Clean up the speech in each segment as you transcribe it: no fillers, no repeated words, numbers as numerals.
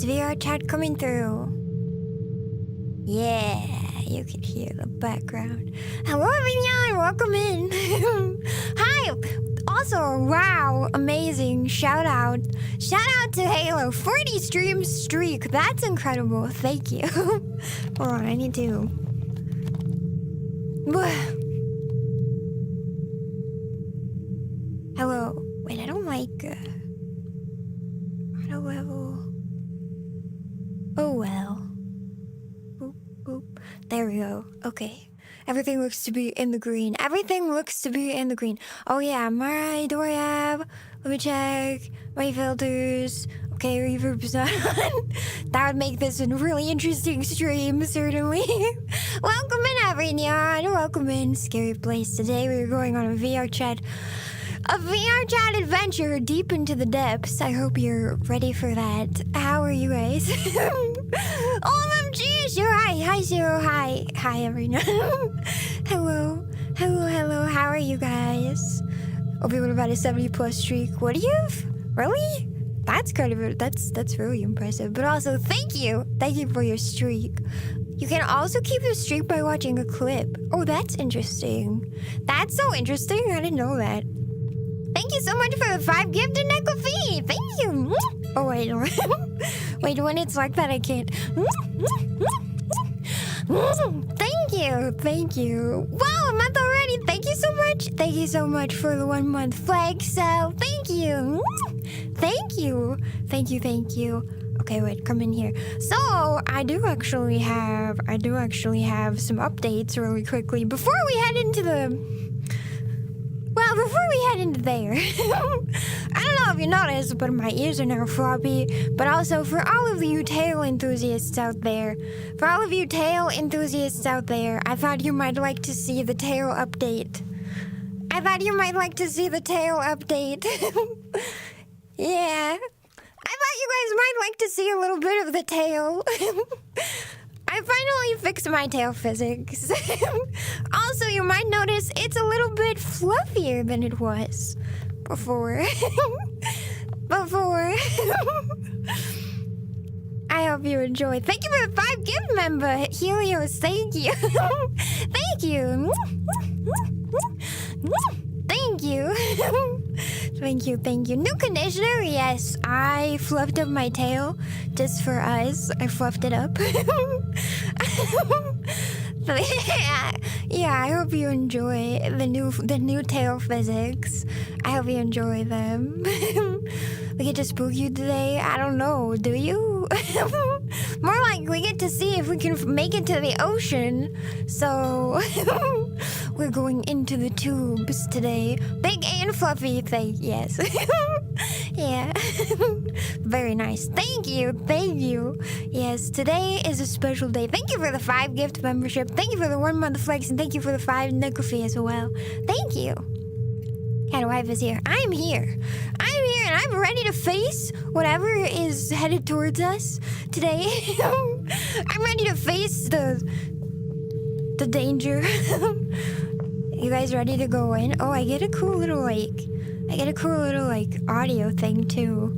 is vrchat coming through. Yeah, you can hear the background. Hello everyone, welcome in. Hi. Also, wow, amazing. Shout out to Halo. 40 stream streak. That's incredible. Thank you. Hold on, I need to. Hello. Wait, I don't like auto level. Oh well. Boop, boop. There we go. Okay. Everything looks to be in the green. Everything looks to be in the green. Oh yeah, my do I have? Let me check. My filters. Okay, reverb's not on. That would make this a really interesting stream, certainly. Welcome in, everyone. Welcome in. Scary place. Today we're going on a vrchat adventure deep into the depths. I hope you're ready for that. How are you guys? OMG, Shiro. Hi, Shiro. Hi, everyone. Hello. How are you guys? Hope you're about a 70+ streak. What do you have? Really? That's kind of that's really impressive. But also, thank you for your streak. You can also keep your streak by watching a clip. Oh, that's interesting. That's so interesting. I didn't know that. Thank you so much for the 5 gifted Neko. Thank you. Oh wait, wait. When it's like that, I can't. Thank you. Wow, a month already. Thank you so much. Thank you so much for the 1 month flag. So thank you. Thank you. Okay, wait, come in here. So I do actually have some updates really quickly before we head into there. I don't know if you noticed, but my ears are now floppy. But also for all of you tail enthusiasts out there, I thought you might like to see the tail update. Yeah. I thought you guys might like to see a little bit of the tail. I finally fixed my tail physics. Also, you might notice it's a little bit fluffier than it was before. I hope you enjoy. Thank you for the 5 gift member, Helios. Thank you. Thank you. New conditioner? Yes, I fluffed up my tail just for us. I fluffed it up. Yeah, I hope you enjoy the new tail physics. I hope you enjoy them. We get to spook you today? I don't know. Do you? More like we get to see if we can make it to the ocean. So we're going into the tubes today. Big and fluffy thing. Yes. Yeah. Very nice. Thank you. Yes, today is a special day. Thank you for the 5 gift membership. Thank you for the 1 month flex, and thank you for the 5 Neko as well. Thank you. Catwife is here. I'm here, and I'm ready to face whatever is headed towards us today. I'm ready to face the danger. You guys ready to go in? Oh, I get a cool little audio thing too.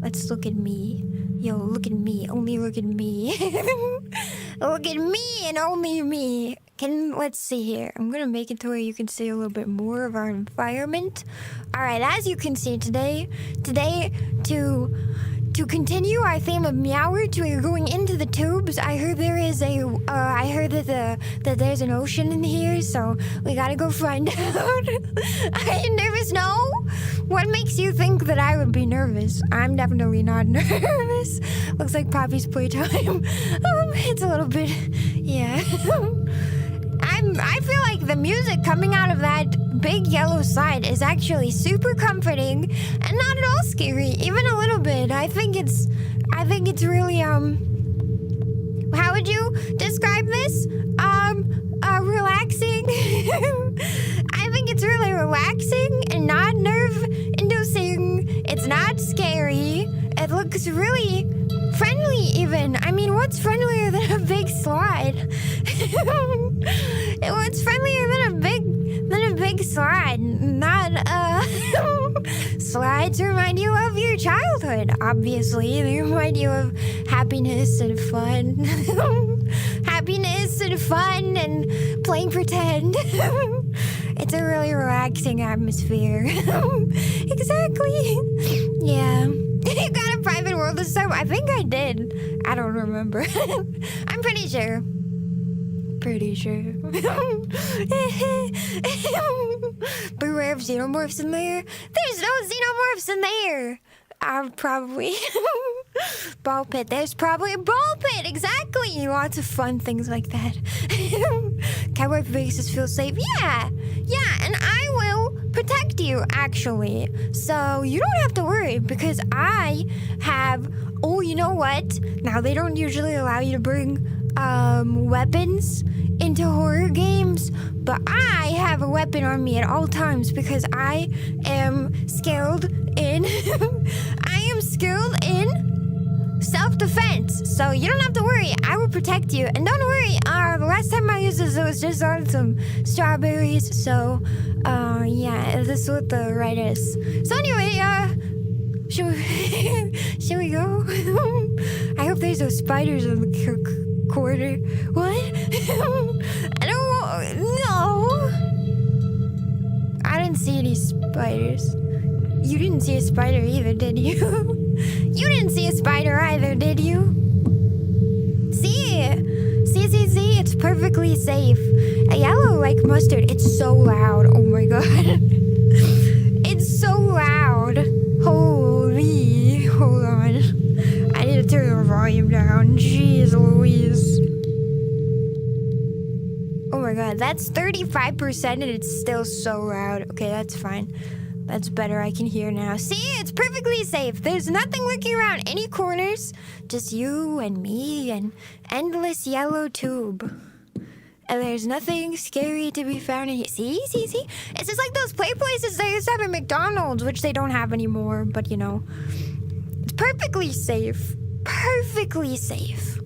Let's look at me. Yo, look at me. Only look at me. Look at me and only me. Let's see here. I'm gonna make it to where you can see a little bit more of our environment. All right, as you can see today to continue our theme of Meowers, we're going into the tubes. I heard there is I heard that there's an ocean in here, so we gotta go find out. Are you nervous? No? What makes you think that I would be nervous? I'm definitely not nervous. Looks like Poppy's playtime. It's a little bit, yeah. I feel like the music coming out of that big yellow slide is actually super comforting and not at all scary, even a little bit. I think it's really how would you describe this? Relaxing. I think it's really relaxing and not nerve-inducing. It's not scary. It looks really friendly even. I mean, what's friendlier than a big slide? What's friendlier than a big slide? Not slides remind you of your childhood, obviously. They remind you of happiness and fun. Happiness and fun and playing pretend. It's a really relaxing atmosphere. Exactly. Yeah. You got a private world this time? I think I did. I don't remember. I'm pretty sure. Pretty sure. Beware of xenomorphs in there. There's no xenomorphs in there. Probably. Ball pit. There's probably a ball pit. Exactly. Lots of fun things like that. Catwife makes us feel safe. Yeah. Yeah, and I will protect you, actually. So you don't have to worry because I have... Oh, you know what? Now, they don't usually allow you to bring weapons into horror games, but I have a weapon on me at all times because I am skilled in self-defense. So you don't have to worry. I will protect you. And don't worry, the last time I used this, it was just on some strawberries. So, yeah, this is what the right is. So anyway, should we go? I hope there's no spiders in the corner. What? I don't no. I didn't see any spiders. You didn't see a spider either, did you? You didn't see a spider either, did you? See? It's perfectly safe. A yellow like mustard. It's so loud. Oh my god. It's so loud. Holy. Hold on. I need to turn the volume down. Jeez Louise. Oh my god. That's 35% and it's still so loud. Okay, that's fine. That's better. I can hear now. See? It's perfectly safe. There's nothing lurking around any corners. Just you and me and endless yellow tube. And there's nothing scary to be found in here. See? It's just like those play places they used to have at McDonald's, which they don't have anymore. But, you know, it's perfectly safe. Perfectly safe.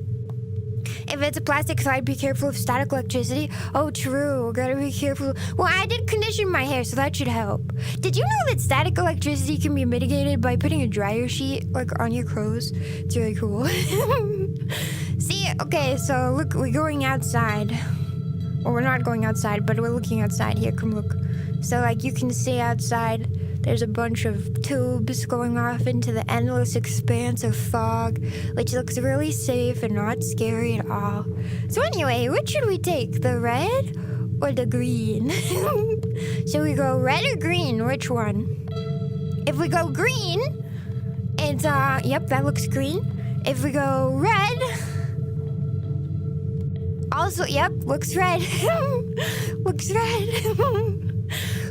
If it's a plastic slide, be careful of static electricity. Oh, true. Gotta be careful. Well, I did condition my hair, so that should help. Did you know that static electricity can be mitigated by putting a dryer sheet, like, on your clothes? It's really cool. See, okay, so look, we're going outside. Well, we're not going outside, but we're looking outside. Here, come look. So, like, you can see outside. There's a bunch of tubes going off into the endless expanse of fog, which looks really safe and not scary at all. So anyway, which should we take? The red or the green? Should we go red or green? Which one? If we go green, it's, yep, that looks green. If we go red, also, yep, looks red. Looks red.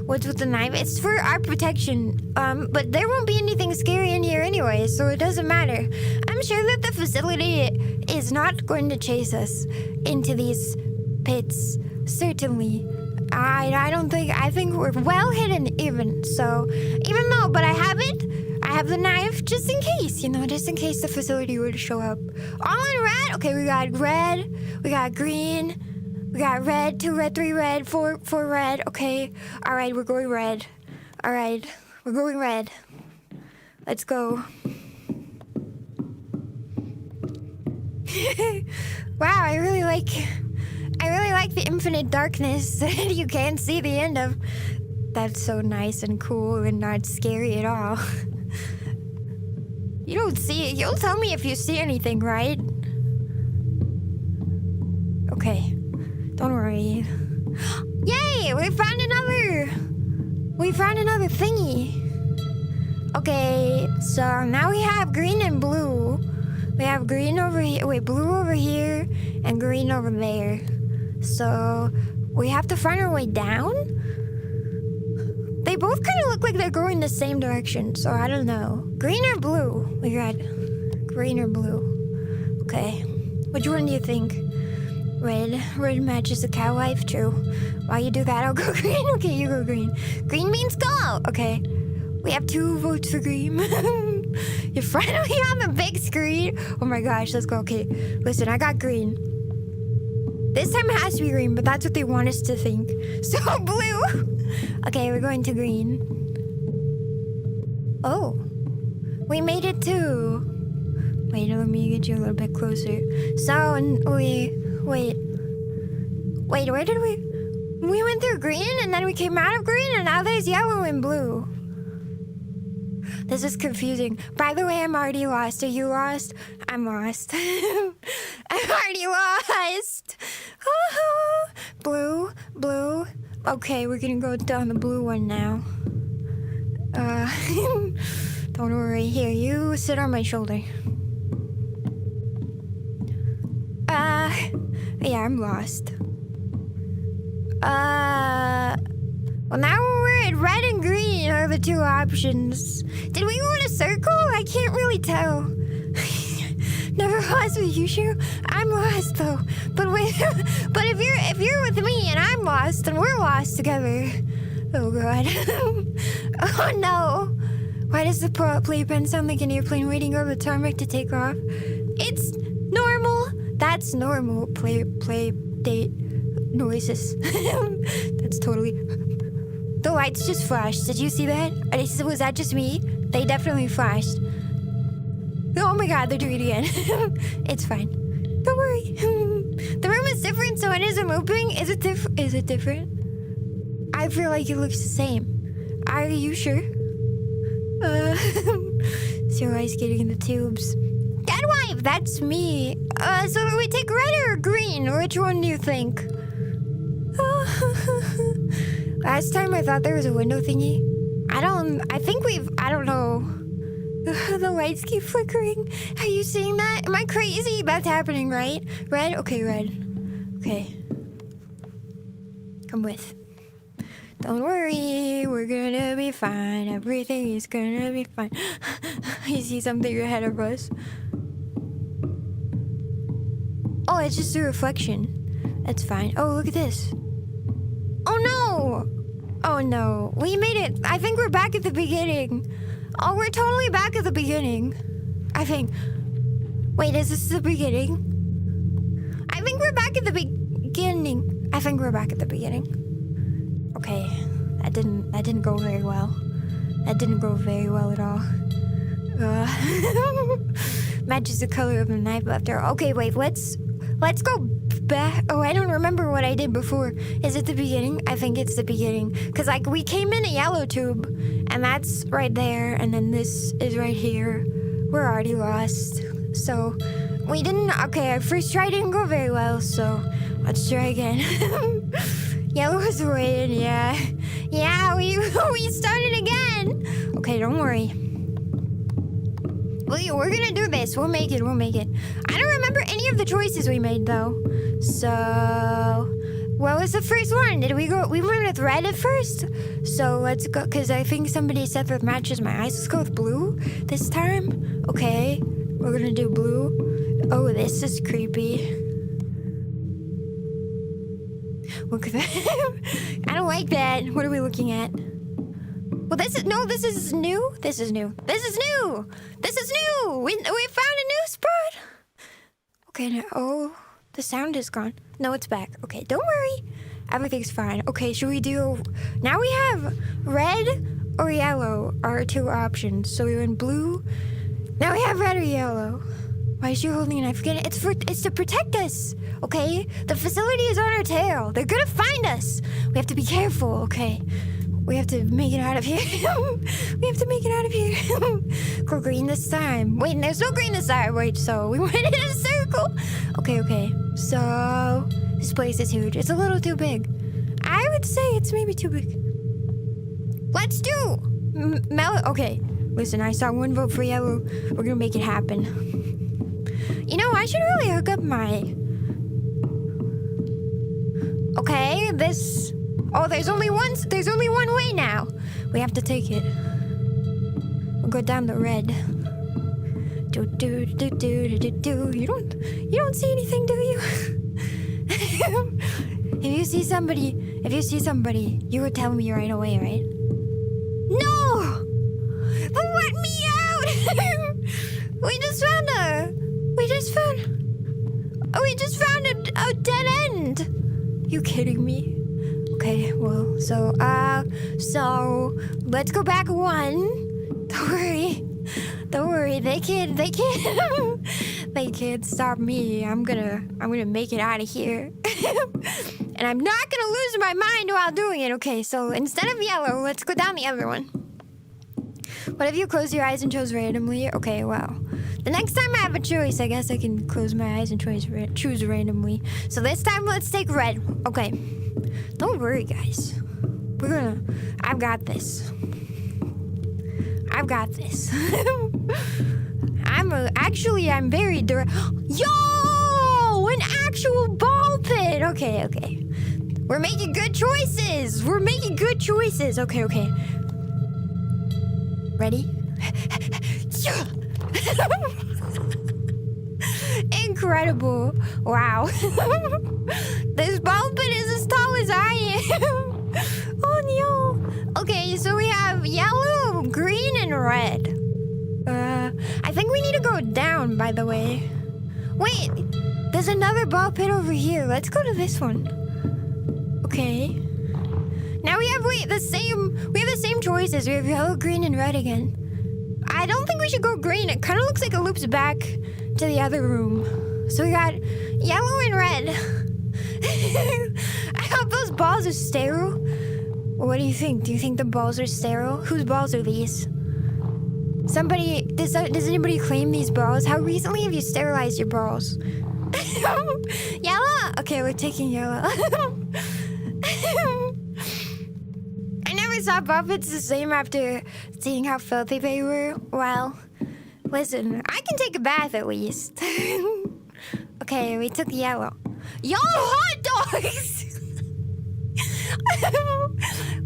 What's with the knife? It's for our protection. But there won't be anything scary in here anyway, so it doesn't matter. I'm sure that the facility is not going to chase us into these pits. Certainly. I don't think, I think we're well hidden even. So, even though, but I have it. I have the knife just in case, you know, just in case the facility were to show up. All in red? Okay, we got red. We got green. We got red, 2 red, 3 red, 4 red. Okay. All right, we're going red. All right, we're going red. Let's go. Wow, I really like the infinite darkness that you can't see the end of. That's so nice and cool and not scary at all. You don't see it. You'll tell me if you see anything, right? Okay. Don't worry. Yay! We found another thingy. Okay, so now we have green and blue. We have green over here. Wait, blue over here and green over there. So we have to find our way down? They both kind of look like they're going the same direction, so I don't know. Green or blue? We got green or blue. Okay. Which one do you think? Red. Red matches the catwife. True. While you do that, I'll go green. Okay, you go green. Green means go. Okay. We have 2 votes for green. You're finally on the big screen. Oh my gosh, let's go. Okay, listen, I got green. This time it has to be green, but that's what they want us to think. So blue. Okay, we're going to green. Oh, we made it too. Wait, let me get you a little bit closer. So, wait, where did we went through green and then we came out of green and now there's yellow and blue. This is confusing. By the way, I'm already lost. Are you lost? I'm lost. I'm already lost. Blue. Okay, we're gonna go down the blue one now. Don't worry. Here, you sit on my shoulder. Yeah, I'm lost. Well, now we're at red and green are the two options. Did we go in a circle? I can't really tell. Never lost with you, Shiro. I'm lost though. But if you're with me and I'm lost, then we're lost together. Oh god. Oh no. Why does the playpen sound like an airplane waiting over the tarmac to take off? It's normal. That's normal. Play date noises. That's totally. The lights just flashed. Did you see that? Was that just me? They definitely flashed. Oh my god, they're doing it again. It's fine. Don't worry. The room is different, so it isn't looping. Is it different? I feel like it looks the same. Are you sure? So ice skating in the tubes. Catwife, that's me. So do we take red or green? Which one do you think? Last time I thought there was a window thingy. I don't know. The lights keep flickering. Are you seeing that? Am I crazy? That's happening, right? Red? Okay, red. Okay. Come with. Don't worry, we're gonna be fine. Everything is gonna be fine. You see something ahead of us? Oh, it's just a reflection. That's fine. Oh, look at this. Oh no! Oh no, we made it. I think we're back at the beginning. Oh, we're totally back at the beginning. I think. Wait, is this the beginning? I think we're back at the beginning. I think we're back at the beginning. Okay, that didn't go very well. That didn't go very well at all. Matches the color of the knife left her. Okay, wait, let's go back. Oh, I don't remember what I did before. Is it the beginning? I think it's the beginning. Because, like, we came in a yellow tube, and that's right there, and then this is right here. We're already lost. So, we didn't... Okay, our first try didn't go very well, so let's try again. Yellow was waiting, yeah. Yeah, we started again. Okay, don't worry. We're gonna do this. We'll make it. I don't remember any of the choices we made, though. So, what was the first one? We went with red at first? So, let's go, because I think somebody said that matches my eyes. Let's go with blue this time. Okay, we're gonna do blue. Oh, this is creepy. Look at that. I don't like that. What are we looking at? Well, this is new. This is new. We found a new spot. Okay, now, oh, the sound is gone. No, it's back. Okay, don't worry. Everything's fine. Okay, should we do... Now we have red or yellow are our two options. So we went blue. Now we have red or yellow. Why is she holding a knife again? It's to protect us, okay? The facility is on our tail. They're gonna find us. We have to be careful, okay? We have to make it out of here. Go green this time. Wait, there's no green this time. Wait, so we went in a circle. Okay. So this place is huge. It's a little too big. I would say it's maybe too big. Let's do Okay, listen, I saw one vote for yellow. We're gonna make it happen. You know, I should really hook up my... Okay, this... Oh, there's only one way now. We have to take it. We'll go down the red. Do. You don't see anything, do you? If you see somebody, you would tell me right away, right? No! Let me out! We just found a dead end. You kidding me? Okay, well, so let's go back one. Don't worry. Don't worry. They can't they can't stop me. I'm gonna make it out of here. And I'm not gonna lose my mind while doing it. Okay, so instead of yellow, let's go down the other one. What if you close your eyes and chose randomly? Okay, well, the next time I have a choice, I guess I can close my eyes and choose randomly. So this time, let's take red. Okay, don't worry, guys. I've got this. I've got this. I'm very direct. Yo, an actual ball pit. Okay. We're making good choices. Okay. Ready? Incredible. Wow. This ball pit is as tall as I am. Oh no. Okay, so we have yellow, green, and red. I think we need to go down, by the way. Wait, there's another ball pit over here. Let's go to this one. Okay. Now we have the same choices. We have yellow, green, and red again. I don't think we should go green. It kind of looks like it loops back to the other room. So we got yellow and red. I hope those balls are sterile. What do you think? Do you think the balls are sterile? Whose balls are these? Somebody, does anybody claim these balls? How recently have you sterilized your balls? Yellow? Okay, we're taking yellow. I never saw puppets the same after seeing how filthy they were. Well, listen, I can take a bath at least. Okay, we took yellow. Yo, hot dogs!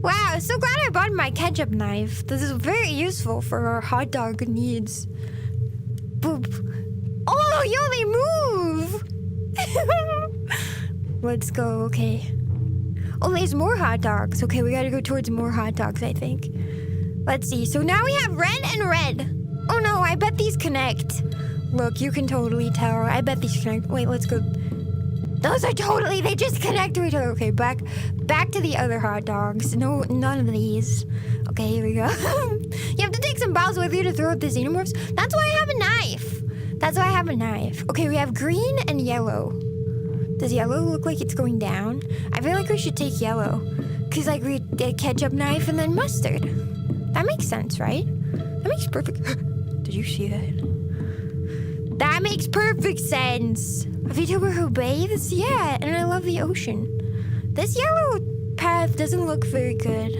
Wow, so glad I bought my ketchup knife. This is very useful for our hot dog needs. Boop. Oh, yo, they move! Let's go, okay. Oh, there's more hot dogs. Okay, we gotta go towards more hot dogs, I think. Let's see. So now we have red and red. Oh no, I bet these connect. Look, you can totally tell. I bet these connect. Wait, let's go. Those are totally, they just connect to each other. Okay, back to the other hot dogs. No, none of these. Okay, here we go. You have to take some balls with you to throw at the xenomorphs. That's why I have a knife. Okay, we have green and yellow. Does yellow look like it's going down? I feel like we should take yellow. Because, like, we get ketchup knife and then mustard. That makes sense, right? That makes perfect... Did you see that? That makes perfect sense. A VTuber who bathes? Yeah, and I love the ocean. This yellow path doesn't look very good.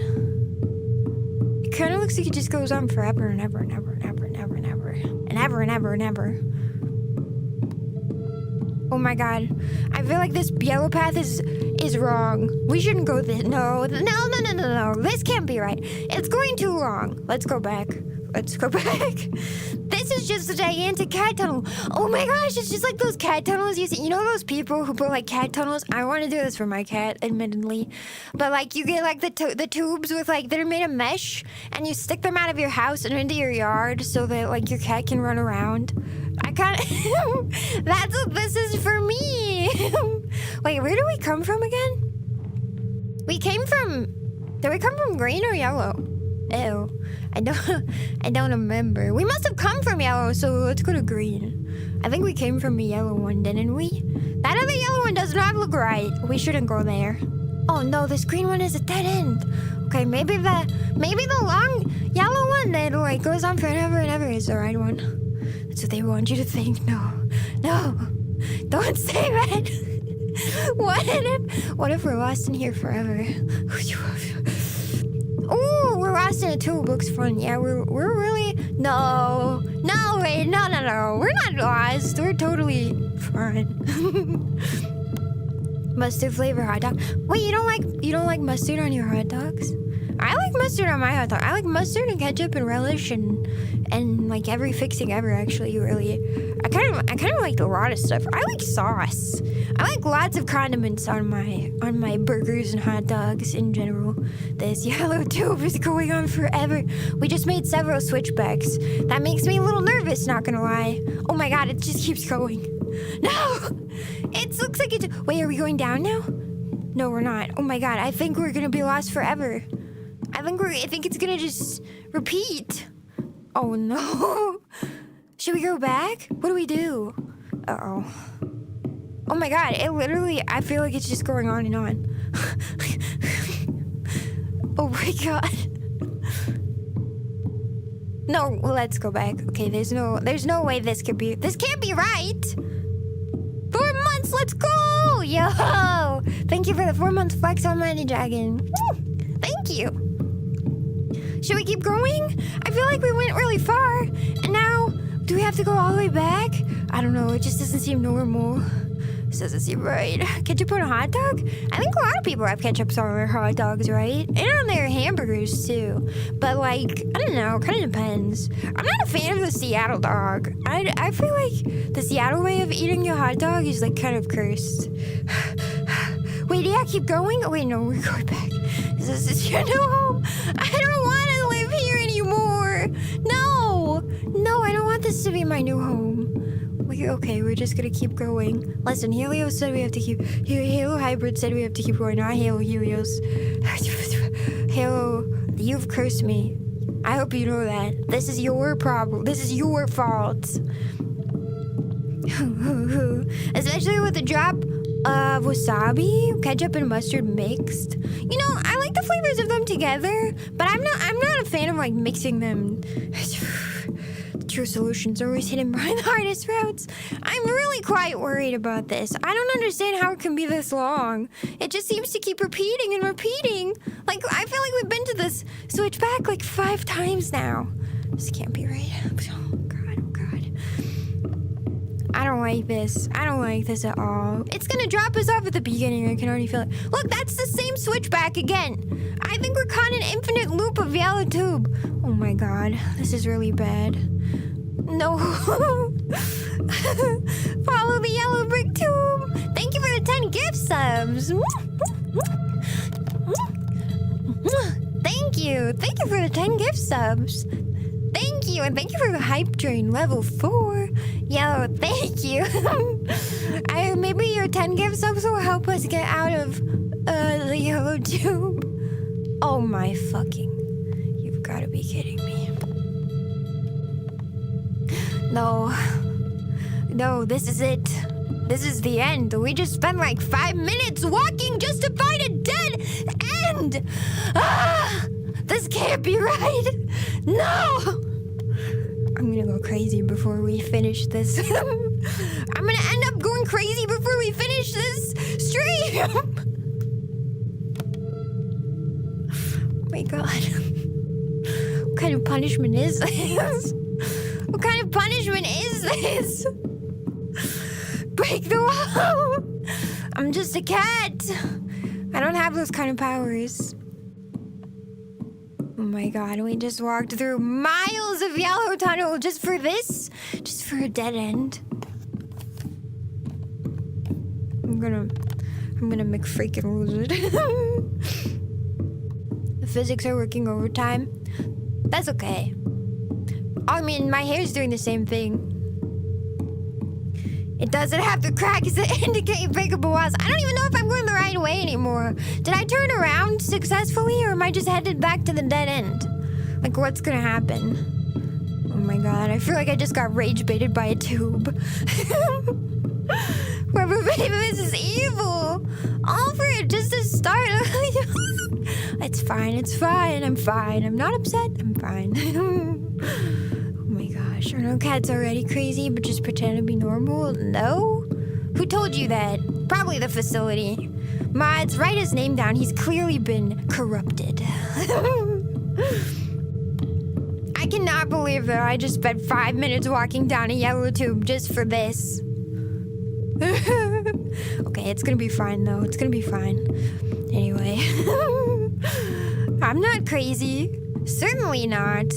It kind of looks like it just goes on forever and ever and ever and ever and ever and ever. And ever and ever and ever. Oh my god. I feel like this yellow path is wrong. We shouldn't go this. No. This can't be right. It's going too long. Let's go back. This is just a gigantic cat tunnel. Oh my gosh, it's just like those cat tunnels you see. You know those people who put like cat tunnels? I want to do this for my cat, admittedly. But like you get like the tubes with like, they're made of mesh and you stick them out of your house and into your yard so that like your cat can run around. I kind of, that's what this is for me. Wait, where do we come from again? Did we come from green or yellow? Ew. I don't remember. We must have come from yellow, so let's go to green. I think we came from a yellow one, didn't we? That other yellow one does not look right. We shouldn't go there. Oh no, this green one is a dead end. Okay, maybe the long yellow one that like goes on forever and ever is the right one. That's what they want you to think. No, don't say that. What if we're lost in here forever? Oh, we're lost in a tube. Looks fun. Yeah, we're really... No. We're not lost. We're totally fine. Mustard flavor hot dog. Wait, you don't like mustard on your hot dogs? I like mustard on my hot dog. I like mustard and ketchup and relish and like every fixing ever, actually, really. I kind of like a lot of stuff. I like sauce. I like lots of condiments on my burgers and hot dogs in general. This yellow tube is going on forever. We just made several switchbacks. That makes me a little nervous, not gonna lie. Oh my god, it just keeps going. No! It looks like it's... Wait, are we going down now? No, we're not. Oh my god, I think we're gonna be lost forever. I think it's gonna just repeat. Oh no. Should we go back? What do we do? Uh-oh. Oh my god, it literally, I feel like it's just going on and on. Oh my god. No, let's go back. Okay, there's no way this can't be right. 4 months, let's go! Yo! Thank you for the 4-month flex on Mighty Dragon. Thank you. Should we keep going? I feel like we went really far. And now, do we have to go all the way back? I don't know, it just doesn't seem normal. This doesn't seem right. Ketchup on a hot dog? I think a lot of people have ketchup on their hot dogs, right? And on their hamburgers, too. But, like, I don't know, kind of depends. I'm not a fan of the Seattle dog. I feel like the Seattle way of eating your hot dog is, like, kind of cursed. Wait, yeah, keep going? Oh, wait, no, we're going back. This is your new home. I don't want to live here anymore. No, I don't want this to be my new home. Okay, we're just gonna keep going. Listen, Helio said we have to keep... Halo Hybrid said we have to keep going, not Halo Helios. Halo, you've cursed me. I hope you know that. This is your problem. This is your fault. Especially with the drop of wasabi, ketchup, and mustard mixed. You know, I like the flavors of them together, but I'm not a fan of, like, mixing them. True solutions are always hidden behind the hardest routes. I'm really quite worried about this. I don't understand how it can be this long. It just seems to keep repeating and repeating. Like, I feel like we've been to this switchback like 5 times now. This can't be right. Oh God. I don't like this. I don't like this at all. It's gonna drop us off at the beginning. I can already feel it. Look, that's the same switchback again. I think we're caught in an infinite loop of yellow tube. Oh my God, this is really bad. No. Follow the yellow brick tube. Thank you for the 10 gift subs. Thank you. Thank you for the 10 gift subs. Thank you. And thank you for the hype train level 4. Yo, thank you. Maybe your 10 gift subs will help us get out of the yellow tube. Oh my fucking. You've got to be kidding me. No, this is it. This is the end. We just spent like 5 minutes walking just to find a dead end. This can't be right. No. I'm gonna go crazy before we finish this. I'm gonna end up going crazy before we finish this stream. Oh my God. What kind of punishment is this? What kind of punishment is this? Break the wall! I'm just a cat. I don't have those kind of powers. Oh my God, we just walked through miles of yellow tunnel just for this? Just for a dead end? I'm gonna McFreaking lose it. The physics are working overtime. That's okay. I mean, my hair's doing the same thing. It doesn't have the cracks that indicate breakable walls. I don't even know if I'm going the right way anymore. Did I turn around successfully, or am I just headed back to the dead end? Like, what's gonna happen? Oh my God, I feel like I just got rage baited by a tube. Whoever made this is evil. All for it just to start. It's fine, I'm fine. I'm not upset, I'm fine. Oh my gosh, are no cats already crazy but just pretend to be normal? No? Who told you that? Probably the facility. Mods, write his name down. He's clearly been corrupted. I cannot believe that I just spent 5 minutes walking down a yellow tube just for this. Okay, it's gonna be fine though. It's gonna be fine. Anyway. I'm not crazy. Certainly not.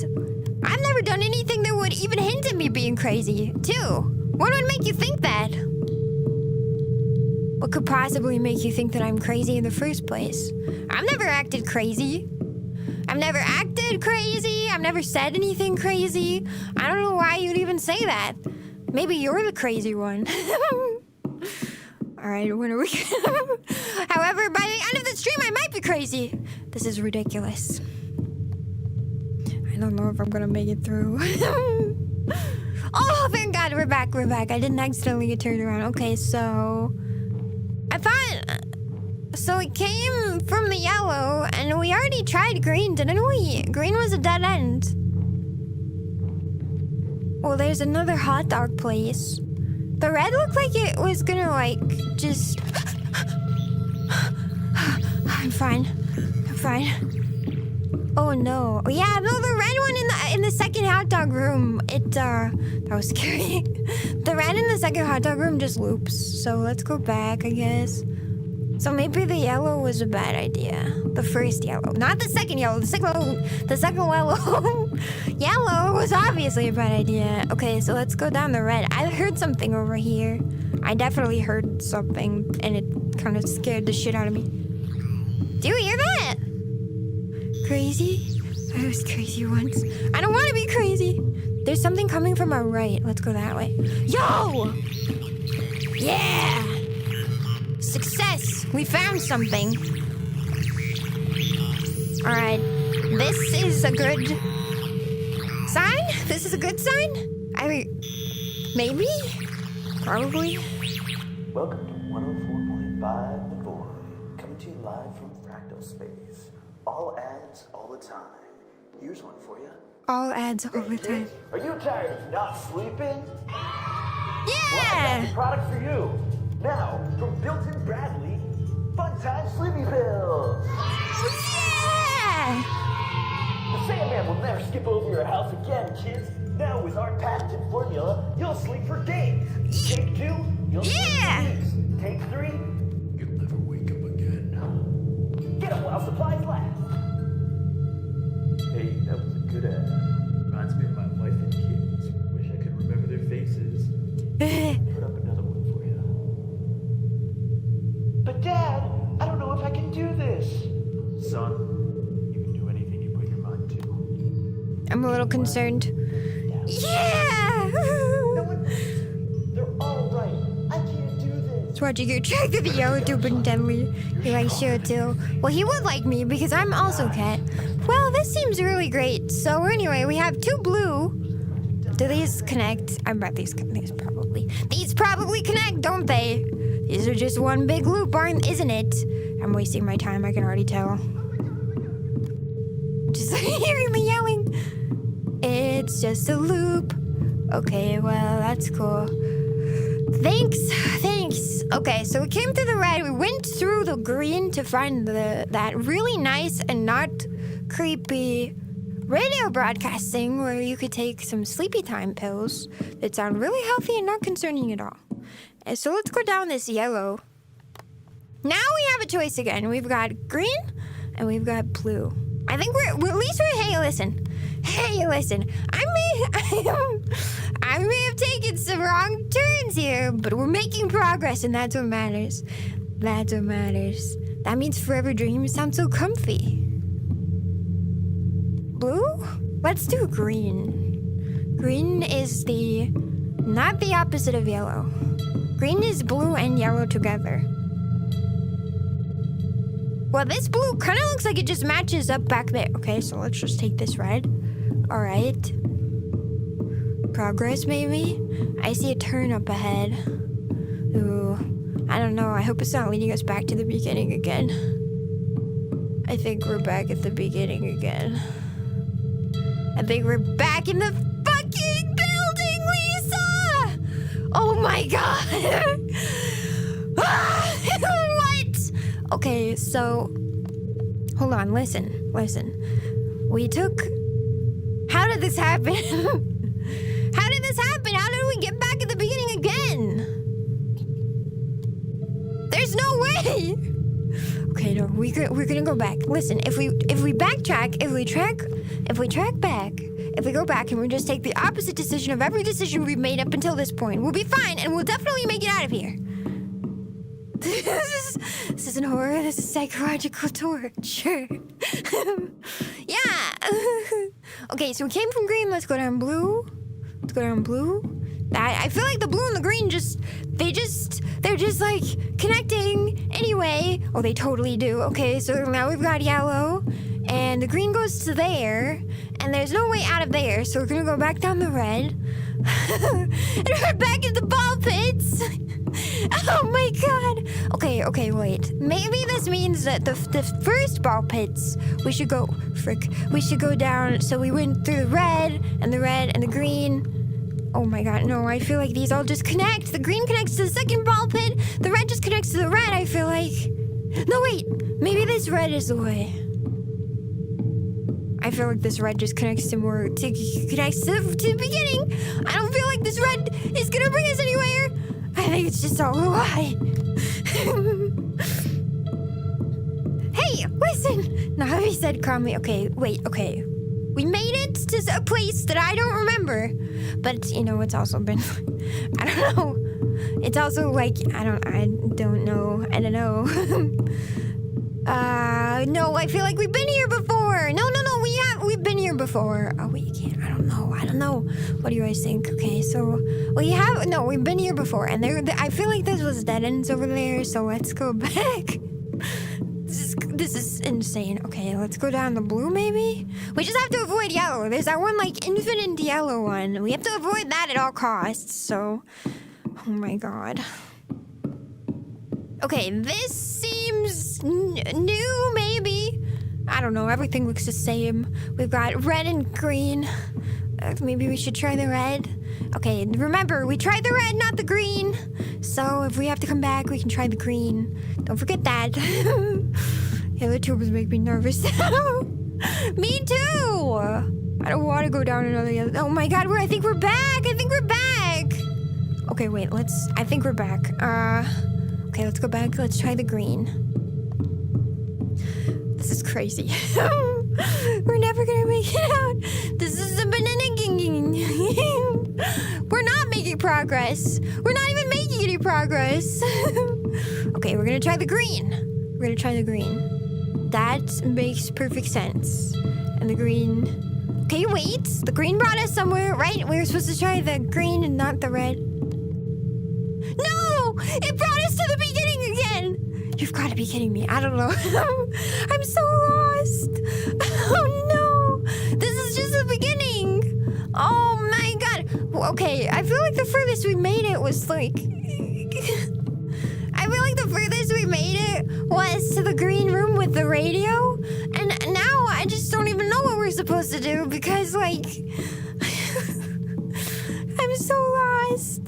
I've never done anything that would even hint at me being crazy, too. What would make you think that? What could possibly make you think that I'm crazy in the first place? I've never acted crazy. I've never acted crazy. I've never said anything crazy. I don't know why you'd even say that. Maybe you're the crazy one. All right, when are we? However, by the end of the stream, I might be crazy. This is ridiculous. I don't know if I'm gonna make it through. Oh, thank God, we're back. I didn't accidentally get turned around. Okay, so I thought, so it came from the yellow, and we already tried green, didn't we? Green was a dead end. Well, there's another hot dog place. The red looked like it was gonna, like, just... I'm fine. Oh, no. Yeah, no, the red one in the second hot dog room, that was scary. The red in the second hot dog room just loops. So let's go back, I guess. So maybe the yellow was a bad idea. The first yellow. Not the second yellow. The second yellow. Yellow was obviously a bad idea. Okay, so let's go down the red. I heard something over here. I definitely heard something, and it kind of scared the shit out of me. Do you hear that? Crazy? I was crazy once. I don't want to be crazy. There's something coming from our right. Let's go that way. Yo! Yeah! Success! We found something. Alright. This is a good sign? This is a good sign? Maybe? Probably. Welcome to 104.5 The Void. Coming to you live from Fractal Space. All ads, all the time. Here's one for you. All ads all the time. Are you tired of not sleeping? Yeah! Well, I got the product for you. Now, from Built-in Bradley, Fun Time Sleepy Pills. Yeah! The Sandman will never skip over your house again, kids. Now with our patented formula, you'll sleep for days. Take 2, you'll sleep for weeks. Take 3, you'll never wake up again. Get them while supplies last. Hey, that was a good ad. Reminds me of my wife and kids. Wish I could remember their faces. Put up another one for you. But Dad, I don't know if I can do this. Son, you can do anything you put your mind to. I'm a little concerned. Yeah! No one believes me. They're all right. I can't do this. So why'd you get attracted to the yellow dude intently? You like Shiro too. Well, he would like me because I'm also cat. Well, this seems really great. So anyway, we have 2 blue. Do these connect? I bet these probably. These probably connect, don't they? These are just one big loop, isn't it? I'm wasting my time, I can already tell. Just hearing the yelling. It's just a loop. Okay, well, that's cool. Thanks. Okay, so we came through the red. We went through the green to find that really nice and not creepy radio broadcasting where you could take some sleepy time pills that sound really healthy and not concerning at all. And so let's go down this yellow. Now we have a choice again. We've got green and we've got blue. I think hey, listen. I may have taken some wrong turns here, but we're making progress, and that's what matters. That means Forever Dreams sounds so comfy. Blue? Let's do green. Green is not the opposite of yellow. Green is blue and yellow together. Well, this blue kind of looks like it just matches up back there. Okay, so let's just take this red. All right. Progress, maybe? I see a turn up ahead. Ooh, I don't know. I hope it's not leading us back to the beginning again. I think we're back at the beginning again. I think we're back in the fucking building, Lisa! Oh my god! What? Okay, so... Hold on, listen. How did this happen? How did we get back at the beginning again? There's no way! Okay, no, we're gonna go back. Listen, if we backtrack, if we track back, if we go back and we just take the opposite decision of every decision we've made up until this point, we'll be fine and we'll definitely make it out of here. This isn't horror, this is psychological torture. Yeah. Okay, so we came from green, let's go down blue. I feel like the blue and the green they're just like connecting anyway. Oh, they totally do. Okay, so now we've got yellow and the green goes to there and there's no way out of there, so we're gonna go back down the red. And we're back at the ball pits. Oh my god. Okay, wait. Maybe this means that the first ball pits, we should go down. So we went through the red and the green. Oh my god, no, I feel like these all just connect. The green connects to the second ball pit. The red just connects to the red, I feel like. No, wait. Maybe this red is the way. I feel like this red just connects to the beginning. I don't feel like this red is gonna bring us anywhere. I think it's just all a lie. Hey, listen. Now he said calmly. Okay, wait, okay. We made it to a place that I don't remember. But, you know, it's also been, I don't know. It's also like, I don't know. No, I feel like we've been here before. No, we've been here before. Oh, wait, you can't, I don't know. What do you guys think? Okay, so, we've been here before, and I feel like this was dead ends over there, so let's go back. This is insane. Okay, let's go down the blue, maybe? We just have to avoid yellow. There's that one, like, infinite yellow one. We have to avoid that at all costs, so, oh my god. Okay, this seems new, maybe. I don't know, everything looks the same. We've got red and green. Maybe we should try the red. Okay, remember, we tried the red, not the green. So if we have to come back, we can try the green. Don't forget that. Yeah, the tubes make me nervous. Me too! I don't want to go down another yellow. Oh my god, I think we're back! Okay, wait, I think we're back. Okay, let's go back. Let's try the green. This is crazy. We're never gonna make it out. This is a banana. We're not making progress. We're not even making any progress. Okay, we're gonna try the green. That makes perfect sense. And the green. Okay, wait. The green brought us somewhere, right? We were supposed to try the green and not the red. No! It brought us to the beginning again! You've got to be kidding me. I don't know. I'm so lost. Oh no! This is just the beginning! Oh my god! Okay, I feel like the furthest we made it was like... to the green room with the radio. And now I just don't even know what we're supposed to do because, like... I'm so lost.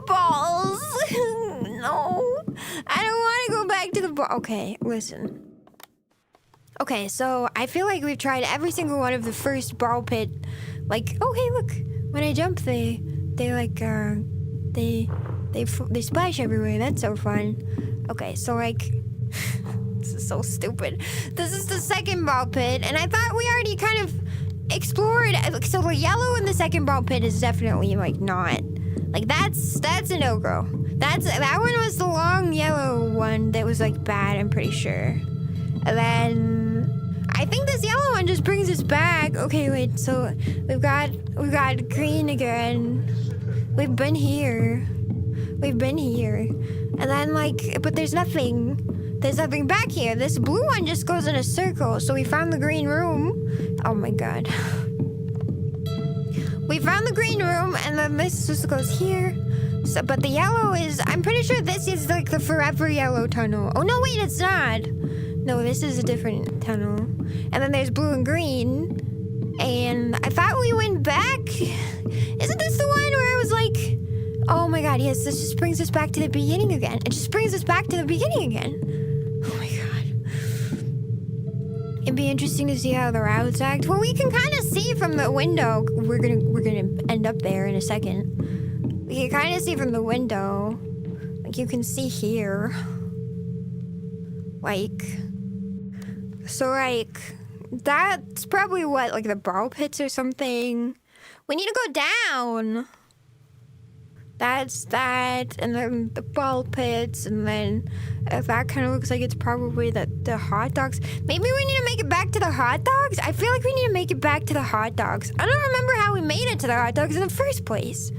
Balls. No. I don't want to go back to the ball. Okay, listen. Okay, so I feel like we've tried every single one of the first ball pit. Like, oh hey, look. When I jump, they splash everywhere. That's so fun. Okay, so like, this is so stupid. This is the second ball pit, and I thought we already kind of explored. So the yellow in the second ball pit is definitely like not. Like that's a no-go. That one was the long yellow one that was like bad, I'm pretty sure. And then I think this yellow one just brings us back. Okay, wait, so we've got green again. We've been here. And then like, but there's nothing back here. This blue one just goes in a circle. So we found the green room. Oh my god. We found the green room, and then this just goes here. So, but the yellow is, I'm pretty sure this is like the forever yellow tunnel. Oh no, wait, it's not. No, this is a different tunnel. And then there's blue and green. And I thought we went back. Isn't this the one where it was like, oh my god, yes, this just brings us back to the beginning again. It just brings us back to the beginning again. Oh my god. It'd be interesting to see how the routes act. Well, we can kind of see from the window. We're gonna end up there in a second. We can kind of see from the window. Like, you can see here. Like, so like, that's probably what, like the ball pits or something. We need to go down. That's that, and then the ball pits, and then that kind of looks like it's probably the hot dogs. Maybe we need to make it back to the hot dogs? I feel like we need to make it back to the hot dogs. I don't remember how we made it to the hot dogs in the first place.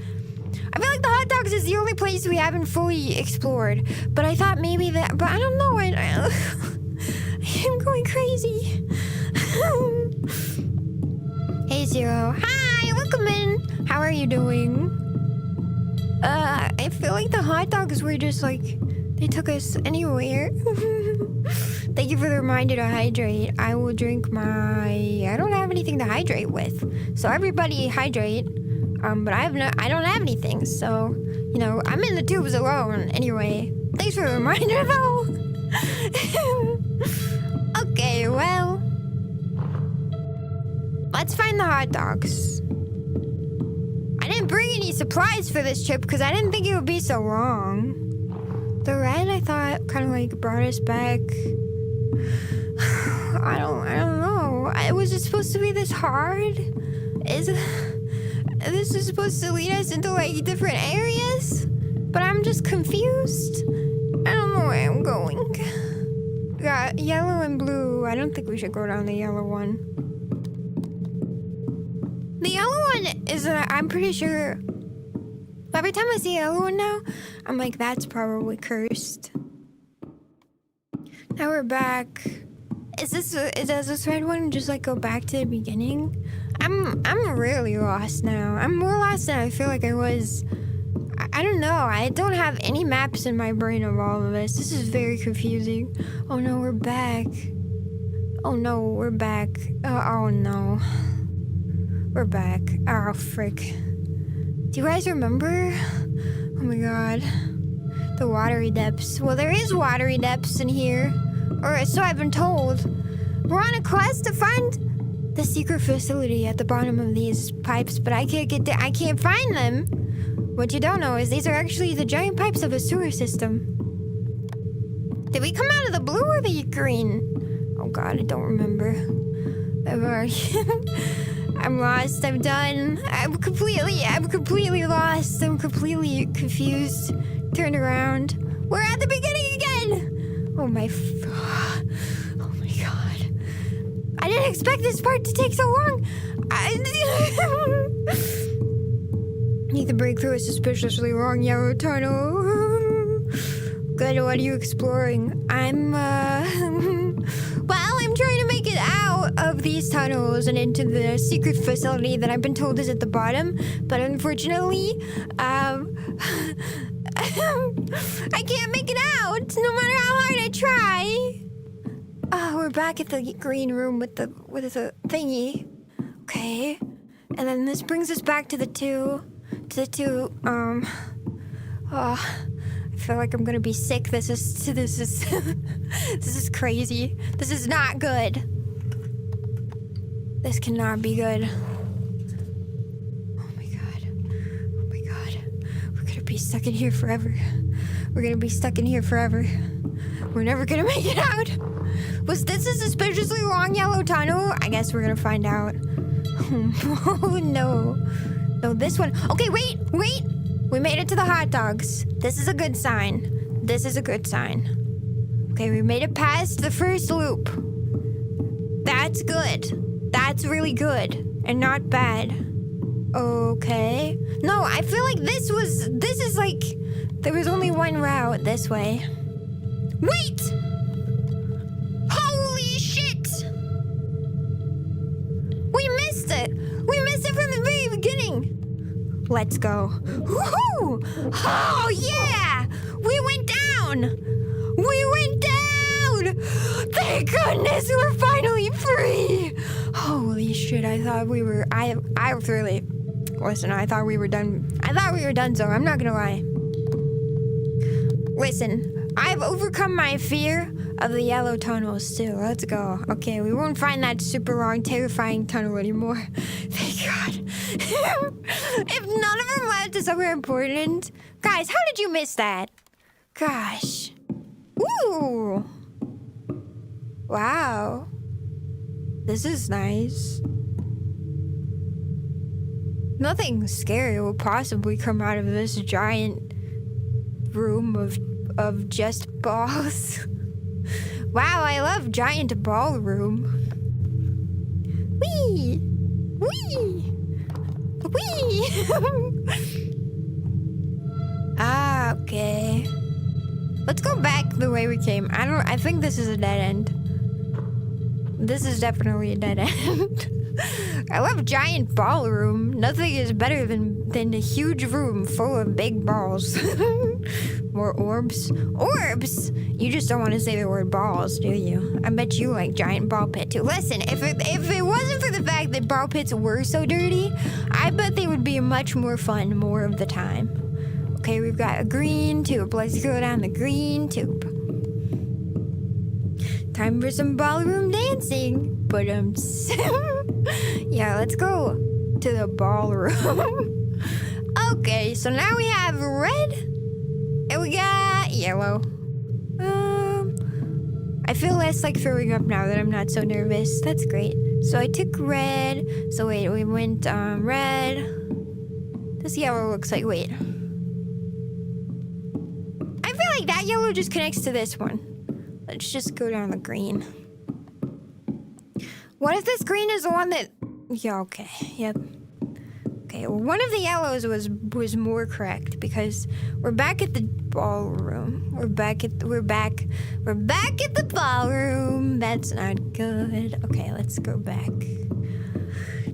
I feel like the hot dogs is the only place we haven't fully explored, but I thought maybe that, but I don't know. I'm going crazy. Hey, Shiro. Hi, welcome in. How are you doing? I feel like the hot dogs were just like, they took us anywhere. Thank you for the reminder to hydrate. I will drink I don't have anything to hydrate with. So everybody hydrate. But I don't have anything. So, you know, I'm in the tubes alone anyway. Thanks for the reminder though. Okay, well, let's find the hot dogs. I didn't bring any supplies for this trip because I didn't think it would be so long. The red, I thought, kind of like brought us back. I don't know. Was it supposed to be this hard? This is supposed to lead us into like different areas? But I'm just confused. I don't know where I'm going. We got yellow and blue. I don't think we should go down the yellow one. The yellow one is, I'm pretty sure, every time I see a yellow one now, I'm like, that's probably cursed. Now we're back. Does this red one just like go back to the beginning? I'm really lost now. I'm more lost than I feel like I was. I don't know. I don't have any maps in my brain of all of this. This is very confusing. Oh no, we're back. Oh no, we're back. Oh no. We're back. Oh, frick. Do you guys remember? Oh my god. The watery depths. Well, there is watery depths in here. Or so I've been told. We're on a quest to find the secret facility at the bottom of these pipes, but I can't find them. What you don't know is these are actually the giant pipes of a sewer system. Did we come out of the blue or the green? Oh god, I don't remember. I'm lost. I'm done. I'm completely lost. I'm completely confused. Turned around. We're at the beginning again. Oh my god. I didn't expect this part to take so long. Need to break through a suspiciously long yellow tunnel. Good, what are you exploring? I'm trying to make it out of these tunnels and into the secret facility that I've been told is at the bottom. But unfortunately, I can't make it out, no matter how hard I try. Oh, we're back at the green room with the thingy. Okay. And then this brings us back to the two, I feel like I'm gonna be sick. This is this is crazy. This is not good. This cannot be good. Oh my god. We're gonna be stuck in here forever. We're never gonna make it out. Was this a suspiciously long yellow tunnel? I guess we're gonna find out. Oh no. No, this one. Okay, wait. We made it to the hot dogs. This is a good sign. Okay, we made it past the first loop. That's good. That's really good. And not bad. Okay. No, I feel like this is like, there was only one route this way. Wait! Holy shit! We missed it! From the very beginning! Let's go. Woohoo! Oh, yeah! We went down! Thank goodness we're finally free! Holy shit, I thought we were... I thought we were done, so I'm not gonna lie. Listen, I've overcome my fear of the yellow tunnels too. Let's go. Okay, we won't find that super long, terrifying tunnel anymore. Thank God. If none of them led to somewhere important. Guys, how did you miss that? Gosh. Ooh. Wow. This is nice. Nothing scary will possibly come out of this giant room of just balls. Wow, I love giant ballroom. Wee! Ah, okay. Let's go back the way we came. I think this is a dead end. This is definitely a dead end. I love giant ballroom. Nothing is better than a huge room full of big balls. More orbs. Orbs? You just don't want to say the word balls, do you? I bet you like giant ball pit too. Listen, if it wasn't for the fact that ball pits were so dirty, I bet they would be much more fun more of the time. Okay, we've got a green tube. Let's go down the green tube. Time for some ballroom dancing. But yeah, let's go to the ballroom. Okay, so now we have red and we got yellow. I feel less like throwing up now that I'm not so nervous. That's great. So I took red. So wait, we went red. This yellow looks like, wait. I feel like that yellow just connects to this one. Let's just go down the green. What if this green is the one that... Yeah, okay. Yep. Okay, well, one of the yellows was more correct because we're back at the ballroom. We're back at the ballroom. That's not good. Okay, let's go back.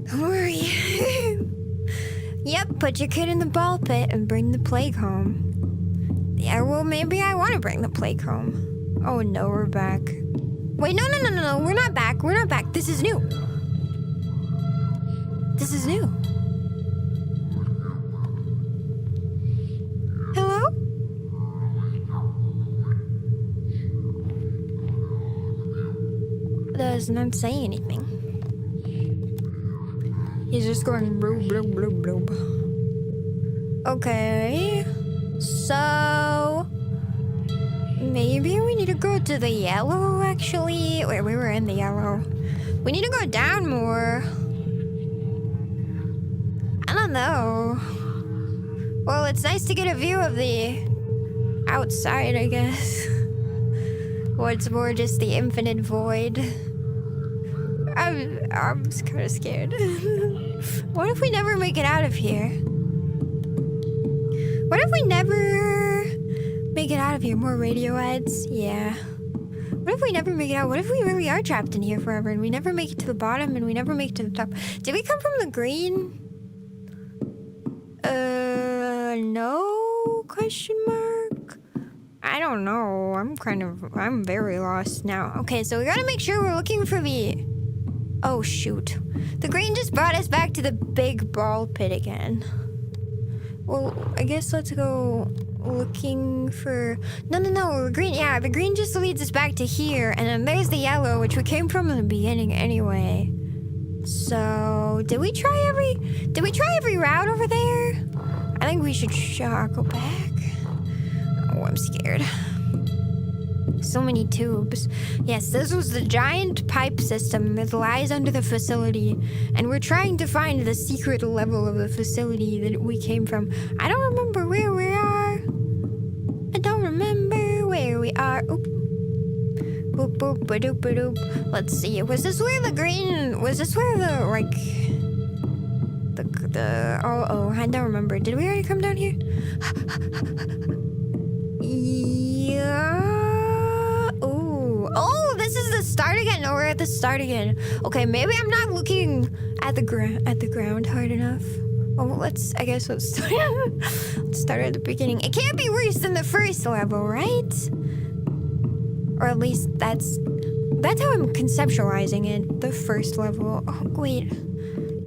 Don't worry. Yep, put your kid in the ball pit and bring the plague home. Yeah, well, maybe I want to bring the plague home. Oh no, we're back. Wait, no, we're not back. We're not back. This is new. This is new. Hello? Does not say anything. He's just going bloob, bloob, bloob, bloob. Okay. So... maybe we need to go to the yellow, actually. Wait, we were in the yellow. We need to go down more. I don't know. Well, it's nice to get a view of the outside, I guess. Or it's more just the infinite void. I'm kind of scared. What if we never make it out of here? What if we never... make it out of here? More radio ads? Yeah. What if we never make it out? What if we really are trapped in here forever and we never make it to the bottom and we never make it to the top? Did we come from the green? No? Question mark? I don't know. I'm very lost now. Okay, so we gotta make sure we're looking for the... Oh, shoot. The green just brought us back to the big ball pit again. Well, I guess let's go... looking for... No, the green, yeah, the green just leads us back to here, and then there's the yellow, which we came from in the beginning anyway. So, did we try every route over there? I think we should go back. Oh, I'm scared. So many tubes. Yes, this was the giant pipe system that lies under the facility, and we're trying to find the secret level of the facility that we came from. I don't remember where we are. I don't remember where we are. Oop. Boop, boop, ba-doop, ba-doop. Let's see. Was this where the green... was this where the, like... the... Oh, I don't remember. Did we already come down here? Yeah... Oh, this is the start again. No, we're at the start again. Okay, maybe I'm not looking at the ground hard enough. Well, let's start at the beginning. It can't be worse than the first level, right? Or at least that's how I'm conceptualizing it. The first level. Oh, wait.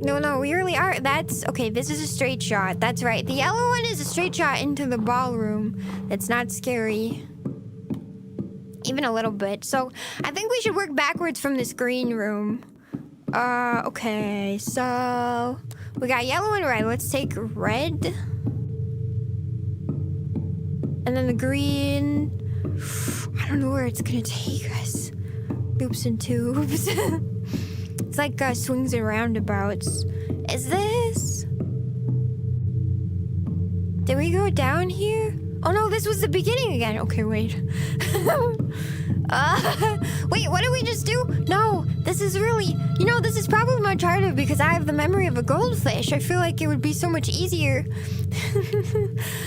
No, we really are. That's okay. This is a straight shot. That's right. The yellow one is a straight shot into the ballroom. It's not scary. Even a little bit. So I think we should work backwards from this green room. Okay. So we got yellow and red. Let's take red. And then the green. I don't know where it's gonna take us. Loops and tubes. It's like swings and roundabouts. Is this? Did we go down here? Oh no, this was the beginning again. Okay, wait. Wait, what did we just do? No, this is really... You know, this is probably much harder because I have the memory of a goldfish. I feel like it would be so much easier.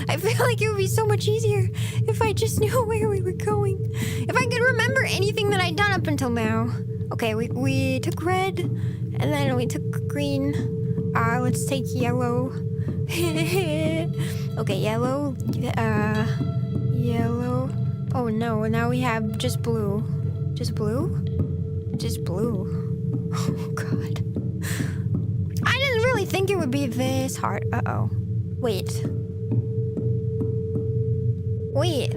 I feel like it would be so much easier if I just knew where we were going. If I could remember anything that I'd done up until now. Okay, we took red, and And then we took green. Let's take yellow. Okay, yellow. Yellow. Oh no, now we have just blue. Just blue? Just blue. Oh god. I didn't really think it would be this hard. Uh-oh. Wait. Wait.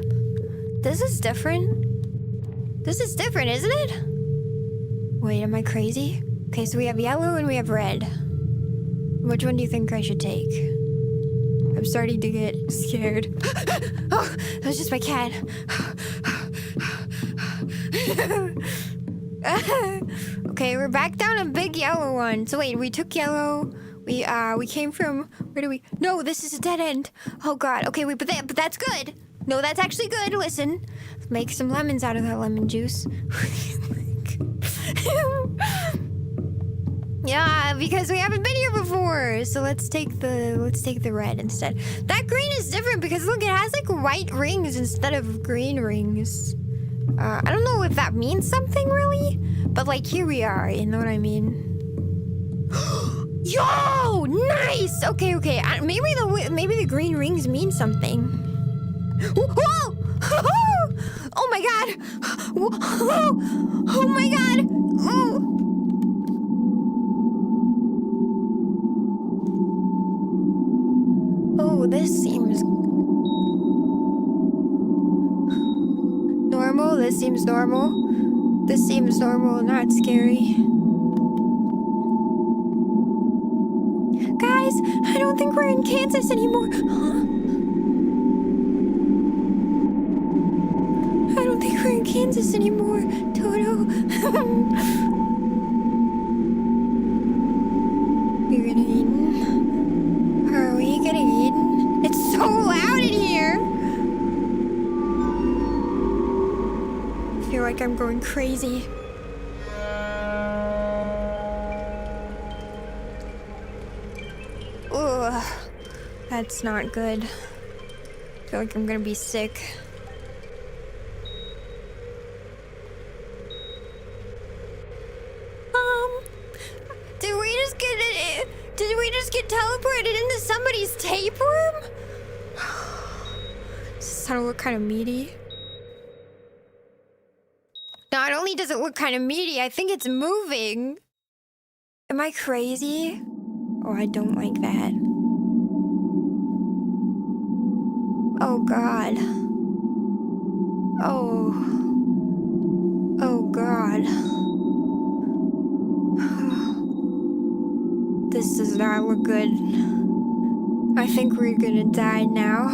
This is different? This is different, isn't it? Wait, am I crazy? Okay, so we have yellow and we have red. Which one do you think I should take? I'm starting to get scared. Oh, that was just my cat. Okay, we're back down a big yellow one. So wait, we took yellow. We came from, where do we? No, this is a dead end. Oh god. Okay, wait, but that's good. No, that's actually good. Listen, let's make some lemons out of that lemon juice. Yeah, because we haven't been here before. So let's take the red instead. That green is different because look, it has like white rings instead of green rings. I don't know if that means something really, but like here we are, you know what I mean? Yo, nice. Okay. Maybe the green rings mean something. Whoa! Oh my god! Oh my god! Oh. Oh, this seems normal. This seems normal. This seems normal, not scary. Guys, I don't think we're in Kansas anymore. I don't think we're in Kansas anymore, Toto. We're getting eaten. Are we getting eaten? It's so loud in here. I feel like I'm going crazy. Ugh, that's not good. I feel like I'm gonna be sick. Did we just get teleported into somebody's tape room? Does this sound look kind of meaty? Not only does it look kind of meaty, I think it's moving. Am I crazy? Oh, I don't like that. Oh, God. Oh. Oh, God. This does not look good. I think we're gonna die now.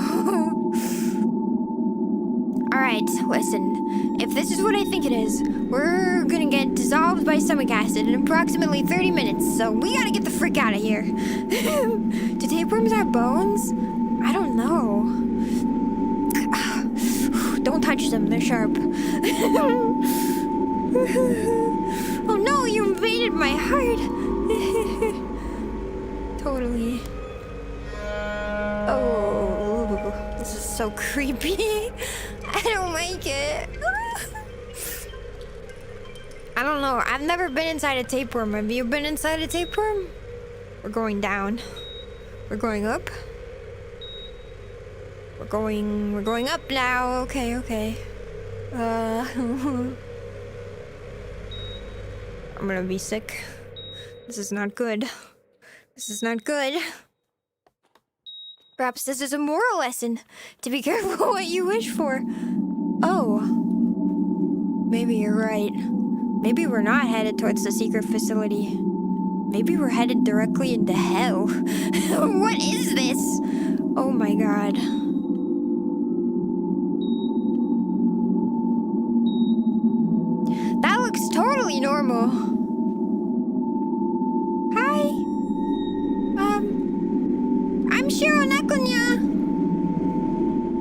Alright, listen. If this is what I think it is, we're gonna get dissolved by stomach acid in approximately 30 minutes, so we gotta get the frick out of here. Do tapeworms have bones? I don't know. Don't touch them, they're sharp. Oh no, you invaded my heart. Totally. Oh, this is so creepy. I don't like it. I don't know. I've never been inside a tapeworm. Have you been inside a tapeworm? We're going down. We're going up. We're going up now. Okay. I'm gonna be sick. This is not good. This is not good. Perhaps this is a moral lesson. To be careful what you wish for. Oh. Maybe you're right. Maybe we're not headed towards the secret facility. Maybe we're headed directly into hell. What is this? Oh my god. That looks totally normal. Hi. I'm ShiroNekoNya.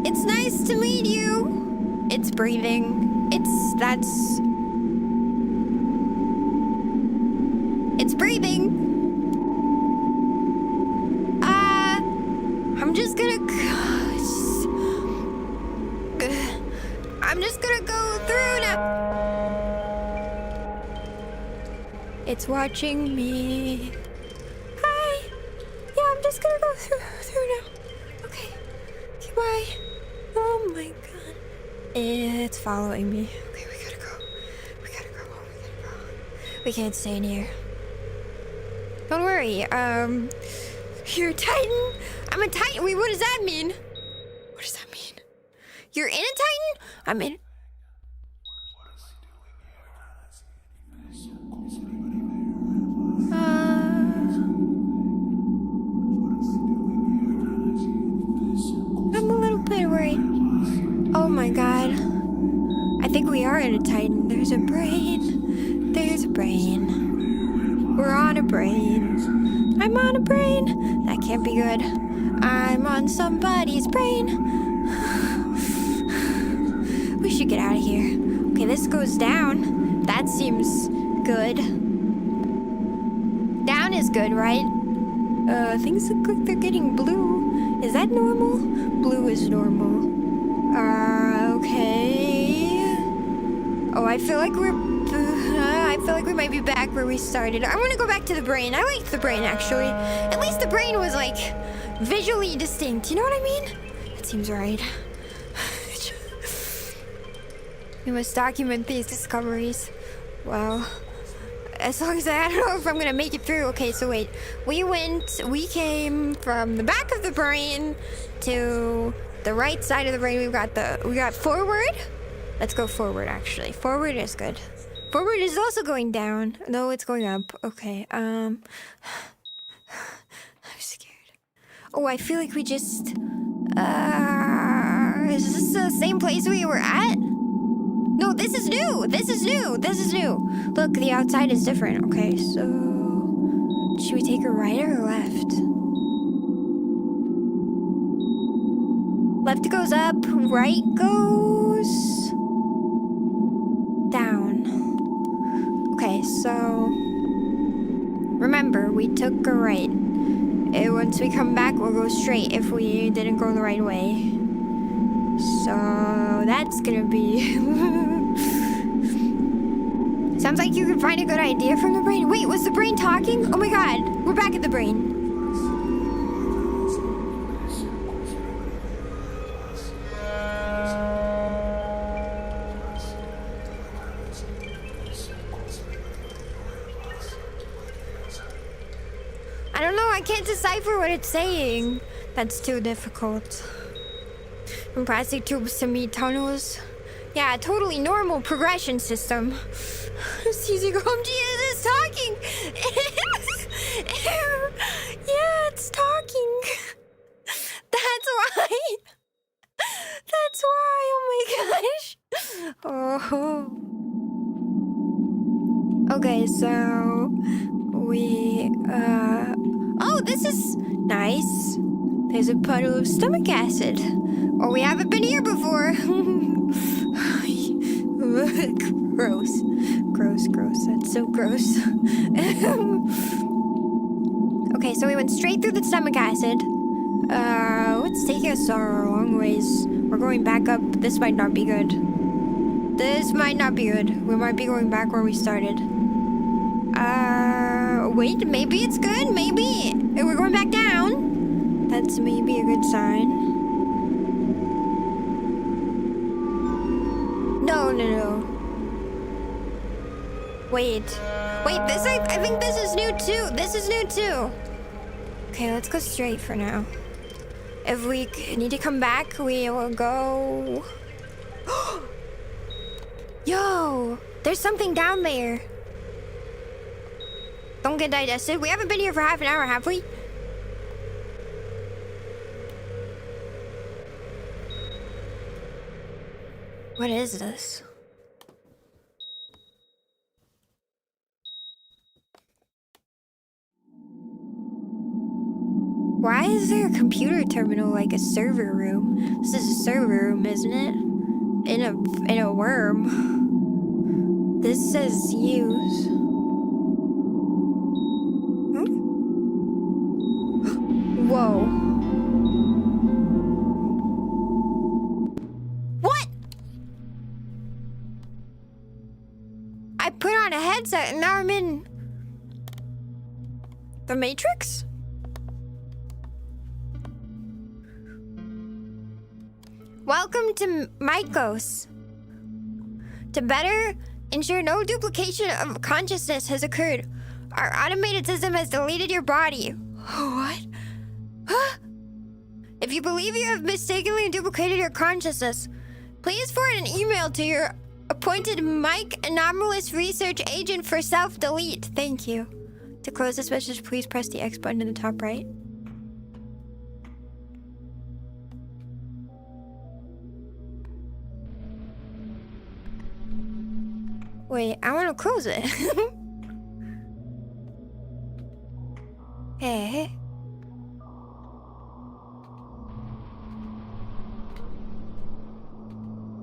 It's nice to meet you. It's breathing. It's breathing. I'm just gonna go through now. It's watching me. Hi. Yeah, I'm just gonna go through now. Okay. Bye. Oh my god. It's following me. Okay, we gotta go. We gotta go. We can't stay in here. Don't worry. You're a Titan? I'm a Titan. Wait, what does that mean? What does that mean? You're in a Titan? I'm in. I'm a little bit worried. Oh my god. I think we are in a Titan. There's a brain. There's a brain. We're on a brain. I'm on a brain. That can't be good. I'm on somebody's brain. We should get out of here. Okay, this goes down. That seems good. Down is good, right? Things look like they're getting blue. Is that normal? Blue is normal. Okay. Oh, I feel like we might be back where we started. I want to go back to the brain. I liked the brain, actually. At least the brain was, like, visually distinct. You know what I mean? That seems right. We must document these discoveries. Well, as long as I don't know if I'm gonna make it through. Okay, so wait. We came from the back of the brain to the right side of the brain. We got forward. Let's go forward, actually. Forward is good. Forward is also going down. No, it's going up. Okay, I'm scared. Oh, I feel like we just... is this the same place we were at? No, this is new. This is new. This is new. Look, the outside is different. Okay, so... should we take a right or a left? Left goes up, right goes... down. Okay, so... remember, we took a right. And once we come back, we'll go straight if we didn't go the right way. So... that's gonna be... Sounds like you can find a good idea from the brain. Wait, was the brain talking? Oh my god, we're back at the brain. I don't know, I can't decipher what it's saying. That's too difficult. From plastic tubes to meat tunnels. Yeah, totally normal progression system. Caesar Home is talking. Yeah, it's talking. That's why. That's why. Oh my gosh. Oh. Okay, so we oh, this is nice. There's a puddle of stomach acid. Or we haven't been here before. Gross. Gross, gross. That's so gross. Okay, so we went straight through the stomach acid. Let's take us a long ways. We're going back up. This might not be good. This might not be good. We might be going back where we started. Wait, maybe it's good. Maybe. We're going back down. That's maybe a good sign. No. Wait, this, I think this is new too. This is new too. Okay, let's go straight for now. If we need to come back, we will go... Yo, there's something down there. Don't get digested. We haven't been here for half an hour, have we? What is this? Why is there a computer terminal like a server room? This is a server room, isn't it? In a worm. This says use. Whoa. What? I put on a headset and now I'm in The Matrix? Welcome to Mycos. To better ensure no duplication of consciousness has occurred, our automated system has deleted your body. What? Huh? If you believe you have mistakenly duplicated your consciousness, please forward an email to your appointed Mike Anomalous Research Agent for self-delete. Thank you. To close this message, please press the X button in the top right. Wait, I want to close it. Hey.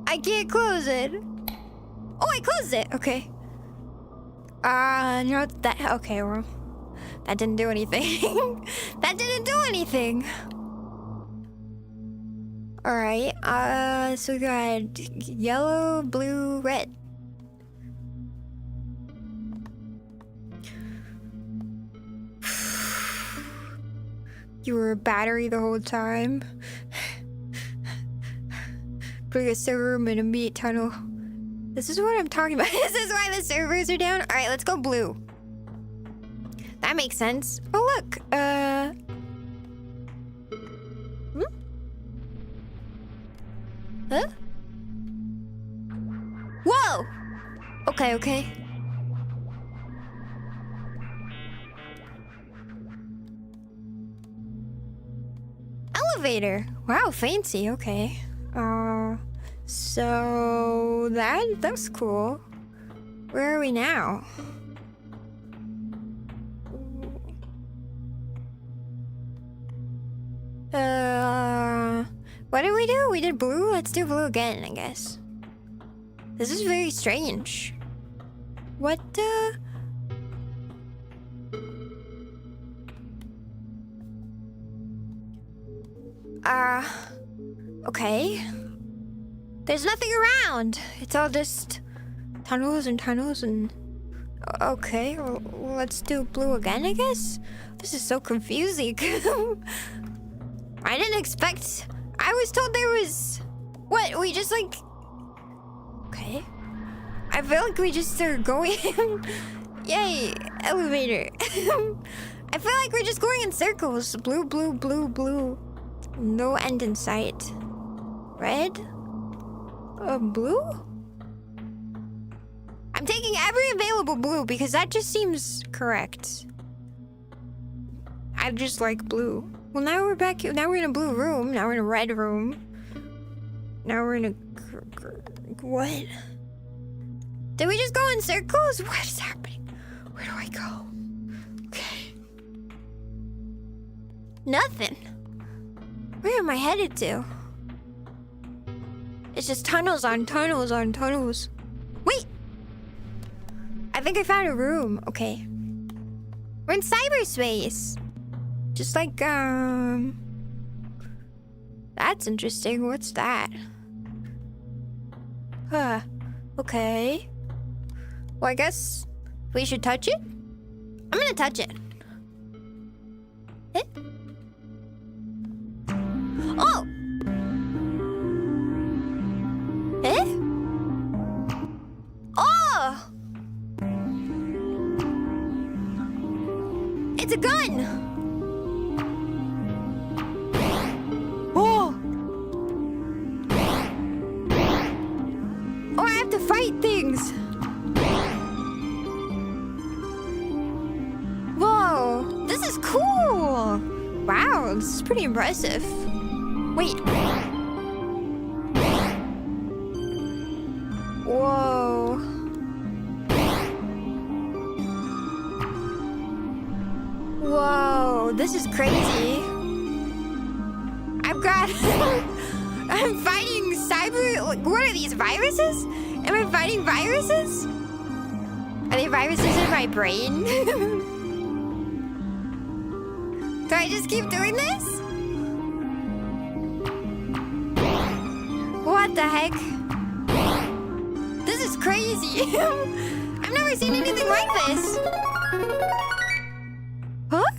I can't close it. Oh, I closed it. Okay. No, that. Okay, well, that didn't do anything. That didn't do anything. All right. So we got yellow, blue, red. You were a battery the whole time. Putting a server room in a meat tunnel. This is what I'm talking about. This is why the servers are down. All right, let's go blue. That makes sense. Oh, look. Huh? Whoa! Okay. Elevator. Wow, fancy. Okay. So that's cool. Where are we now? What did we do? We did blue? Let's do blue again, I guess. This is very strange. What, okay. There's nothing around. It's all just tunnels and tunnels and... Okay, well, let's do blue again, I guess? This is so confusing. I didn't expect... I was told there was... What? We just like... Okay. I feel like we just are going... Yay, elevator. I feel like we're just going in circles. Blue, blue, blue, blue. No end in sight. Red? Blue? I'm taking every available blue because that just seems correct. I just like blue. Well, now we're back. Now we're in a blue room. Now we're in a red room. Now we're in a... What? Did we just go in circles? What is happening? Where do I go? Okay. Nothing. Where am I headed to? It's just tunnels on tunnels on tunnels. Wait! I think I found a room. Okay. We're in cyberspace. Just like, That's interesting. What's that? Huh. Okay. Well, I guess we should touch it? I'm gonna touch it. Eh? Oh! Eh? Oh! It's a gun! Oh! Oh, I have to fight things! Whoa! This is cool! Wow, this is pretty impressive. Wait. Whoa. Whoa, this is crazy. I've got... I'm fighting cyber... What are these, viruses? Am I fighting viruses? Are they viruses in my brain? Do I just keep doing this? What the heck? This is crazy. I've never seen anything like this. Huh?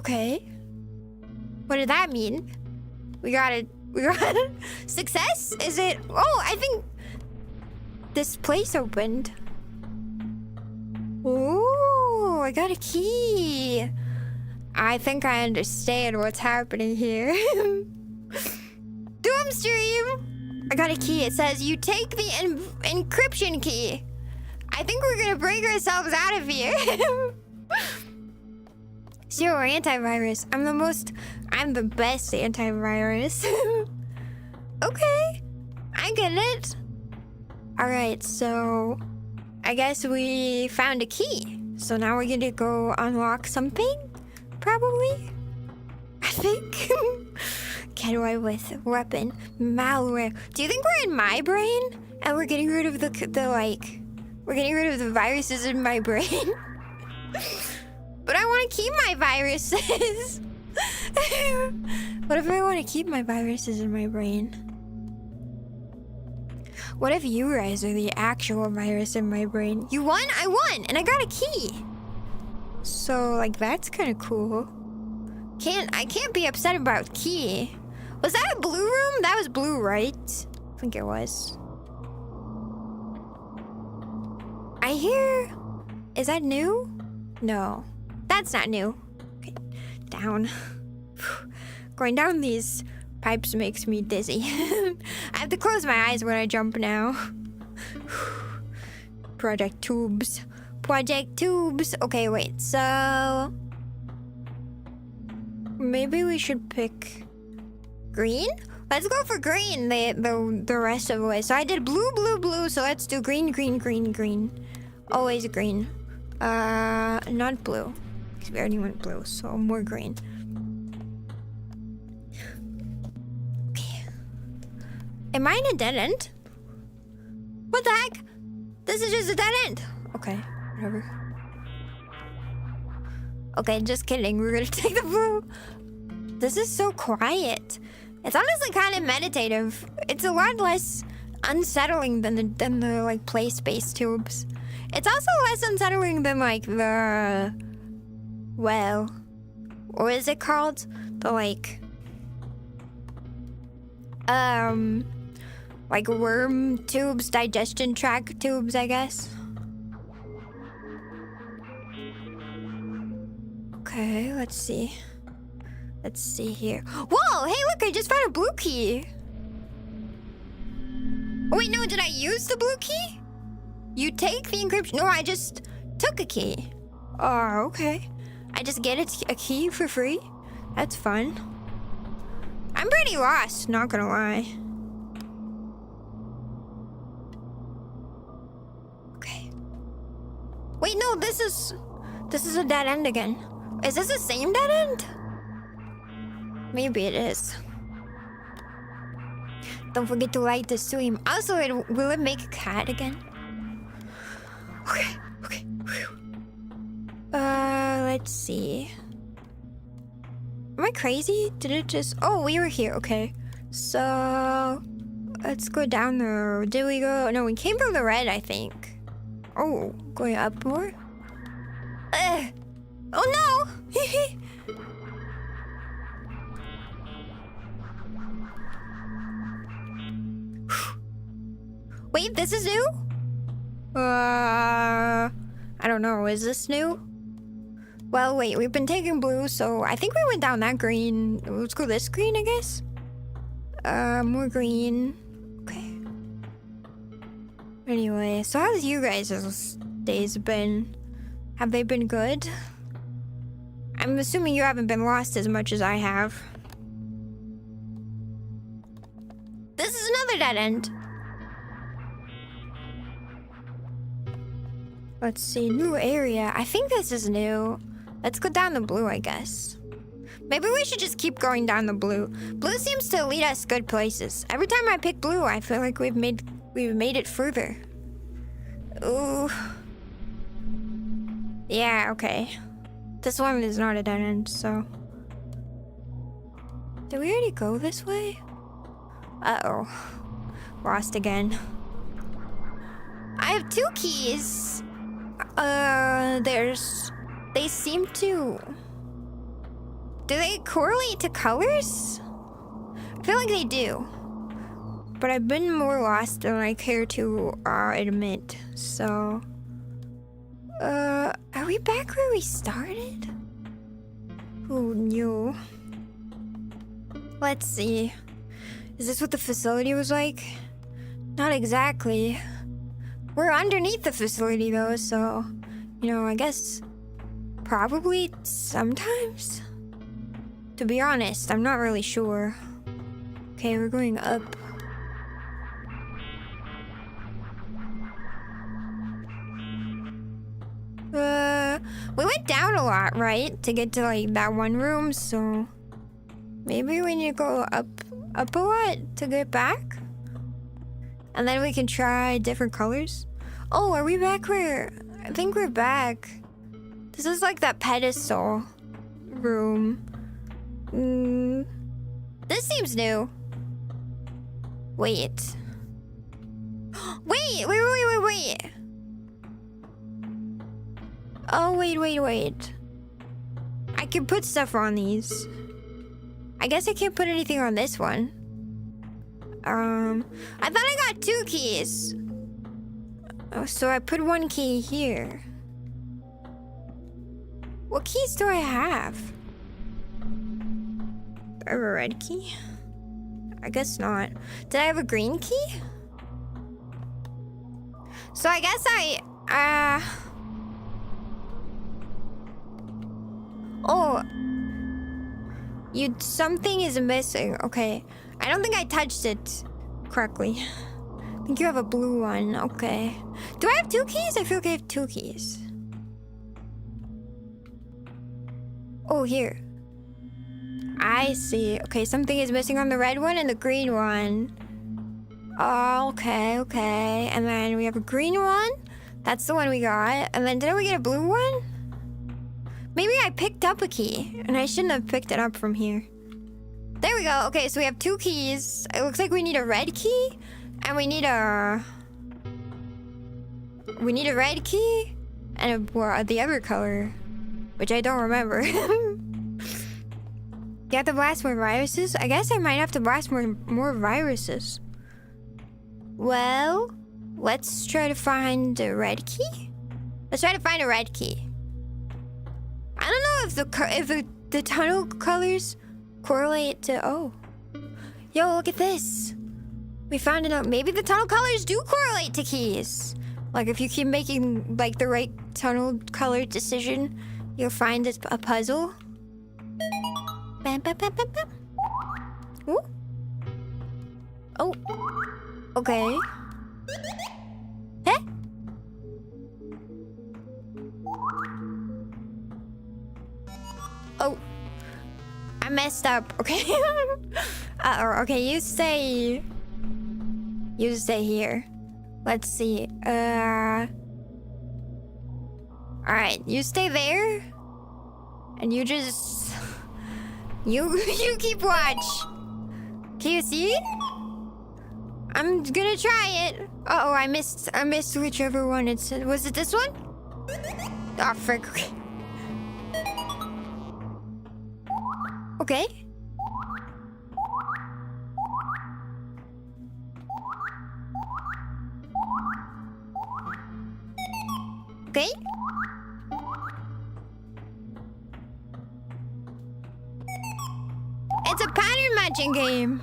Okay. What did that mean? We got it. Success? Is it? Oh, I think this place opened. Ooh, I got a key. I think I understand what's happening here. Doomstream! I got a key. It says you take the encryption key. I think we're gonna break ourselves out of here. Shiro antivirus. I'm the best antivirus. Okay, I get it. All right, so I guess we found a key. So now we're gonna go unlock something, probably. I think. Catwife with weapon malware. Do you think we're in my brain and we're getting rid of we're getting rid of the viruses in my brain? But I want to keep my viruses. What if I want to keep my viruses in my brain? What if you guys are the actual virus in my brain? You won? I won! And I got a key! So, like, that's kind of cool. I can't be upset about key. Was that a blue room? That was blue, right? I think it was. I hear... Is that new? No. That's not new. Okay, down. Going down these pipes makes me dizzy. I have to close my eyes when I jump now. Project tubes. Project tubes. Okay, wait. So... maybe we should pick... green? Let's go for green the rest of the way. So I did blue, blue, blue. So let's do green, green, green, green. Always green. Not blue. Because we already went blue, so more green. Okay. Am I in a dead end? What the heck? This is just a dead end. Okay, whatever. Okay, just kidding. We're gonna take the blue. This is so quiet. It's honestly kind of meditative. It's a lot less unsettling than the like play space tubes. It's also less unsettling than like the, well, what is it called? The like worm tubes, digestion tract tubes, I guess. Okay, let's see. Let's see here. Whoa, hey look, I just found a blue key. Oh, wait, no, did I use the blue key? You take the encryption. No, I just took a key. Oh, okay. I just get a key for free? That's fun. I'm pretty lost, not gonna lie. Okay. Wait, no, this is a dead end again. Is this the same dead end? Maybe it is. Don't forget to like the stream. Also, will it make a cat again? Okay, okay. Let's see. Am I crazy? Did it just... Oh, we were here. Okay. So... let's go down there. Did we go... No, we came from the red, I think. Oh, going up more? Oh, no! Wait, this is new? I don't know. Is this new? Well, wait. We've been taking blue, so I think we went down that green. Let's go this green, I guess. More green. Okay. Anyway, so how's you guys' days been? Have they been good? I'm assuming you haven't been lost as much as I have. This is another dead end. Let's see, new area. I think this is new. Let's go down the blue, I guess. Maybe we should just keep going down the blue. Blue seems to lead us good places. Every time I pick blue, I feel like we've made it further. Ooh. Yeah, okay. This one is not a dead end, so... Did we already go this way? Uh-oh. Lost again. I have 2 keys. They seem to... Do they correlate to colors? I feel like they do. But I've been more lost than I care to admit, so... are we back where we started? Who knew? Let's see. Is this what the facility was like? Not exactly. We're underneath the facility though, so... You know, I guess... Probably sometimes? To be honest, I'm not really sure. Okay, we're going up. We went down a lot, right? To get to like that one room, so maybe we need to go up a lot to get back? And then we can try different colors. Oh, are we back where? I think we're back. This is like that pedestal room. This seems new. Wait. Wait. Oh, wait. I can put stuff on these. I guess I can't put anything on this one. I thought I got 2 keys. Oh, so I put 1 key here. What keys do I have? Do I have a red key? I guess not. Did I have a green key? So I guess oh. Something is missing. Okay. I don't think I touched it correctly. I think you have a blue one. Okay. Do I have 2 keys? I feel like I have 2 keys. Oh, here. I see. Okay, something is missing on the red one and the green one. Oh, okay. And then we have a green one. That's the one we got. And then didn't we get a blue one? Maybe I picked up a key and I shouldn't have picked it up from here. There we go. Okay, so we have 2 keys. It looks like we need a red key and we need a red key and the other color, which I don't remember. You have to blast more viruses? I guess I might have to blast more viruses. Well, let's try to find a red key. Let's try to find a red key. I don't know if the tunnel colors correlate to... Oh. Yo, look at this. We found it out. Maybe the tunnel colors do correlate to keys. Like, if you keep making, like, the right tunnel color decision, you'll find a puzzle. Bam, bam, bam, bam, bam. Ooh. Oh. Okay. Huh? Oh. I messed up. Okay. Okay, you stay here. Let's see. Alright, you stay there. And you just... You keep watch. Can you see it? I'm gonna try it. Uh-oh, I missed whichever one it said. Was it this one? Oh, frick. Okay. Okay. It's a pattern matching game.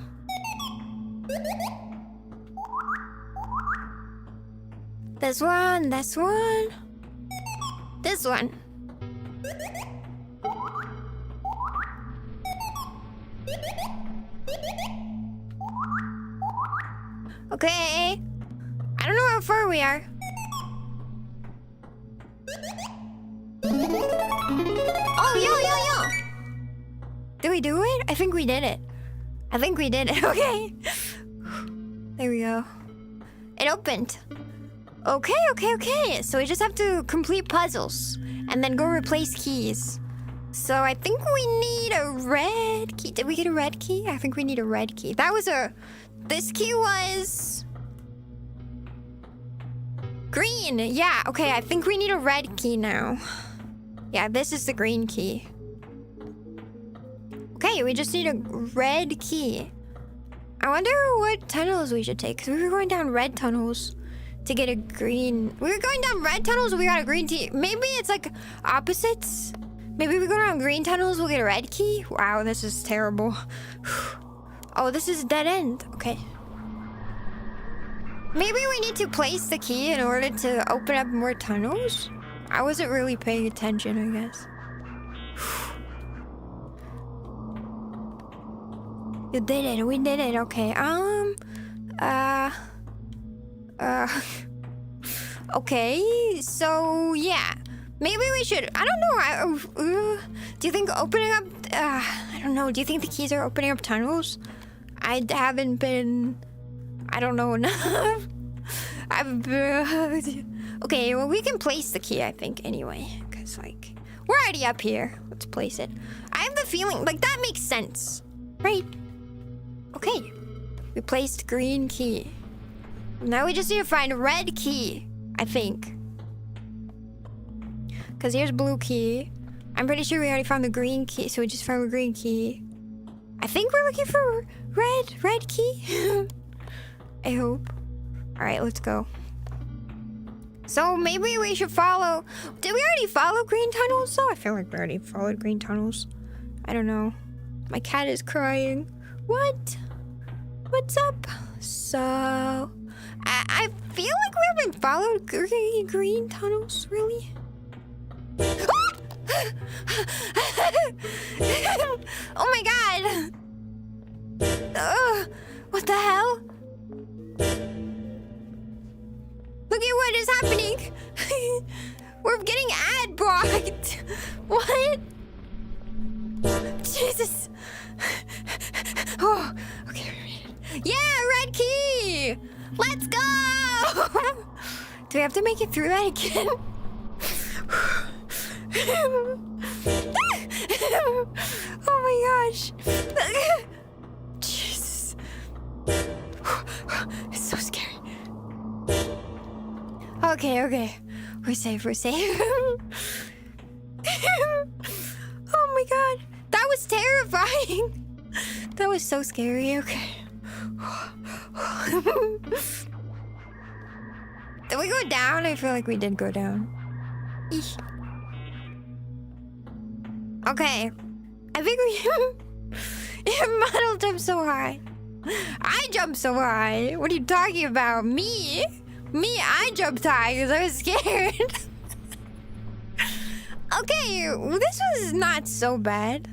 This one. This one. Okay. I don't know how far we are. Oh, yo. Did we do it? I think we did it. Okay. There we go. It opened. Okay. So we just have to complete puzzles and then go replace keys. So I think we need a red key. Did we get a red key? I think we need a red key. This key was... green. Yeah, okay. I think we need a red key now. Yeah, this is the green key. Okay, we just need a red key. I wonder what tunnels we should take, because we were going down red tunnels to get a green. We were going down red tunnels, we got a green key. Maybe it's like opposites. Maybe we go down green tunnels, we'll get a red key. Wow, this is terrible. Oh, this is a dead end. Okay. Maybe we need to place the key in order to open up more tunnels? I wasn't really paying attention, I guess. You did it. We did it. Okay. Okay. So, yeah. Maybe we should... I don't know. Do you think opening up... I don't know. Do you think the keys are opening up tunnels? I haven't been... I don't know enough. Okay, well, we can place the key, I think, anyway. Because, like... We're already up here. Let's place it. I have the feeling... Like, that makes sense. Right? Okay. We placed green key. Now we just need to find a red key, I think. Because here's blue key. I'm pretty sure we already found the green key, so we just found the green key. I think we're looking for red key. I hope. All right, let's go. So maybe we should follow... Did we already follow green tunnels? So I feel like we already followed green tunnels. I don't know. My cat is crying. What? What's up? So... I feel like we haven't followed green tunnels, really? Oh my god! What the hell? Look at what is happening! We're getting ad blocked! What? Jesus! Oh, okay. Yeah, red key! Let's go! Do we have to make it through that again? Oh my gosh. Jesus. It's so scary. Okay. We're safe. Oh my god. That was terrifying. That was so scary. Okay. Did we go down? I feel like we did go down. Eesh. Okay. I think we... Model jumped so high. I jumped so high. What are you talking about? Me, I jumped high because I was scared. Okay, this was not so bad.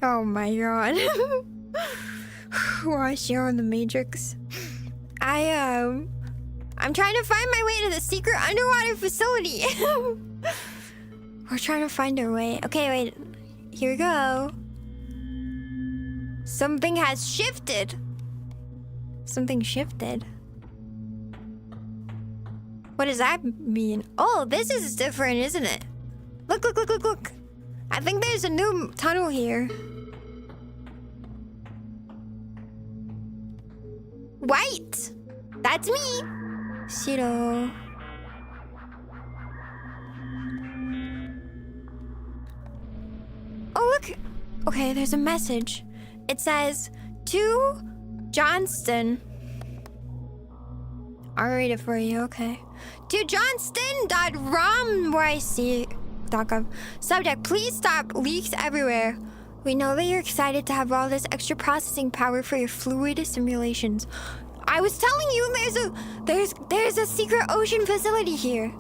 Oh my god. Wow, Shiro in the Matrix. I'm trying to find my way to the secret underwater facility. We're trying to find our way. Okay, wait. Here we go. Something has shifted. Something shifted. What does that mean? Oh, this is different, isn't it? Look. I think there's a new tunnel here. White! That's me! Shiro. Oh, look! Okay, there's a message. It says, to Johnston. I'll read it for you, okay. To johnston.romyc.gov. Subject, please stop leaks everywhere. We know that you're excited to have all this extra processing power for your fluid simulations. I was telling you there's a secret ocean facility here.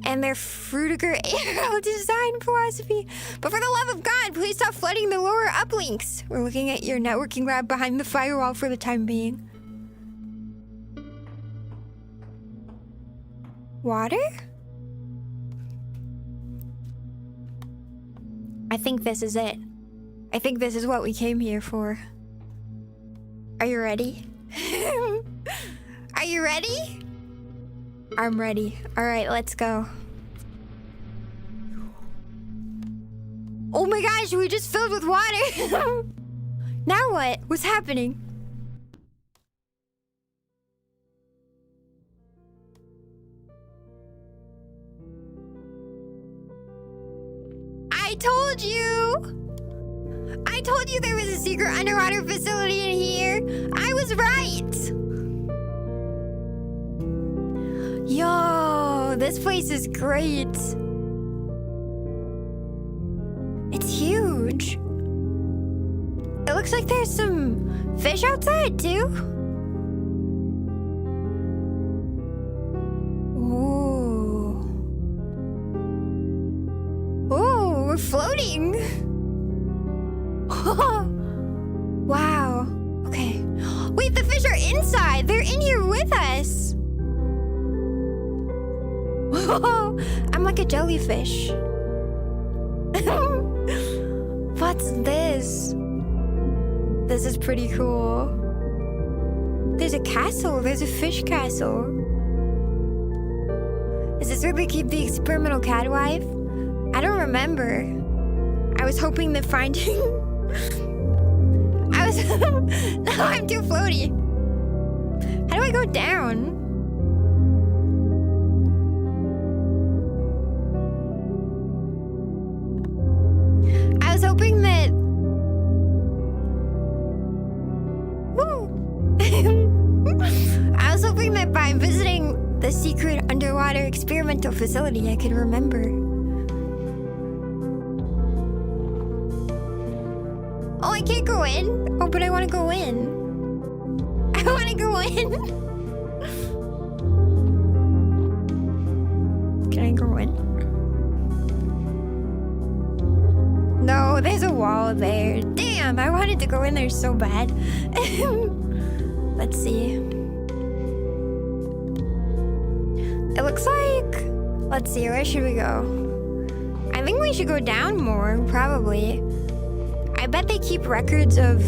And their Frutiger aero design philosophy. But for the love of God, please stop flooding the lower uplinks. We're looking at your networking lab behind the firewall for the time being. Water? I think this is it. I think this is what we came here for. Are you ready? Are you ready? I'm ready. All right, let's go. Oh my gosh, we just filled with water. Now what? What's happening? told you! I told you there was a secret underwater facility in here! I was right! Yo, this place is great. It's huge. It looks like there's some fish outside, too. Ooh. Ooh, we're floating. Wow. Okay. Wait, the fish are inside. They're in here with us. I'm like a jellyfish. What's this? This is pretty cool. There's a castle. There's a fish castle. Is this where they keep the experimental catwife? I don't remember. I was hoping that finding... No, I'm too floaty. How do I go down? I was hoping that... Woo! I was hoping that by visiting the secret underwater experimental facility, I could remember. Oh, I can't go in? Oh, but I want to go in. I want to go in. Can I go in? No, there's a wall there. Damn, I wanted to go in there so bad. Let's see. It looks like... Let's see, where should we go? I think we should go down more, probably. I bet they keep records of...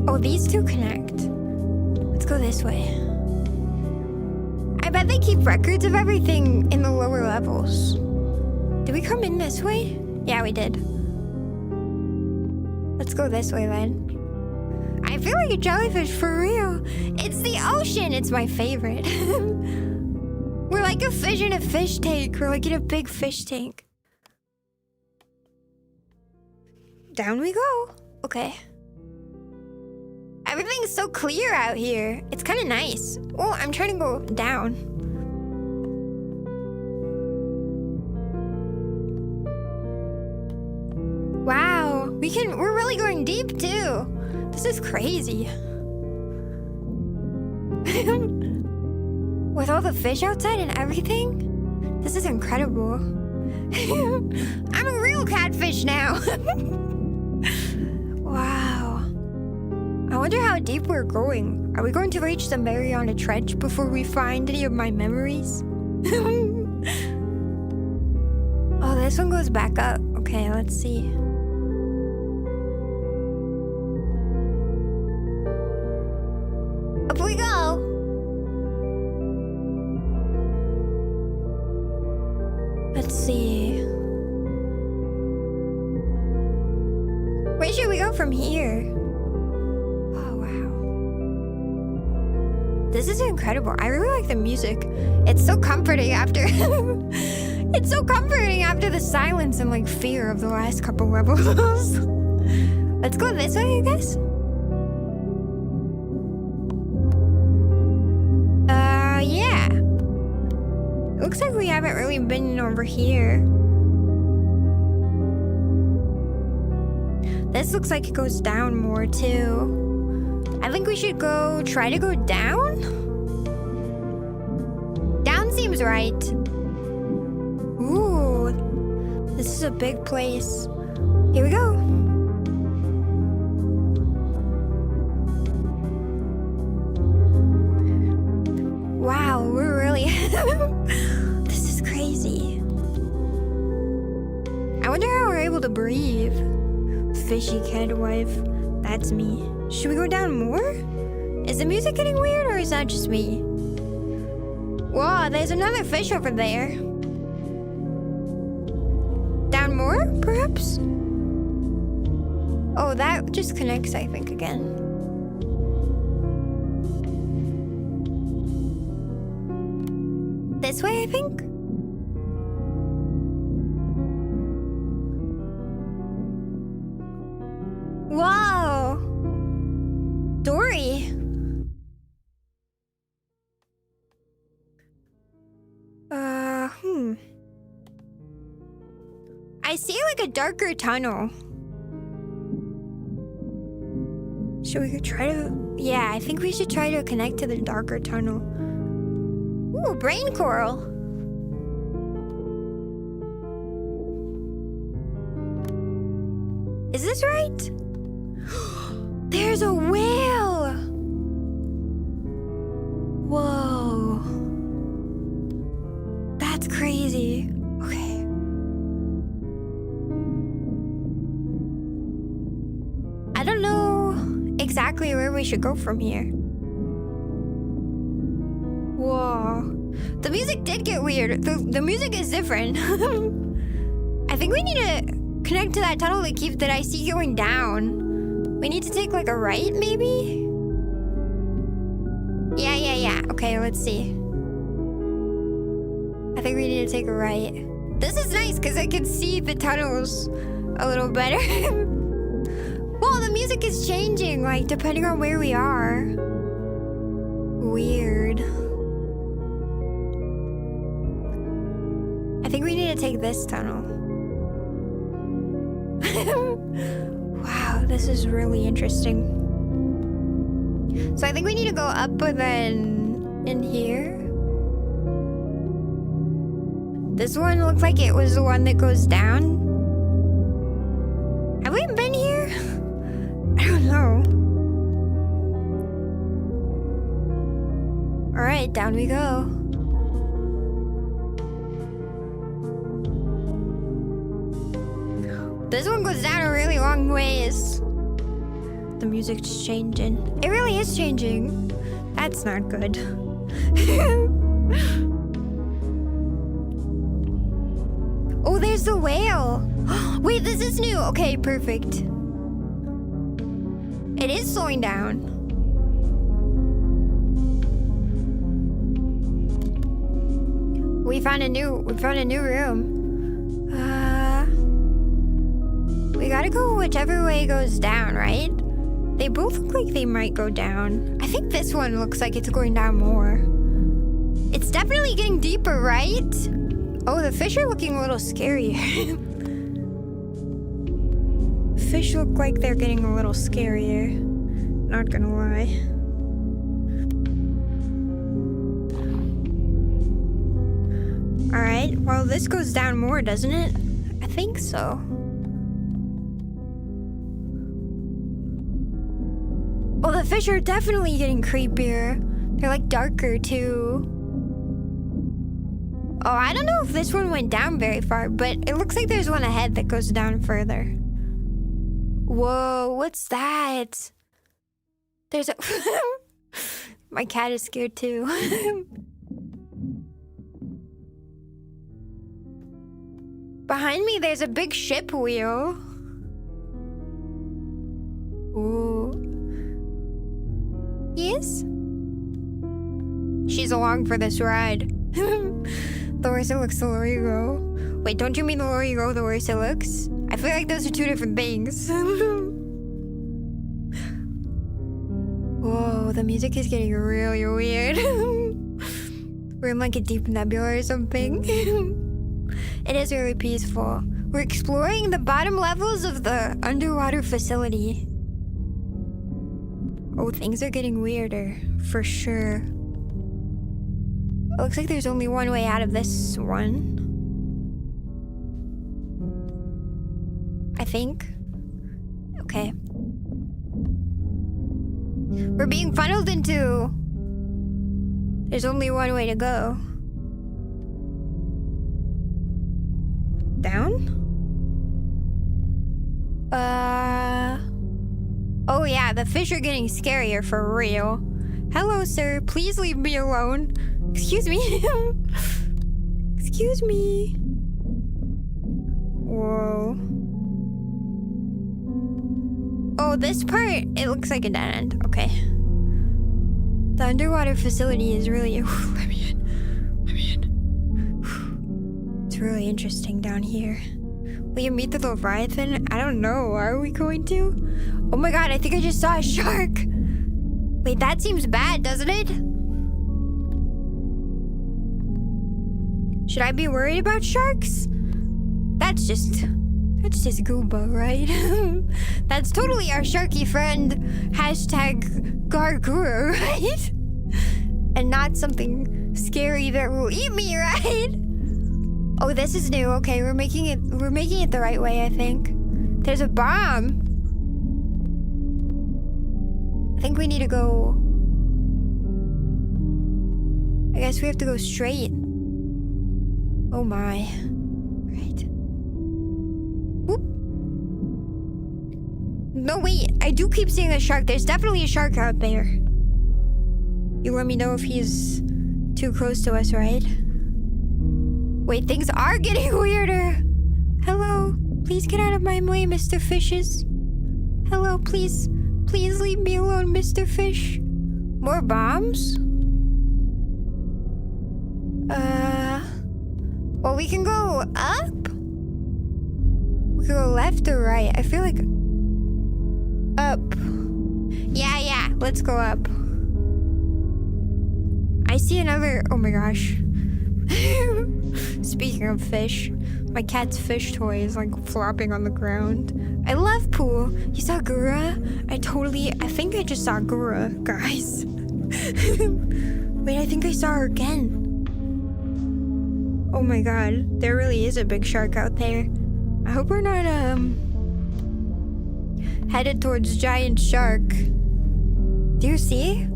Oh, these two connect. Let's go this way. I bet they keep records of everything in the lower levels. Did we come in this way? Yeah, we did. Let's go this way then. I feel like a jellyfish for real. It's the ocean. It's my favorite. We're like a fish in a fish tank. We're like in a big fish tank. Down we go. Okay. Everything's so clear out here. It's kind of nice. Oh, I'm trying to go down. Wow, we're really going deep too. This is crazy. With all the fish outside and everything, this is incredible. I'm a real catfish now. Wow. I wonder how deep we're going. Are we going to reach the Mariana Trench before we find any of my memories? Oh, this one goes back up. Okay, let's see. Up we go. Let's see. Where should we go from here? Oh, wow. This is incredible. I really like the music. It's so comforting after... It's so comforting after the silence and, like, fear of the last couple levels. Let's go this way, I guess. Yeah. Looks like we haven't really been over here. This looks like it goes down more, too. I think we should try to go down? Down seems right. Ooh, this is a big place. Here we go. Wow, we're really... This is crazy. I wonder how we're able to breathe. Fishy catwife. That's me. Should we go down more? Is the music getting weird or is that just me? Whoa, there's another fish over there. Down more, perhaps? Oh, that just connects, I think, again. This way, I think? like a darker tunnel. Should we try to... Yeah, I think we should try to connect to the darker tunnel. Ooh, brain coral. Is this right? There's a whale! Whoa. That's crazy. Okay. I don't know exactly where we should go from here. Whoa. The music did get weird. The music is different. I think we need to connect to that tunnel that I see going down. We need to take like a right, maybe? Yeah. Okay, let's see. I think we need to take a right. This is nice because I can see the tunnels a little better. Well, the music is changing, like, depending on where we are. Weird. I think we need to take this tunnel. Wow, this is really interesting. So I think we need to go up and then in here. This one looks like it was the one that goes down. Have we been here? I don't know. All right, down we go. This one goes down a really long ways. The music's changing. It really is changing. That's not good. Oh, there's the whale. Wait, this is new. Okay, perfect. It is slowing down. We found a new room. We gotta go whichever way goes down, right? They both look like they might go down. I think this one looks like it's going down more. It's definitely getting deeper, right? Oh, the fish are looking a little scarier. Fish look like they're getting a little scarier. Not gonna lie. Alright, well, this goes down more, doesn't it? I think so. Oh, the fish are definitely getting creepier. They're like darker too. Oh, I don't know if this one went down very far, but it looks like there's one ahead that goes down further. Whoa, what's that? There's a... My cat is scared too. Behind me, there's a big ship wheel. Ooh. Yes? She's along for this ride. The worse it looks, the lower you go. Wait, don't you mean the lower you go, the worse it looks? I feel like those are two different things. Whoa, the music is getting really weird. We're in like a deep nebula or something. It is really peaceful. We're exploring the bottom levels of the underwater facility. Oh, things are getting weirder, for sure. It looks like there's only one way out of this one. I think. Okay. We're being funneled into... There's only one way to go. Down? Oh yeah, the fish are getting scarier for real. Hello, sir. Please leave me alone. Excuse me. Excuse me. Whoa. Oh, this part, it looks like a dead end. Okay. The underwater facility is really... Let me in. It's really interesting down here. Will you meet the Leviathan? I don't know. Are we going to? Oh my god, I think I just saw a shark. Wait, that seems bad, doesn't it? Should I be worried about sharks? That's just That's just Gooba, right? That's totally our sharky friend. Hashtag Gargura, right? And not something scary that will eat me, right? Oh, this is new. Okay, we're making it the right way, I think. There's a bomb. I think we need to go. I guess we have to go straight. Oh my. Right. Whoop. No, wait. I do keep seeing a shark. There's definitely a shark out there. You let me know if he's too close to us, right? Wait, things are getting weirder. Hello. Please get out of my way, Mr. Fishes. Hello, please. Please leave me alone, Mr. Fish. More bombs? Well, we can go up? We can go left or right? I feel like... Up. Yeah, let's go up. I see another... Oh my gosh. Speaking of fish, my cat's fish toy is like flopping on the ground. I love pool. You saw Gura? I think I just saw Gura, guys. Wait, I think I saw her again. Oh my god, there really is a big shark out there. I hope we're not, headed towards giant shark. Do you see?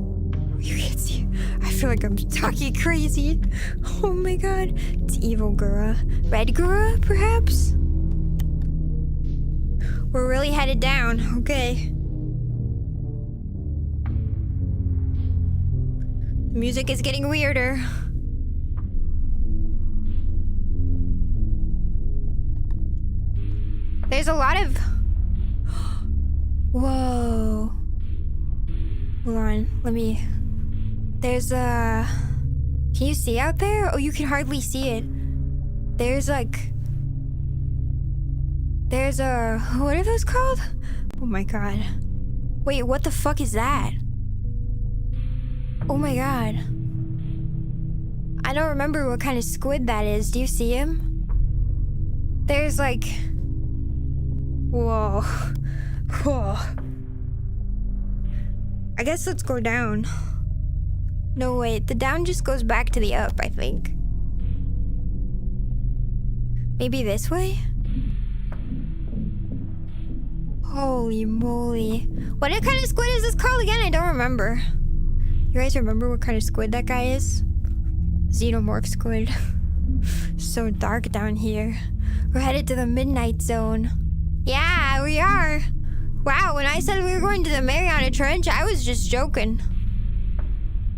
You can't see. I feel like I'm talking crazy. Oh my god. It's evil Gura. Red Gura, perhaps? We're really headed down. Okay. The music is getting weirder. There's a lot of... Whoa. Hold on. Let me... There's a... Can you see out there? Oh, you can hardly see it. There's like... There's a... What are those called? Oh my god. Wait, what the fuck is that? Oh my god. I don't remember what kind of squid that is. Do you see him? There's like... Whoa. Whoa. I guess let's go down. No, wait. The down just goes back to the up, I think. Maybe this way? Holy moly. What kind of squid is this called again? I don't remember. You guys remember what kind of squid that guy is? Xenomorph squid. So dark down here. We're headed to the midnight zone. Yeah, we are. Wow, when I said we were going to the Mariana Trench, I was just joking.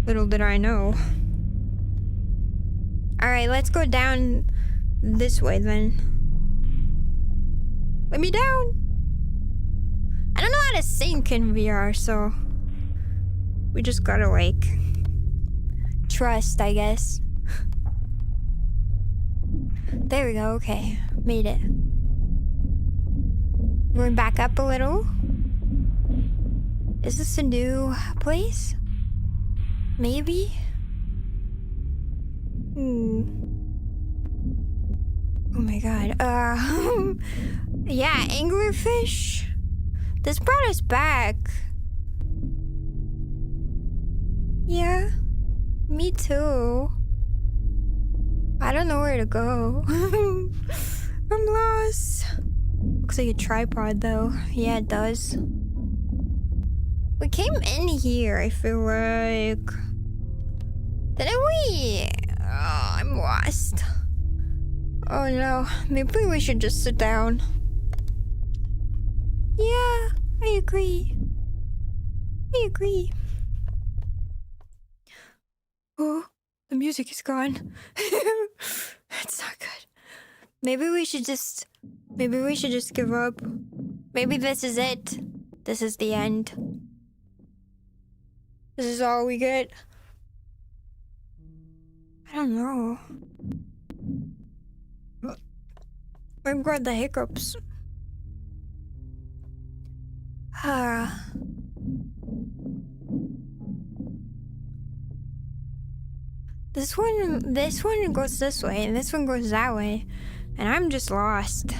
Little did I know. Alright, let's go down this way then. Let me down. I don't know how to sync in VR, so we just gotta like trust, I guess. There we go, okay. Made it. Going back up a little. Is this a new place? Maybe? Oh my god. Yeah, anglerfish. This brought us back. Yeah, me too. I don't know where to go. I'm lost. Looks like a tripod though. Yeah, it does. We came in here, I feel like. Didn't we? Oh, I'm lost. Oh no, maybe we should just sit down. Yeah, I agree. I agree. Oh, the music is gone. That's not good. Maybe we should just give up. Maybe this is it. This is the end. This is all we get. I don't know. I've got the hiccups. This one goes this way, and this one goes that way. And I'm just lost.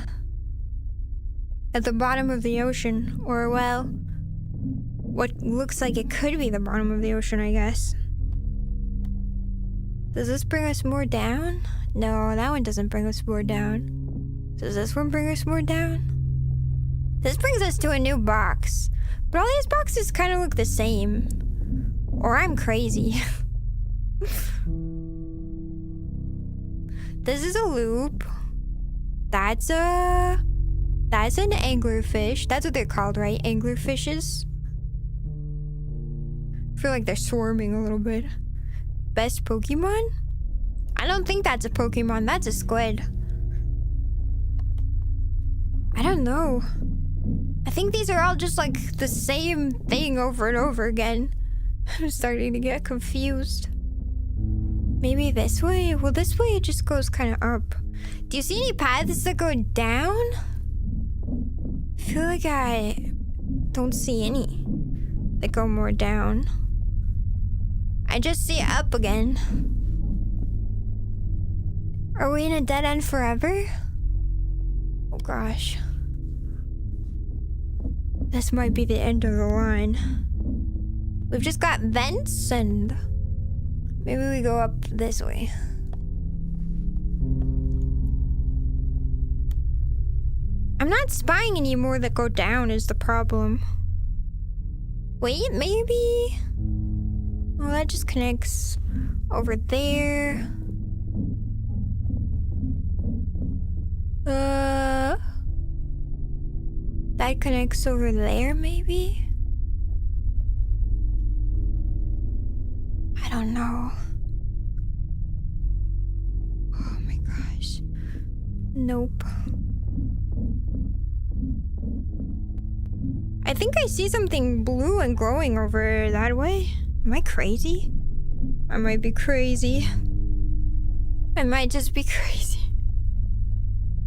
at the bottom of the ocean. Or, well, what looks like it could be the bottom of the ocean, I guess. Does this bring us more down? No, that one doesn't bring us more down. Does this one bring us more down? This brings us to a new box. But all these boxes kind of look the same. Or I'm crazy. This is a loop. That's an anglerfish. That's what they're called, right? Anglerfishes. I feel like they're swarming a little bit. Best Pokemon? I don't think that's a Pokemon. That's a squid. I don't know. I think these are all just like the same thing over and over again. I'm starting to get confused. Maybe this way? Well, this way it just goes kind of up. Do you see any paths that go down? I feel like I don't see any that go more down. I just see up again. Are we in a dead end forever? Oh gosh. This might be the end of the line. We've just got vents and maybe we go up this way. I'm not spying any more that go down is the problem. Wait, maybe? Well, that just connects over there. That connects over there, maybe? I don't know. Oh my gosh. Nope. I think I see something blue and glowing over that way. Am I crazy? I might be crazy. I might just be crazy.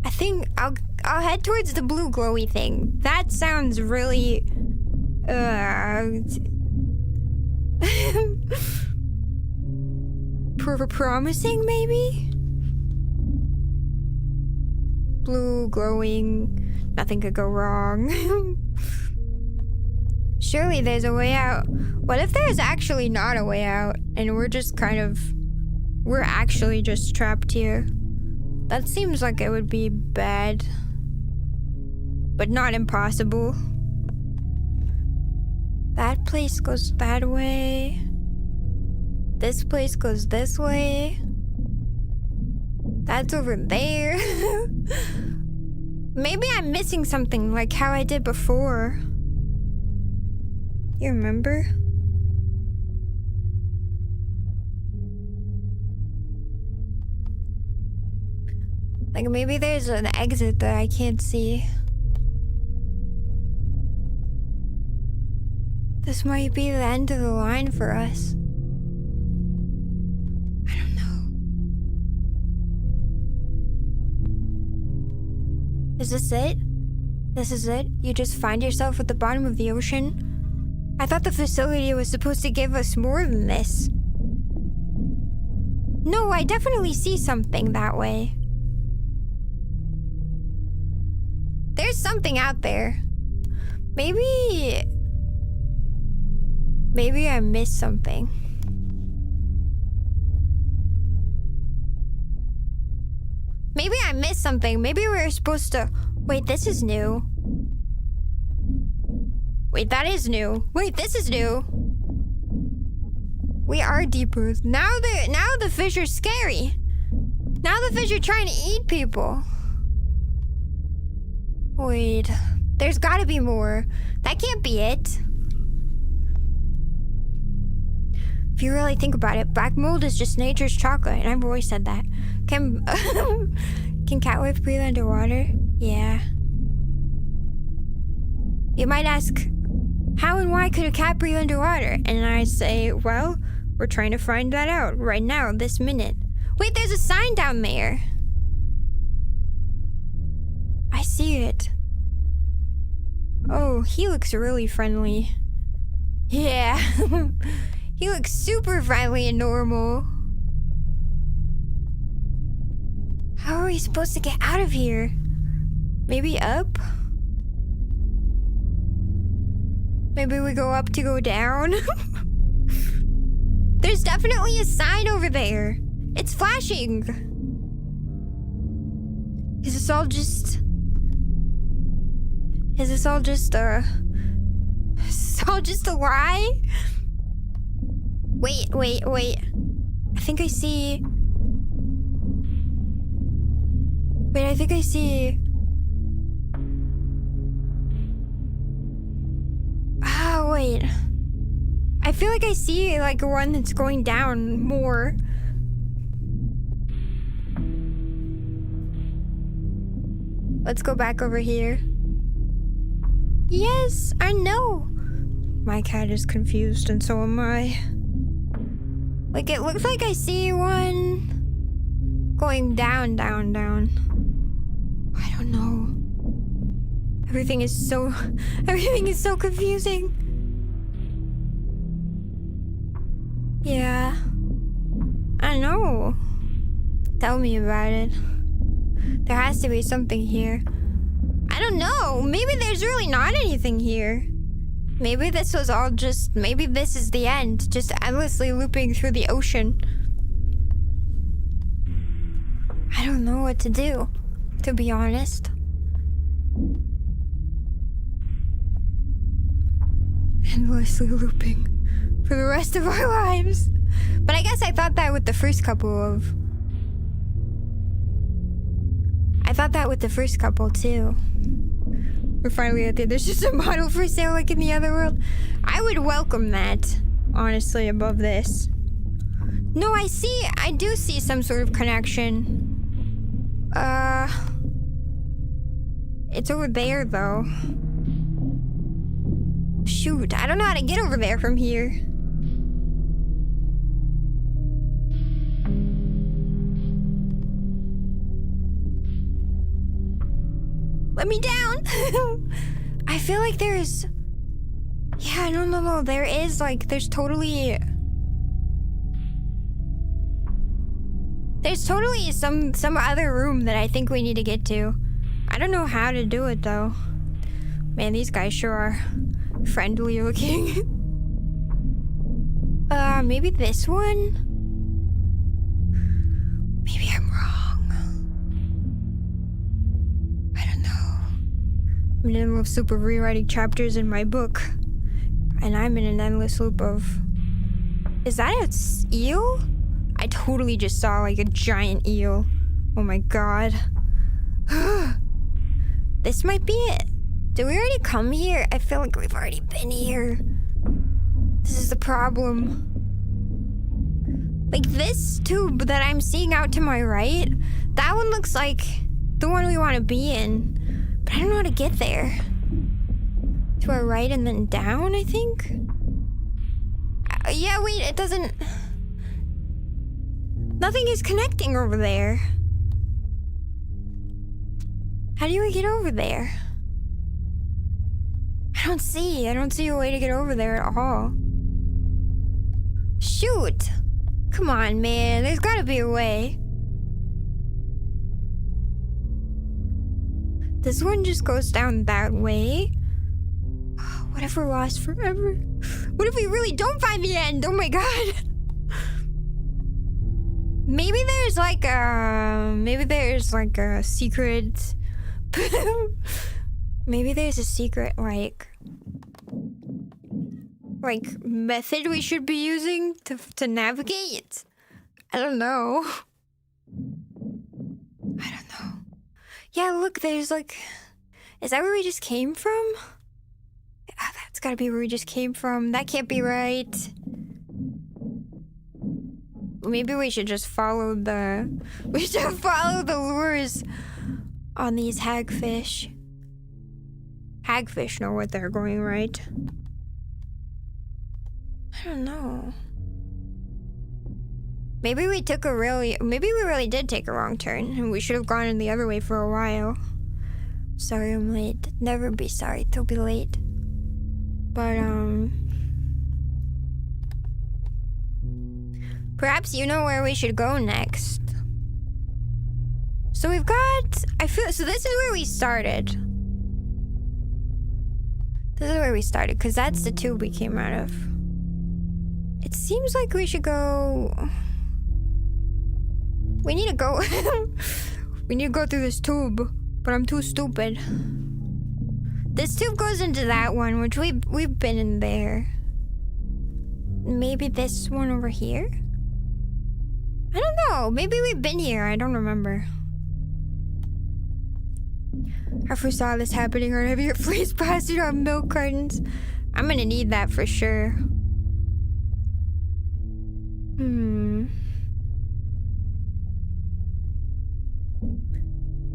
I think I'll head towards the blue glowy thing. That sounds really promising, maybe? Blue glowing, nothing could go wrong. Surely there's a way out. What if there's actually not a way out and we're just we're actually just trapped here? That seems like it would be bad, but not impossible. That place goes that way. This place goes this way. That's over there. Maybe I'm missing something like how I did before. You remember? Like maybe there's an exit that I can't see. This might be the end of the line for us. I don't know. Is this it? This is it? You just find yourself at the bottom of the ocean? I thought the facility was supposed to give us more than this. No, I definitely see something that way. There's something out there. Maybe I missed something. Maybe I missed something. Maybe we were supposed to... Wait, this is new. Wait, that is new. Wait, this is new. We are deeper. Now the fish are scary. Now the fish are trying to eat people. Wait, there's gotta be more. That can't be it. If you really think about it, black mold is just nature's chocolate, and I've always said that. Can catwife breathe underwater? Yeah. You might ask, how and why could a cat breathe underwater? And I say, well, we're trying to find that out right now, this minute. Wait, there's a sign down there. I see it. Oh, he looks really friendly. Yeah. He looks super friendly and normal. How are we supposed to get out of here? Maybe up? Maybe we go up to go down. There's definitely a sign over there. It's flashing. Is this all just a lie? Wait. I think I see. Wait, I think I see. Oh, wait. I feel like I see like one that's going down more. Let's go back over here. Yes, I know. My cat is confused and so am I. Like it looks like I see one going down. I don't know. Everything is so confusing. Yeah. I know. Tell me about it. There has to be something here. I don't know. Maybe there's really not anything here. Maybe this was all just... Maybe this is the end. Just endlessly looping through the ocean. I don't know what to do, to be honest. Endlessly looping for the rest of our lives. But I guess I thought that with the first couple too. We're finally at the end. There's just a model for sale like in the other world. I would welcome that, honestly, above this. No, I do see some sort of connection. It's over there though. Shoot, I don't know how to get over there from here. Let me down! I feel like there's... Yeah, no. There is, like, there's totally some other room that I think we need to get to. I don't know how to do it, though. Man, these guys sure are friendly looking. Maybe this one? Maybe I'm wrong. I don't know. I'm in an endless loop of rewriting chapters in my book. And I'm in an endless loop of... Is that an eel? I totally just saw like a giant eel. Oh my god. This might be it. Did we already come here? I feel like we've already been here. This is the problem. Like this tube that I'm seeing out to my right, that one looks like the one we want to be in. But I don't know how to get there. To our right and then down, I think? Yeah, wait, it doesn't... Nothing is connecting over there. How do we get over there? I don't see a way to get over there at all. Shoot! Come on, man, there's gotta be a way. This one just goes down that way? What if we're lost forever? What if we really don't find the end? Oh my god. Maybe there's like a secret... Maybe there's a secret, like method we should be using to navigate? I don't know. Yeah, look, there's like... Is that where we just came from? That's gotta be where we just came from. That can't be right. Maybe we should just follow the... We should follow the lures on these hagfish. Hagfish know what they're going right. I don't know. Maybe we really did take a wrong turn and we should have gone in the other way for a while. Sorry I'm late. Never be sorry till be late. But, perhaps you know where we should go next. So we've got... so this is where we started. This is where we started, because that's the tube we came out of. It seems like we should go... We need to go... We need to go through this tube, but I'm too stupid. This tube goes into that one, which we've been in there. Maybe this one over here? I don't know. Maybe we've been here. I don't remember. I foresaw this happening on heavier fleece plastered on milk cartons. I'm gonna need that for sure.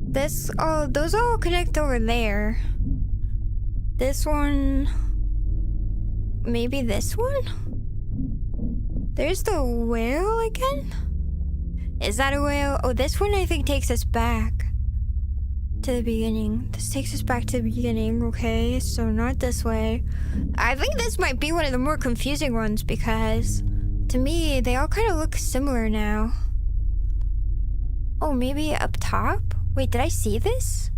This, oh, those all connect over there. This one, maybe this one? There's the whale again? Is that a whale? Oh, this one I think takes us back to the beginning. This takes us back to the beginning, okay? So not this way. I think this might be one of the more confusing ones because to me, they all kind of look similar now. Oh, maybe up top? Wait, did I see this?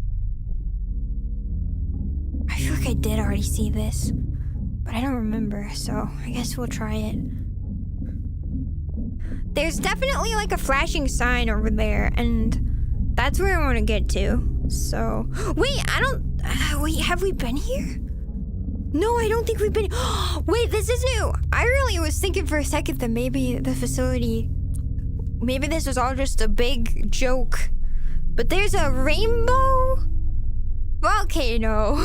I feel like I did already see this, but I don't remember, so I guess we'll try it. There's definitely like a flashing sign over there, and that's where I want to get to. So, wait, I don't, wait, have we been here? No, I don't think we've been, wait, this is new. I really was thinking for a second that maybe the facility, maybe this was all just a big joke. But there's a rainbow volcano.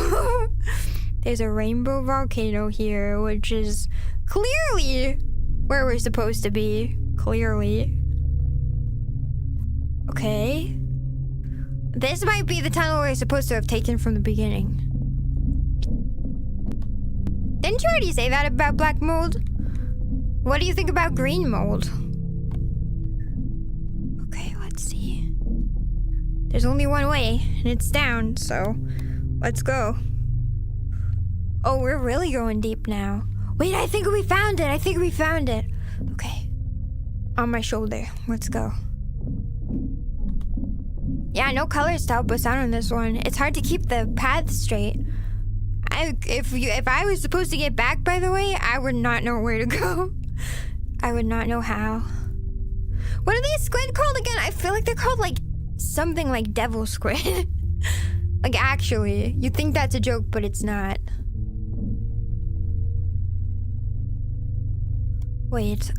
There's a rainbow volcano here, which is clearly where we're supposed to be. Clearly. Okay. This might be the tunnel we're supposed to have taken from the beginning. Didn't you already say that about black mold? What do you think about green mold? Okay, let's see. There's only one way, and it's down, so let's go. Oh, we're really going deep now. Wait, I think we found it. I think we found it. Okay. On my shoulder. Let's go. Yeah, no colors to help us out on this one. It's hard to keep the path straight. If I was supposed to get back, by the way, I would not know where to go. I would not know how. What are these squid called again? I feel like they're called like something like devil squid. Like actually, you think that's a joke, but it's not. Wait,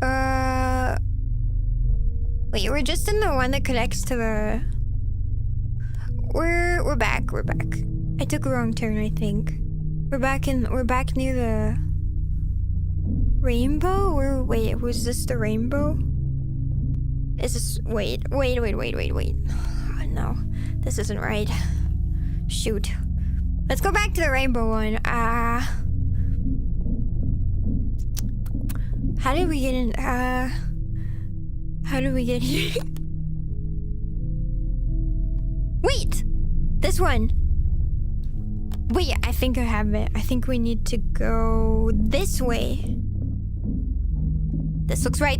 wait, we're just in the one that connects to the... We're back. I took a wrong turn, I think. We're back near the rainbow? Wait, was this the rainbow? Is this, wait. Oh, no, this isn't right. Shoot. Let's go back to the rainbow one. How did we get in, how did we get here? Wait! This one! Wait, I think I have it. I think we need to go this way. This looks right.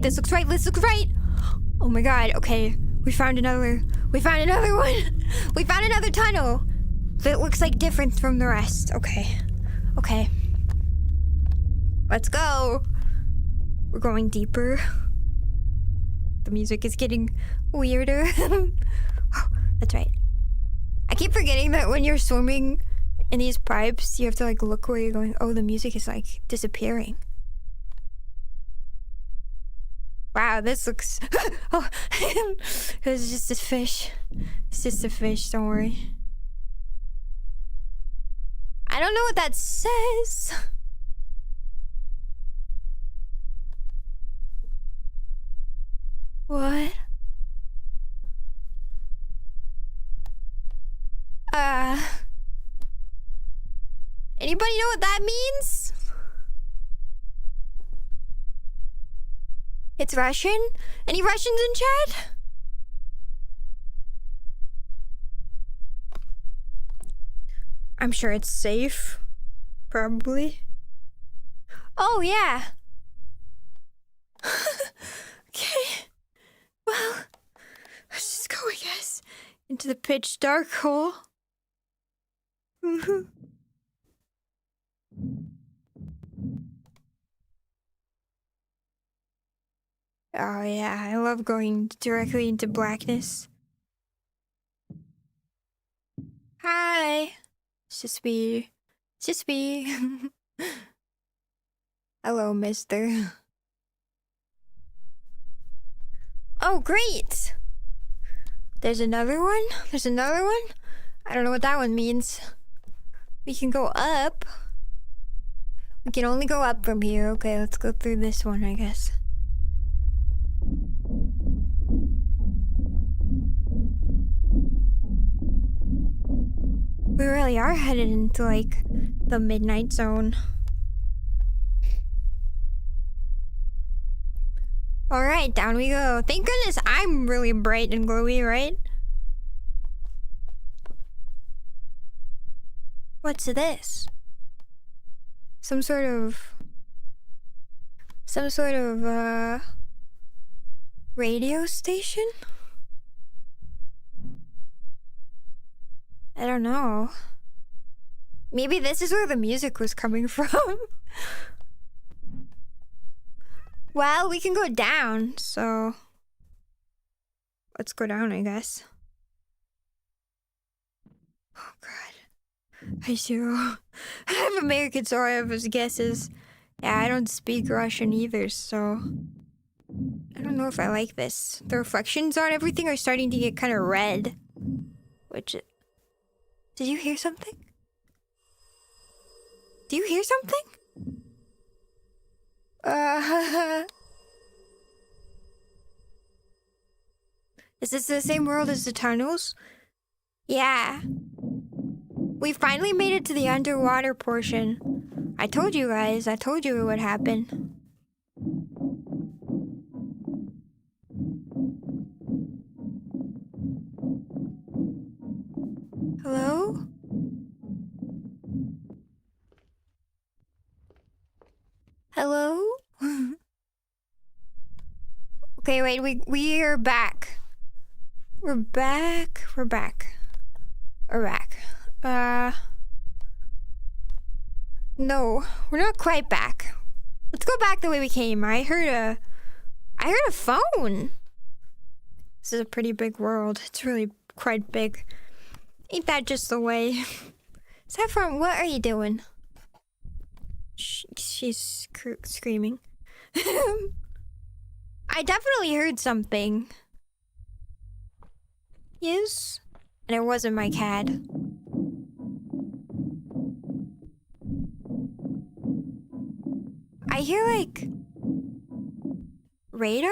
Oh my god, okay. We found another one. We found another tunnel that looks like different from the rest. Okay. Let's go. We're going deeper. The music is getting weirder. Oh, that's right. I keep forgetting that when you're swimming in these pipes, you have to like look where you're going. Oh, the music is like disappearing. Wow, this looks... Oh, it was just a fish. It's just a fish, don't worry. I don't know what that says. What? Anybody know what that means? It's Russian? Any Russians in chat? I'm sure it's safe. Probably. Oh, yeah. Okay. Well, let's just go, I guess, into the pitch dark hole. Oh yeah, I love going directly into blackness. Hi. It's just me. It's just me. Hello, mister. Oh, great! There's another one? There's another one? I don't know what that one means. We can go up. We can only go up from here. Okay, let's go through this one, I guess. We really are headed into, like, the midnight zone. Alright, down we go. Thank goodness I'm really bright and glowy, right? What's this? Some sort of radio station? I don't know. Maybe this is where the music was coming from. Well, we can go down, so let's go down, I guess. Oh god. Hi, Shiro. I'm American, so I have his guesses. Yeah, I don't speak Russian either, so I don't know if I like this. The reflections on everything are starting to get kind of red. Which... Did you hear something? Do you hear something? Is this the same world as the tunnels? Yeah. We finally made it to the underwater portion. I told you guys, I told you it would happen. Hello? Hello? Okay, wait, we are back. We're back. We're back. We're back. No, we're not quite back. Let's go back the way we came. I heard a phone. This is a pretty big world. It's really quite big. Ain't that just the way? Saffron, what are you doing? She's screaming. I definitely heard something. Yes? And it wasn't my cat. I hear, like, radar?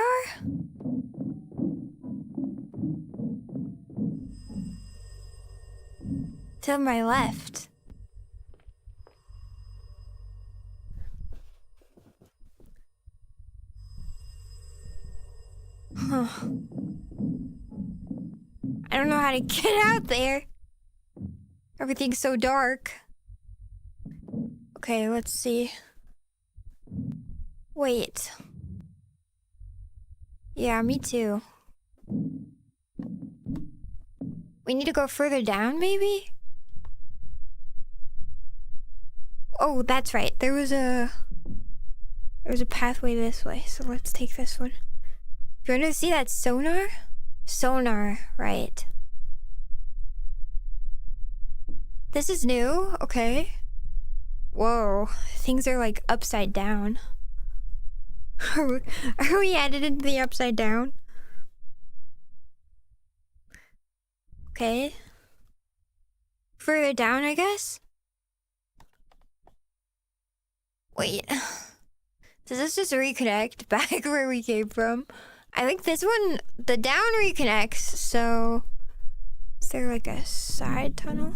To my left. Huh. I don't know how to get out there. Everything's so dark. Okay, let's see. Wait. Yeah, me too. We need to go further down, maybe? Oh, that's right. There was a pathway this way, so let's take this one. You want to see that sonar? Sonar, right. This is new? Okay. Whoa, things are like upside down. Are we headed into the upside down? Okay. Further down, I guess? Wait. Does this just reconnect back where we came from? I think this one, the down reconnects, so... Is there like a side tunnel?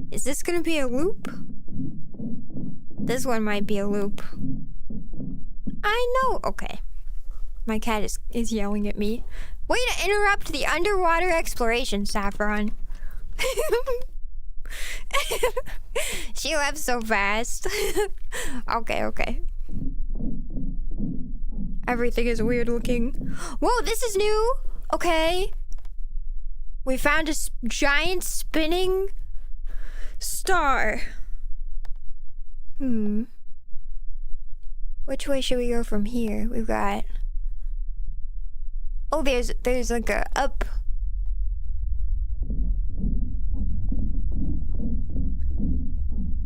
Is this gonna be a loop? This one might be a loop. I know! Okay. My cat is yelling at me. Way to interrupt the underwater exploration, Saffron. She left so fast. Okay. Everything is weird looking. Whoa, this is new! Okay. We found a giant spinning star. Which way should we go from here? We've got... Oh, there's like a up.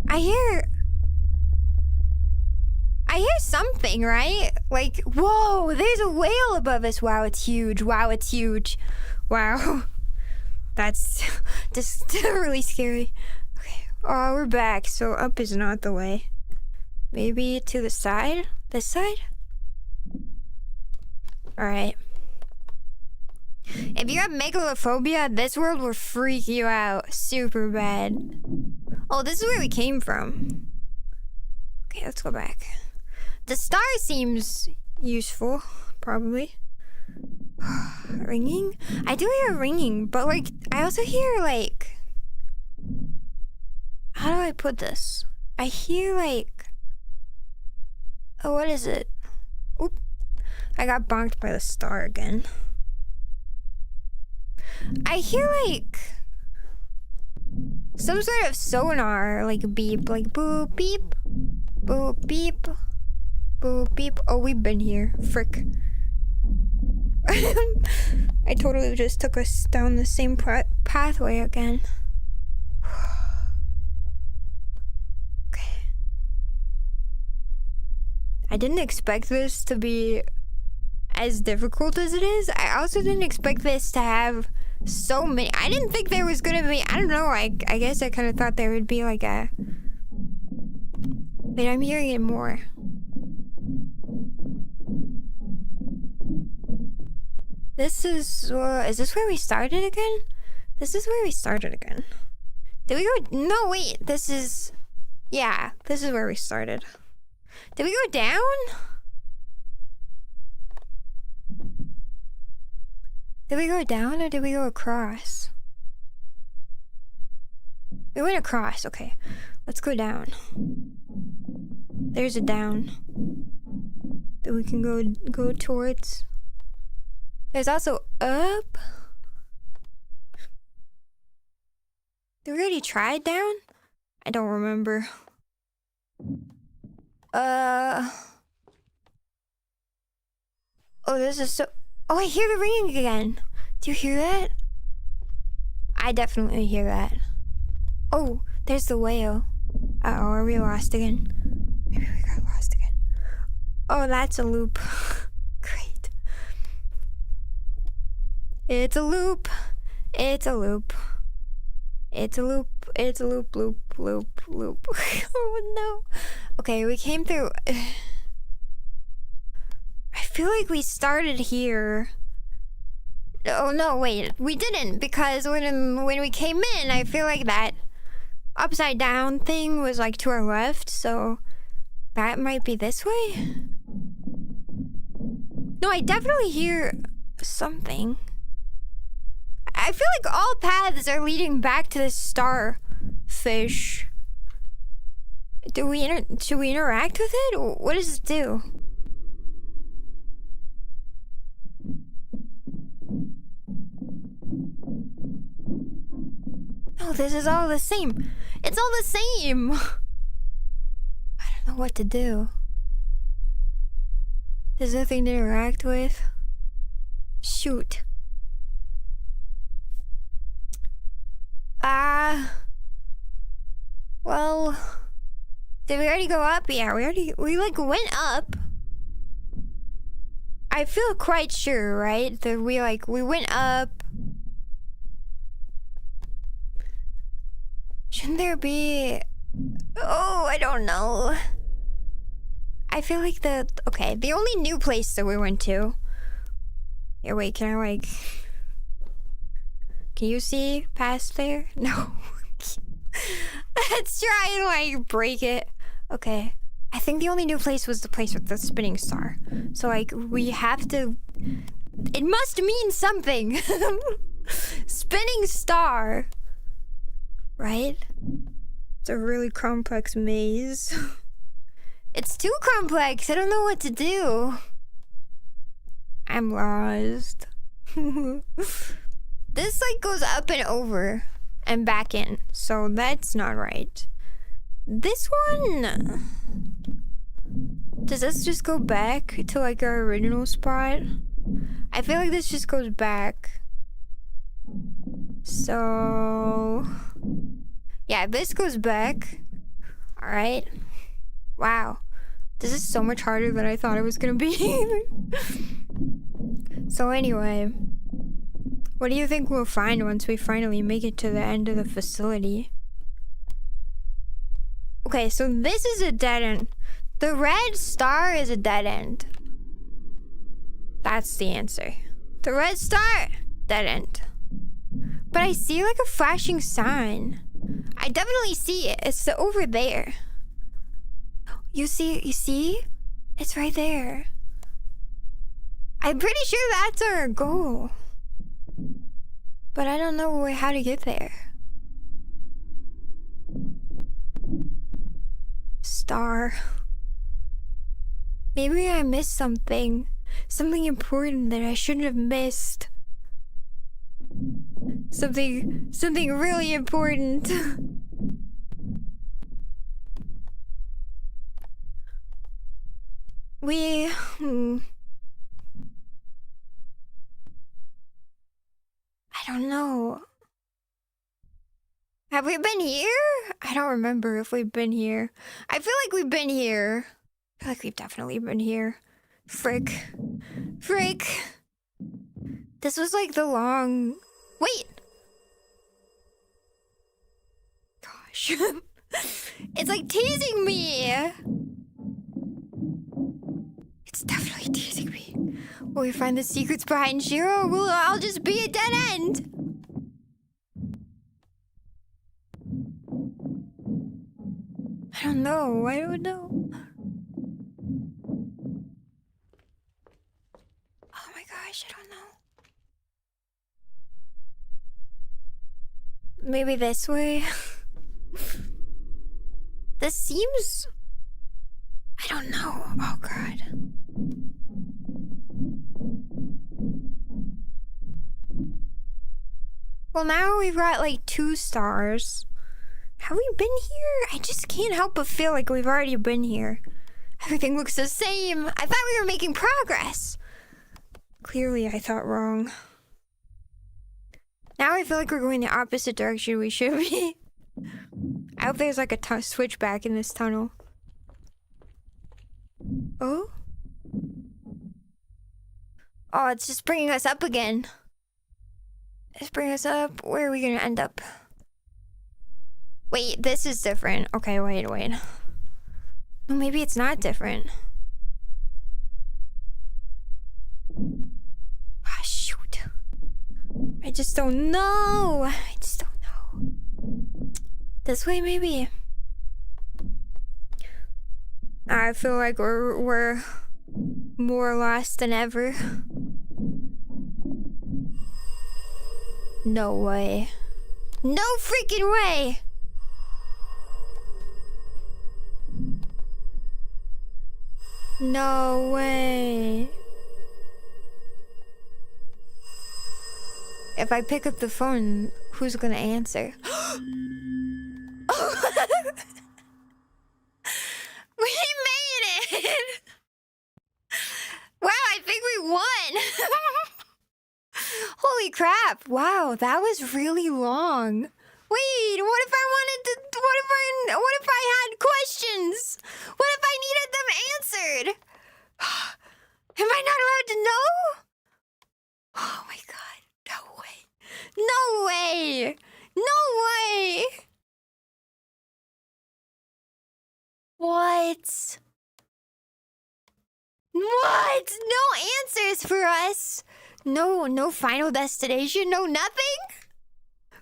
I hear something, right? Like, whoa, there's a whale above us. Wow, it's huge. Wow, it's huge. Wow. That's just really scary. Okay. Oh, we're back. So up is not the way. Maybe to the side? This side? Alright. If you have megalophobia, this world will freak you out super bad. Oh, this is where we came from. Okay, let's go back. The star seems useful, probably. Ringing? I do hear ringing, but like, I also hear like... How do I put this? I hear like... Oh, what is it? Oop. I got bonked by the star again. I hear like... some sort of sonar, like beep, like boop, beep. Boop, beep. Boop, beep. Oh, we've been here. Frick. I totally just took us down the same pathway again. Okay. I didn't expect this to be as difficult as it is. I also didn't expect this to have so many. I didn't think there was gonna be, I don't know, I guess I kind of thought there would be like a... Wait, I'm hearing it more. This is this where we started again? This is where we started again. Did we go? No, wait, this is... Yeah, this is where we started. Did we go down? Did we go down or did we go across? We went across, okay. Let's go down. There's a down that we can go towards. There's also up. Did we already try down? I don't remember. Oh, this is so... Oh, I hear the ringing again. Do you hear that? I definitely hear that. Oh, there's the whale. Uh-oh, are we lost again? Maybe we got lost again. Oh, that's a loop. Great. It's a loop. It's a loop. It's a loop. It's a loop, loop, loop, loop. Oh, no. Okay, we came through... I feel like we started here. Oh, no, wait. We didn't, because when we came in, I feel like that upside down thing was like to our left, so that might be this way? No, I definitely hear something. I feel like all paths are leading back to the starfish. Should we interact with it? What does it do? No, this is all the same. It's all the same. I don't know what to do. There's nothing to interact with. Shoot. Well, did we already go up? Yeah, we like went up. I feel quite sure, right? That we went up. Shouldn't there be... Oh, I don't know. I feel like okay, the only new place that we went to... Here, wait, can I Can you see past there? No. Let's try and like break it. Okay. I think the only new place was the place with the spinning star. So like we have to... It must mean something. Spinning star. Right? It's a really complex maze. It's too complex. I don't know what to do. I'm lost. This like goes up and over and back in, so that's not right. This one... Does this just go back to like our original spot? I feel like this just goes back. So yeah, this goes back. All right. Wow. This is so much harder than I thought it was gonna be. So anyway, what do you think we'll find once we finally make it to the end of the facility? Okay, so this is a dead end. The red star is a dead end. That's the answer. The red star, dead end. But I see like a flashing sign. I definitely see it. It's over there. You see? It's right there. I'm pretty sure that's our goal. But I don't know how to get there. Star. Maybe I missed something. Something important that I shouldn't have missed. Something really important. I don't know. Have we been here? I don't remember if we've been here. I feel like we've been here. I feel like we've definitely been here. Frick. This was like the long... Wait! Gosh. It's like teasing me! It's definitely teasing me. Will we find the secrets behind Shiro, or will it all just be a dead end? I don't know. Oh my gosh, I don't know. Maybe this way? This seems... I don't know. Oh god. Well, now we've got like 2 stars. Have we been here? I just can't help but feel like we've already been here. Everything looks the same. I thought we were making progress. Clearly, I thought wrong. Now I feel like we're going the opposite direction we should be. I hope there's like a switch back in this tunnel. Oh? Oh, it's just bringing us up again. It's bringing us up. Where are we gonna end up? Wait, this is different. Okay, wait. No, maybe it's not different. Ah, shoot. I just don't know. This way, maybe. I feel like we're more lost than ever. No way. No freaking way! No way. If I pick up the phone, who's gonna answer? We made it! Wow, I think we won! Holy crap, wow, that was really long. Wait, what if I wanted to, what if I had questions? What if I needed them answered? Am I not allowed to know? Oh my god, no way. No way! No way! What? What? No answers for us? No final destination? No nothing?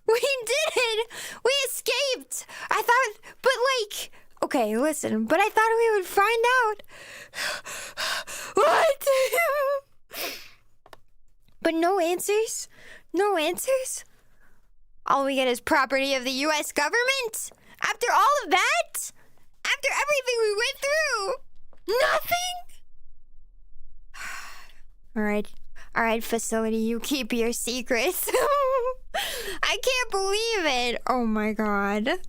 We did it! We escaped! I thought, but like, okay, listen, but I thought we would find out. What? But no answers? No answers? All we get is property of the US government? After all of that? After everything we went through? Nothing? Alright, facility, you keep your secrets. I can't believe it. Oh my god.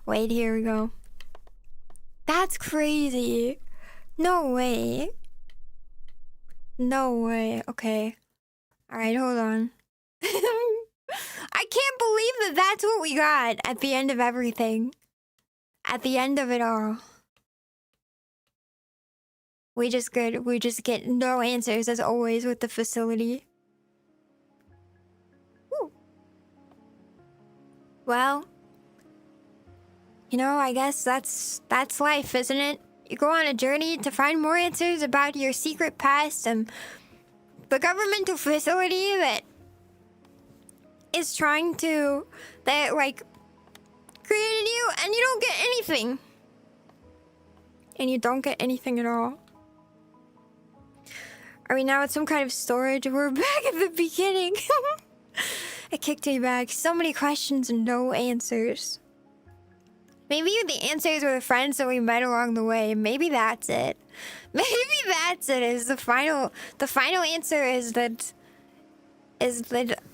Wait, here we go. That's crazy. No way. No way. Okay. Alright, hold on. I can't believe that that's what we got at the end of everything. At the end of it all. We just get no answers as always with the facility. Woo. Well, you know, I guess that's life, isn't it? You go on a journey to find more answers about your secret past and the governmental facility that is trying to, like, created you, and you don't get anything. And you don't get anything at all. Are we now at some kind of storage? We're back at the beginning. It kicked me back. So many questions and no answers. Maybe the answers were the friends that we met along the way. Maybe that's it. Maybe that's it. Is the final answer is that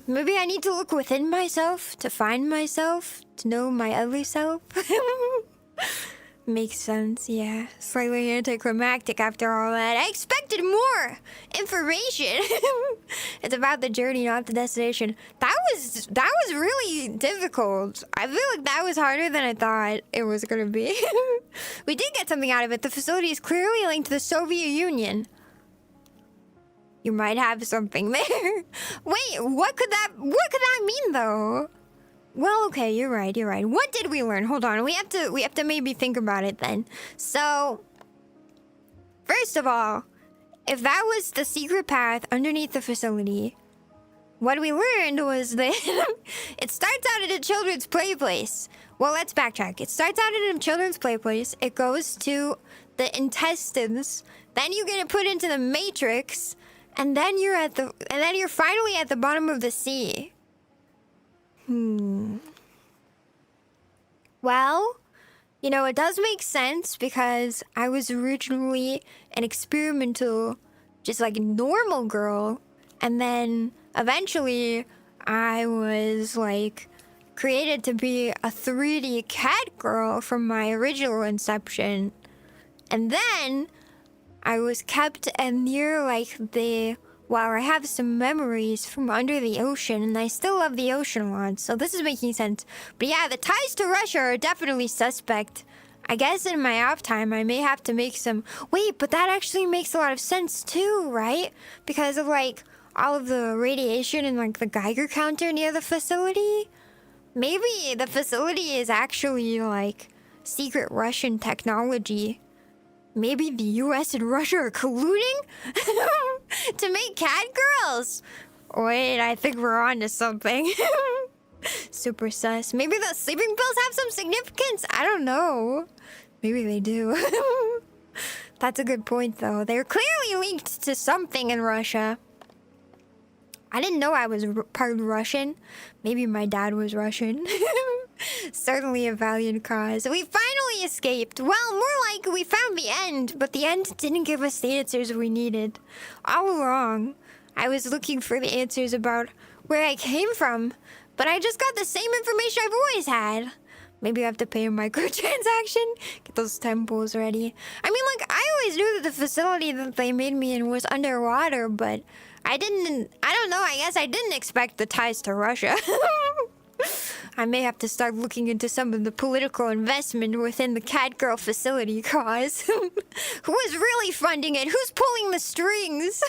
maybe I need to look within myself to find myself, to know my other self. Makes sense, yeah. Slightly anticlimactic after all that. I expected more information. It's about the journey, not the destination. That was really difficult. I feel like that was harder than I thought it was gonna be. We did get something out of it. The facility is clearly linked to the Soviet Union. You might have something there. Wait, what could that mean though? Well, okay, you're right. What did we learn? Hold on. We have to maybe think about it then. So, first of all, if that was the secret path underneath the facility, what we learned was that it starts out at a children's play place. Well, let's backtrack. It starts out at a children's play place. It goes to the intestines. Then you get it put into the matrix, and then you're finally at the bottom of the sea. Well, you know, it does make sense because I was originally an experimental, just like normal girl. And then eventually I was like created to be a 3D cat girl from my original inception. And then I was kept near like I have some memories from under the ocean, and I still love the ocean a lot, so this is making sense. But yeah, the ties to Russia are definitely suspect. I guess in my off time, I may have to make some... Wait, but that actually makes a lot of sense too, right? Because of, like, all of the radiation and, like, the Geiger counter near the facility? Maybe the facility is actually, like, secret Russian technology. Maybe the US and Russia are colluding to make cat girls. Wait, I think we're on to something. Super sus. Maybe the sleeping pills have some significance? I don't know. Maybe they do. That's a good point, though. They're clearly linked to something in Russia. I didn't know I was part Russian. Maybe my dad was Russian. Certainly a valiant cause. We finally escaped. Well, more like we found the end, but the end didn't give us the answers we needed. All along, I was looking for the answers about where I came from, but I just got the same information I've always had. Maybe I have to pay a microtransaction? Get those temples ready. I mean, like, I always knew that the facility that they made me in was underwater, but I don't know, I guess I didn't expect the ties to Russia. I may have to start looking into some of the political investment within the cat girl facility cause. Who is really funding it? Who's pulling the strings?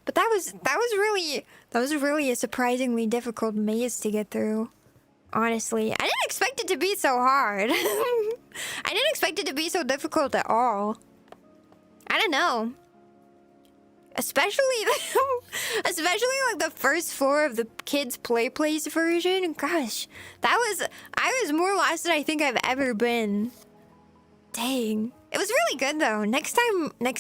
But that was really a surprisingly difficult maze to get through. Honestly, I didn't expect it to be so hard. I didn't expect it to be so difficult at all. I don't know. Especially like the first floor of the kids' play place version. Gosh, I was more lost than I think I've ever been. Dang. It was really good though. Next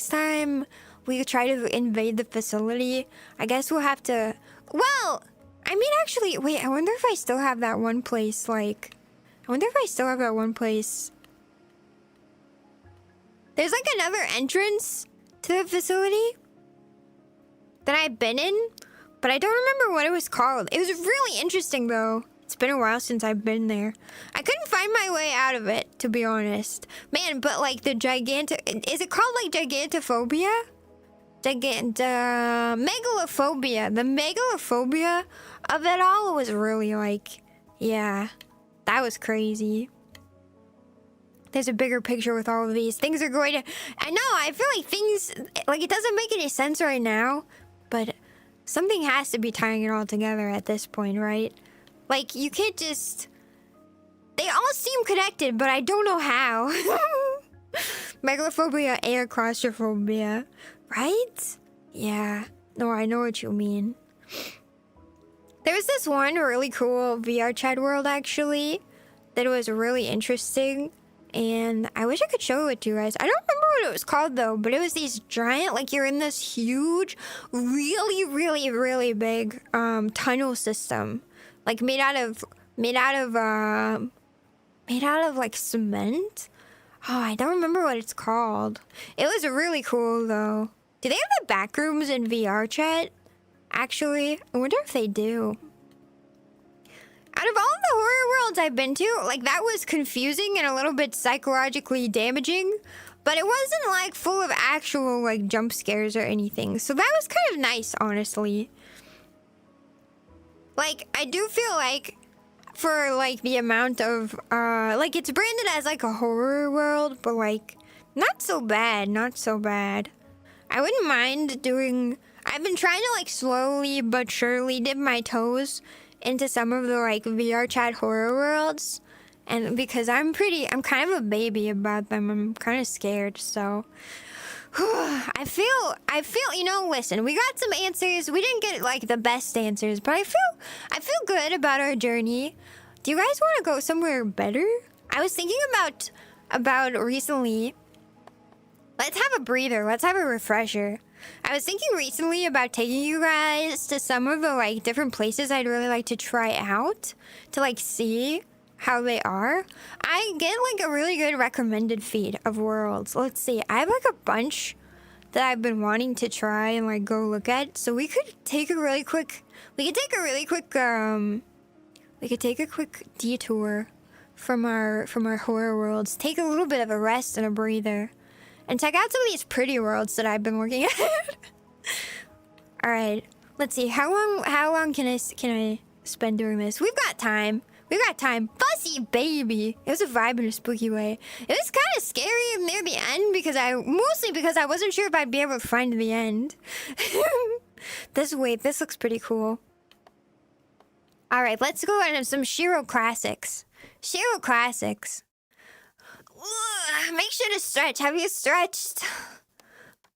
time we try to invade the facility, I guess we'll have to... Well, I mean actually, wait, I wonder if I still have that one place, like... There's like another entrance to the facility that I've been in, but I don't remember what it was called. It was really interesting though. It's been a while since I've been there. I couldn't find my way out of it, to be honest. Man, but like the is it called like gigantophobia? Megalophobia. The megalophobia of it all was really like, yeah, that was crazy. There's a bigger picture with all of these. Things are going to... I know, I feel like things... Like, it doesn't make any sense right now, but something has to be tying it all together at this point, right? Like, you can't just... They all seem connected, but I don't know how. Megalophobia and claustrophobia, right? Yeah. No, I know what you mean. There was this one really cool VRChat world, actually, that was really interesting. And I wish I could show it to you guys. I don't remember what it was called though, but it was these giant, like you're in this huge, really, really, really big tunnel system. Like made out of like cement. Oh, I don't remember what it's called. It was really cool though. Do they have the back rooms in VRChat? Actually, I wonder if they do. Out of all the horror worlds I've been to, like, that was confusing and a little bit psychologically damaging, but it wasn't, like, full of actual, like, jump scares or anything. So that was kind of nice, honestly. Like, I do feel like, for, like, the amount of, like, it's branded as, like, a horror world, but, like, not so bad, not so bad. I wouldn't mind doing... I've been trying to, like, slowly but surely dip my toes into some of the like VRChat horror worlds, and because I'm kind of a baby about them, I'm kind of scared. So I feel, you know, listen, we got some answers. We didn't get like the best answers, but I feel good about our journey. Do you guys want to go somewhere better? I was thinking about recently. Let's have a breather. Let's have a refresher. I was thinking recently about taking you guys to some of the like different places I'd really like to try out to like see how they are. I get like a really good recommended feed of worlds. Let's see. I have like a bunch that I've been wanting to try and like go look at. So we could take a really quick detour from our horror worlds. Take a little bit of a rest and a breather. And check out some of these pretty worlds that I've been looking at. All right, let's see. How long can I spend doing this? We've got time. We've got time. Fussy baby. It was a vibe in a spooky way. It was kind of scary near the end mostly because I wasn't sure if I'd be able to find the end. This looks pretty cool. All right, let's go into some Shiro classics. Shiro classics. Make sure to stretch. Have you stretched?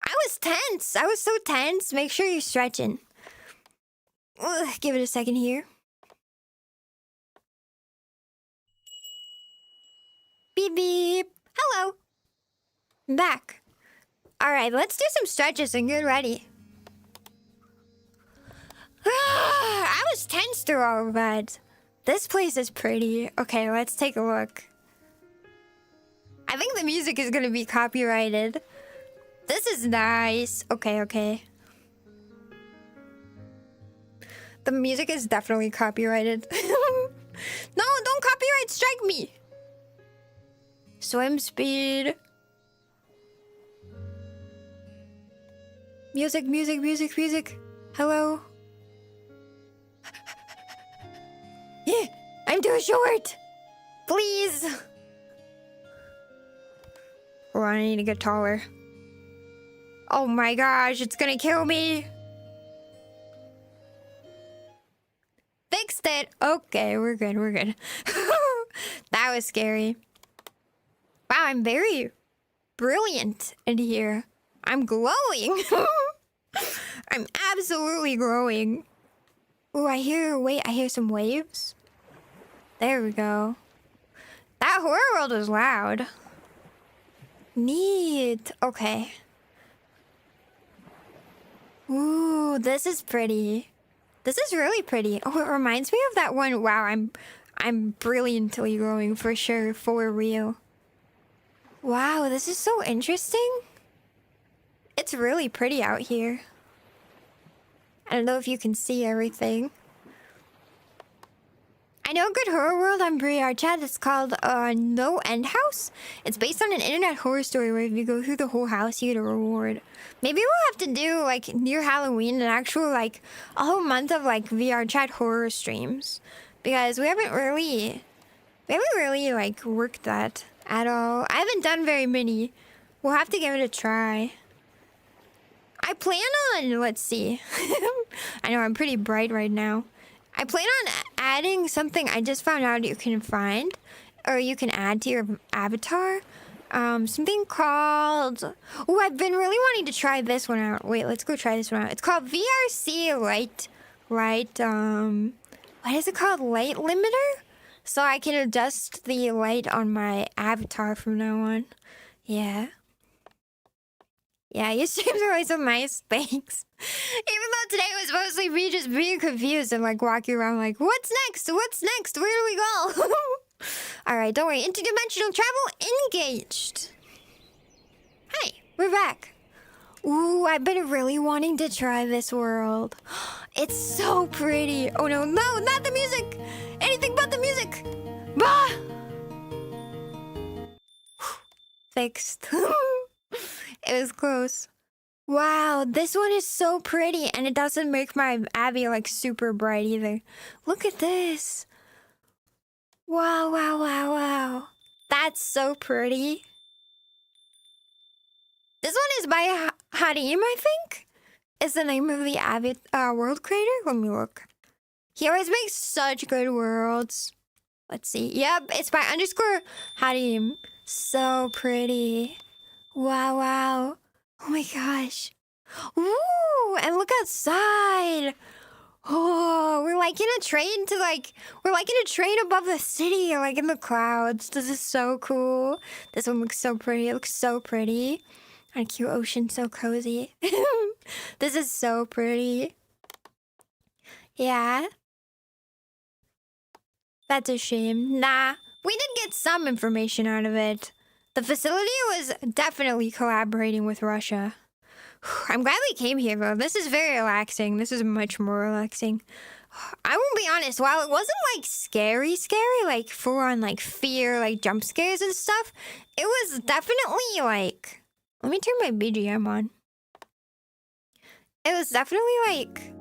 I was tense. I was so tense. Make sure you're stretching. Give it a second here. Beep beep. Hello. I'm back. All right, let's do some stretches and get ready. I was tense through all of that. This place is pretty. Okay, let's take a look. I think the music is gonna be copyrighted. This is nice. Okay. The music is definitely copyrighted. No, don't copyright strike me. Swim speed. Music. Hello. Yeah, I'm too short. Please. Oh, I need to get taller. Oh my gosh, it's gonna kill me. Fixed it. Okay, we're good. That was scary. Wow, I'm very brilliant in here. I'm glowing. I'm absolutely glowing. Oh, I hear some waves. There we go. That horror world was loud. Neat. Okay. Ooh, this is pretty. This is really pretty. Oh, it reminds me of that one. Wow, I'm brilliantly glowing for sure, for real. Wow, this is so interesting. It's really pretty out here. I don't know if you can see everything. I know a good horror world on vrchat. It's called No End House. It's based on an internet horror story where if you go through the whole house, you get a reward. Maybe we'll have to do, like, near Halloween, an actual, like, a whole month of, like, vrchat horror streams. Because we haven't really, like, worked that at all. I haven't done very many. We'll have to give it a try. I plan on, let's see. I know I'm pretty bright right now. I plan on adding something I just found out you can find, or you can add to your avatar. Something called... Oh, I've been really wanting to try this one out. Wait, let's go try this one out. It's called VRC what is it called? Light limiter? So I can adjust the light on my avatar from now on. Yeah. Yeah, your streams are always so nice. Thanks. Even though today was mostly me just being confused and like walking around like, what's next? What's next? Where do we go? Alright, don't worry. Interdimensional travel engaged. Hi, we're back. Ooh, I've been really wanting to try this world. It's so pretty. Oh no, no, not the music. Anything but the music. Bah! Fixed. It was close. Wow, this one is so pretty, and it doesn't make my Abby like super bright either. Look at this. Wow, wow, wow, wow. That's so pretty. This one is by Harim, I think. Is the name of the Abby world creator? Let me look. He always makes such good worlds. Let's see. Yep, it's by _Harim. So pretty. Wow, wow. Oh my gosh. Ooh, and look outside. Oh, we're like in a train above the city, or like in the clouds. This is so cool. This one looks so pretty. It looks so pretty. On a cute ocean, so cozy. This is so pretty. Yeah. That's a shame. Nah, we did get some information out of it. The facility was definitely collaborating with Russia. I'm glad we came here, though. This is very relaxing. This is much more relaxing. I won't be honest, while it wasn't, like, scary, like, full-on, like, fear, like, jump scares and stuff, it was definitely, like... Let me turn my BGM on. It was definitely, like...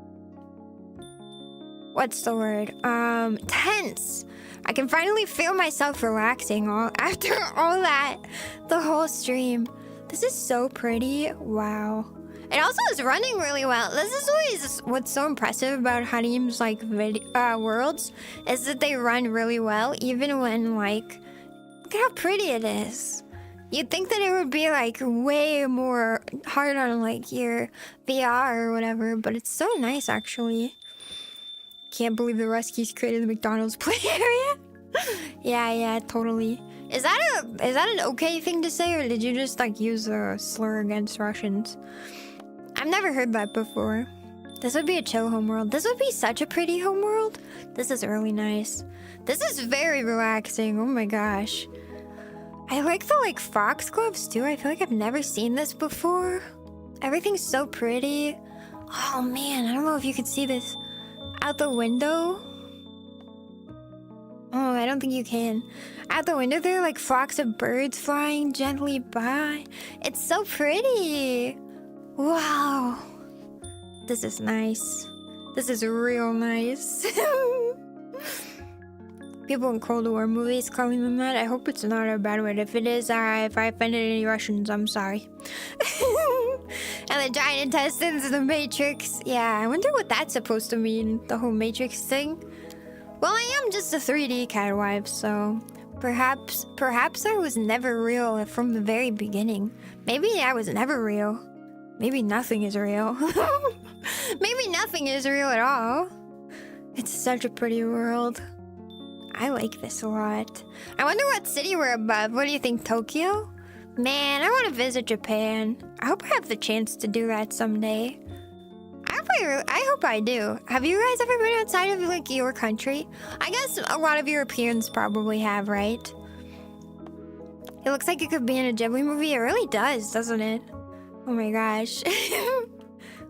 What's the word? Tense. I can finally feel myself relaxing after all that. The whole stream. This is so pretty. Wow. It also is running really well. This is always what's so impressive about Harim's like worlds, is that they run really well, even when like, look at how pretty it is. You'd think that it would be like way more hard on like your VR or whatever, but it's so nice actually. Can't believe the Ruskies created the McDonald's play area. Yeah, totally. Is that an okay thing to say, or did you just like use a slur against Russians? I've never heard that before. This would be a chill homeworld. This would be such a pretty homeworld. This is really nice. This is very relaxing. Oh my gosh. I like the like foxgloves too. I feel like I've never seen this before. Everything's so pretty. Oh man, I don't know if you could see this out the window. Oh, I don't think you can. Out the window there are like flocks of birds flying gently by. It's so pretty. Wow. This is nice. This is real nice. People in Cold War movies calling them that. I hope it's not a bad word. If it is, if I offended any Russians, I'm sorry. And the giant intestines of the Matrix. Yeah, I wonder what that's supposed to mean, the whole Matrix thing. Well, I am just a 3D catwife, so perhaps I was never real from the very beginning. Maybe I was never real. Maybe nothing is real. Maybe nothing is real at all. It's such a pretty world. I like this a lot. I wonder what city we're above. What do you think, Tokyo? Man, I want to visit Japan. I hope I have the chance to do that someday. I hope I do. Have you guys ever been outside of like your country? I guess a lot of Europeans probably have, right? It looks like it could be in a Ghibli movie. It really does, doesn't it? Oh my gosh.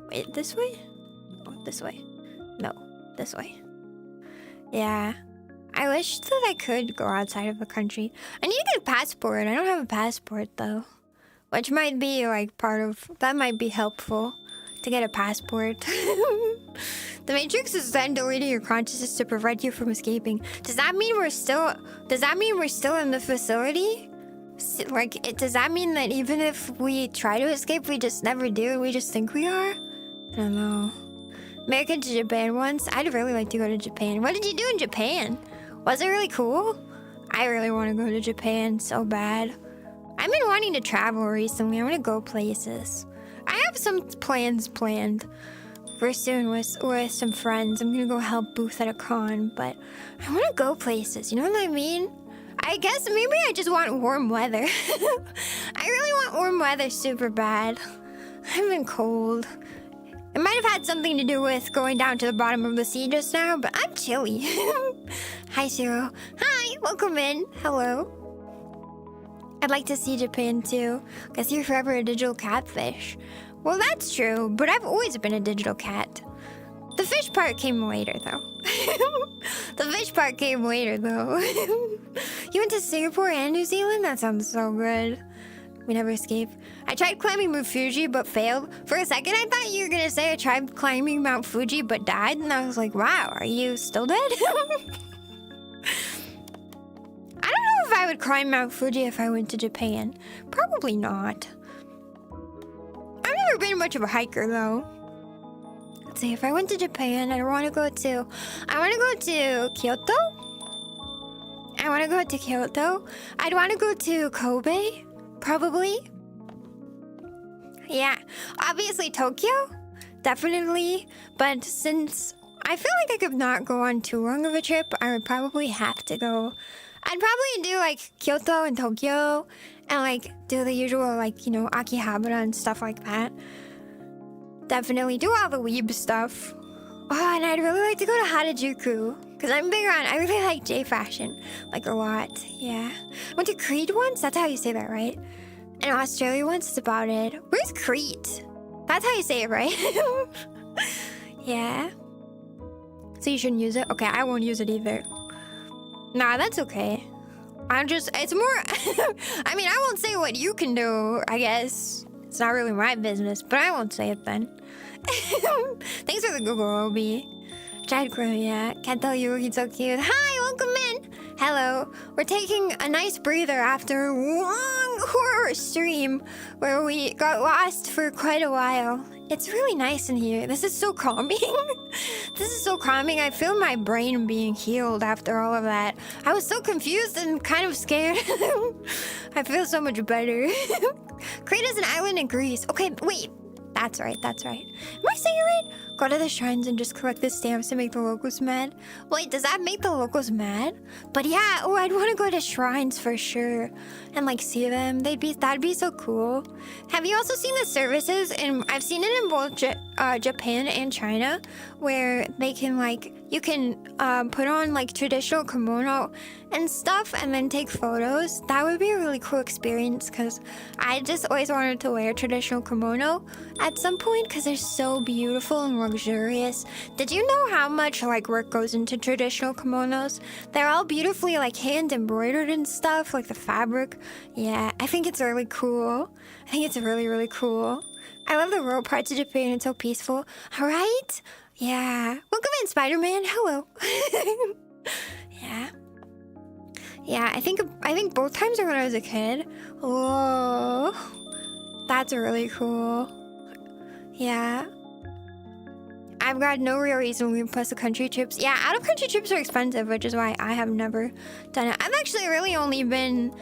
Wait, this way? Oh, this way. No, this way. Yeah. I wish that I could go outside of the country. I need to get a passport. I don't have a passport though. Which might be like that might be helpful to get a passport. The Matrix is then deleting your consciousness to prevent you from escaping. Does that mean we're still in the facility? Like, does that mean that even if we try to escape, we just never do? We just think we are? I don't know. America to Japan once. I'd really like to go to Japan. What did you do in Japan? Was it really cool? I really want to go to Japan so bad. I've been wanting to travel recently. I want to go places. I have some plans planned for soon with some friends. I'm gonna go help booth at a con, but I want to go places. You know what I mean? I guess maybe I just want warm weather. I really want warm weather super bad. I've been cold. It might have had something to do with going down to the bottom of the sea just now, but I'm chilly. Hi, Shiro. Hi, welcome in. Hello. I'd like to see Japan too, because you're forever a digital catfish. Well, that's true, but I've always been a digital cat. The fish part came later, though. The fish part came later, though. You went to Singapore and New Zealand? That sounds so good. We never escape. I tried climbing Mount Fuji, but failed. For a second, I thought you were gonna say I tried climbing Mount Fuji, but died, and I was like, wow, are you still dead? I don't know if I would climb Mount Fuji if I went to Japan. Probably not. I've never been much of a hiker, though. Let's see, if I went to Japan, I want to go to Kyoto. I want to go to Kyoto. I'd want to go to Kobe, probably. Yeah, obviously Tokyo, definitely. But since I feel like I could not go on too long of a trip, I would probably have to go. I'd probably do like Kyoto and Tokyo and like do the usual like, you know, Akihabara and stuff like that. Definitely do all the weeb stuff. Oh, and I'd really like to go to Harajuku because I really like J-fashion like a lot. Yeah. Went to Crete once? That's how you say that, right? And Australia once, that's about it. Where's Crete? That's how you say it, right? Yeah. So you shouldn't use it? Okay, I won't use it either. Nah, that's okay. It's more, I mean, I won't say what you can do, I guess. It's not really my business, but I won't say it then. Thanks for the Google, Obi. Tried crew, yeah. Can't tell you, he's so cute. Hi, welcome in. Hello. We're taking a nice breather after a long horror stream where we got lost for quite a while. It's really nice in here. This is so calming. This is so calming. I feel my brain being healed after all of that. I was so confused and kind of scared. I feel so much better. Crete is an island in Greece. Okay, wait. That's right. Am I saying it right? Go to the shrines and just collect the stamps to make the locals mad. Wait, does that make the locals mad? But yeah, oh, I'd want to go to shrines for sure and like see them. That'd be so cool. Have you also seen the services? And I've seen it in both Japan and China, where they can like you can put on like traditional kimono and stuff and then take photos. That would be a really cool experience because I just always wanted to wear traditional kimono at some point because they're so beautiful and luxurious. Did you know how much like work goes into traditional kimonos? They're all beautifully like hand embroidered and stuff, like the fabric. Yeah, I think it's really cool. I think it's really, really cool. I love the rural parts of Japan. It's so peaceful. All right? Yeah. Welcome in, Spider-Man. Hello. Yeah. Yeah, I think both times are when I was a kid. Whoa. That's really cool. Yeah. I've got no real reason we plus the country trips. Yeah, out-of-country trips are expensive, which is why I have never done it. I've actually really only been...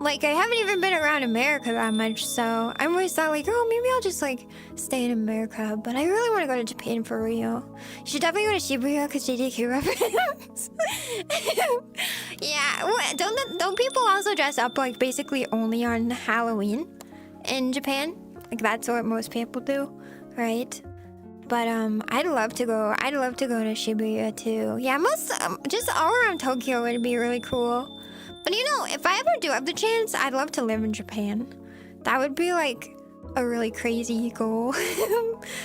Like, I haven't even been around America that much, so I'm always thought, like, oh, maybe I'll just, like, stay in America. But I really want to go to Japan for real. You should definitely go to Shibuya, because JJK reference. Yeah, don't people also dress up, like, basically only on Halloween in Japan? Like, that's what most people do, right? But, I'd love to go to Shibuya, too. Yeah, just all around Tokyo would be really cool. But you know, if I ever do have the chance, I'd love to live in Japan. That would be like a really crazy goal.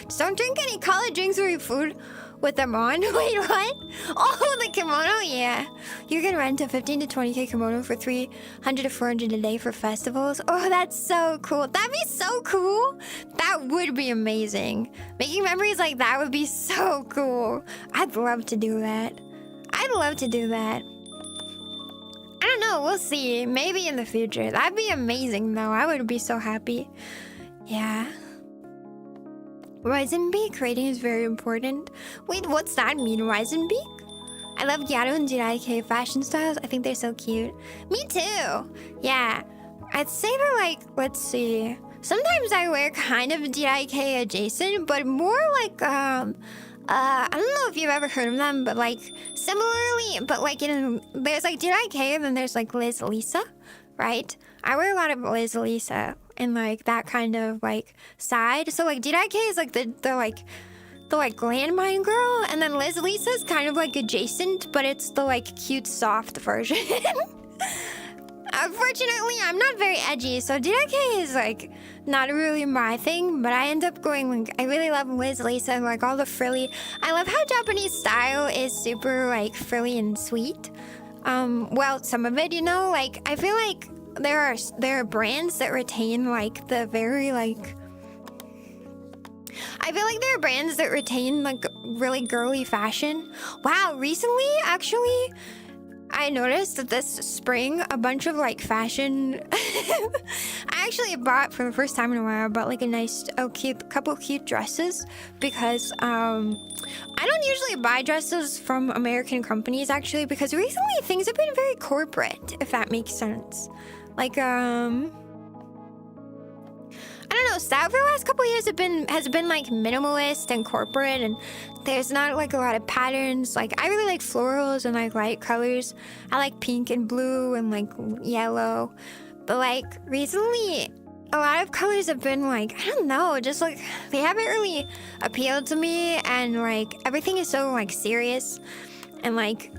Just don't drink any college drinks or eat food with them on. Wait, what? Oh, the kimono? Yeah. You can rent a 15 to 20K kimono for 300 to 400 a day for festivals. Oh, that's so cool. That'd be so cool. That would be amazing. Making memories like that would be so cool. I'd love to do that. I'd love to do that. I don't know. We'll see. Maybe in the future. That'd be amazing, though. I would be so happy. Yeah. Risenbeak rating is very important. Wait, what's that mean, Risenbeak? I love Gyaru and Jiraike fashion styles. I think they're so cute. Me too. Yeah. I'd say they're like, let's see. Sometimes I wear kind of Jiraike adjacent, but more like, I don't know if you've ever heard of them, but like, similarly, but like, there's like Jiraike and then there's like Liz Lisa, right? I wear a lot of Liz Lisa in like that kind of like side. So like Jiraike is like the landmine girl, and then Liz Lisa's kind of like adjacent, but it's the like cute soft version. Unfortunately, I'm not very edgy, so Jiraike is like not really my thing, but I end up going like, I really love Liz Lisa and like all the frilly. I love how Japanese style is super like frilly and sweet. Well, some of it, you know, like I feel like there are brands that retain like the very like, I feel like there are brands that retain like really girly fashion. Wow, recently actually I noticed that this spring a bunch of like fashion I actually bought for the first time in a while, I bought like a couple cute dresses because I don't usually buy dresses from American companies actually, because recently things have been very corporate, if that makes sense. Like I don't know, style for the last couple of years has been like minimalist and corporate, and there's not like a lot of patterns. Like I really like florals and like light colors. I like pink and blue and like yellow. But like recently a lot of colors have been like, I don't know, just like they haven't really appealed to me, and like everything is so like serious and like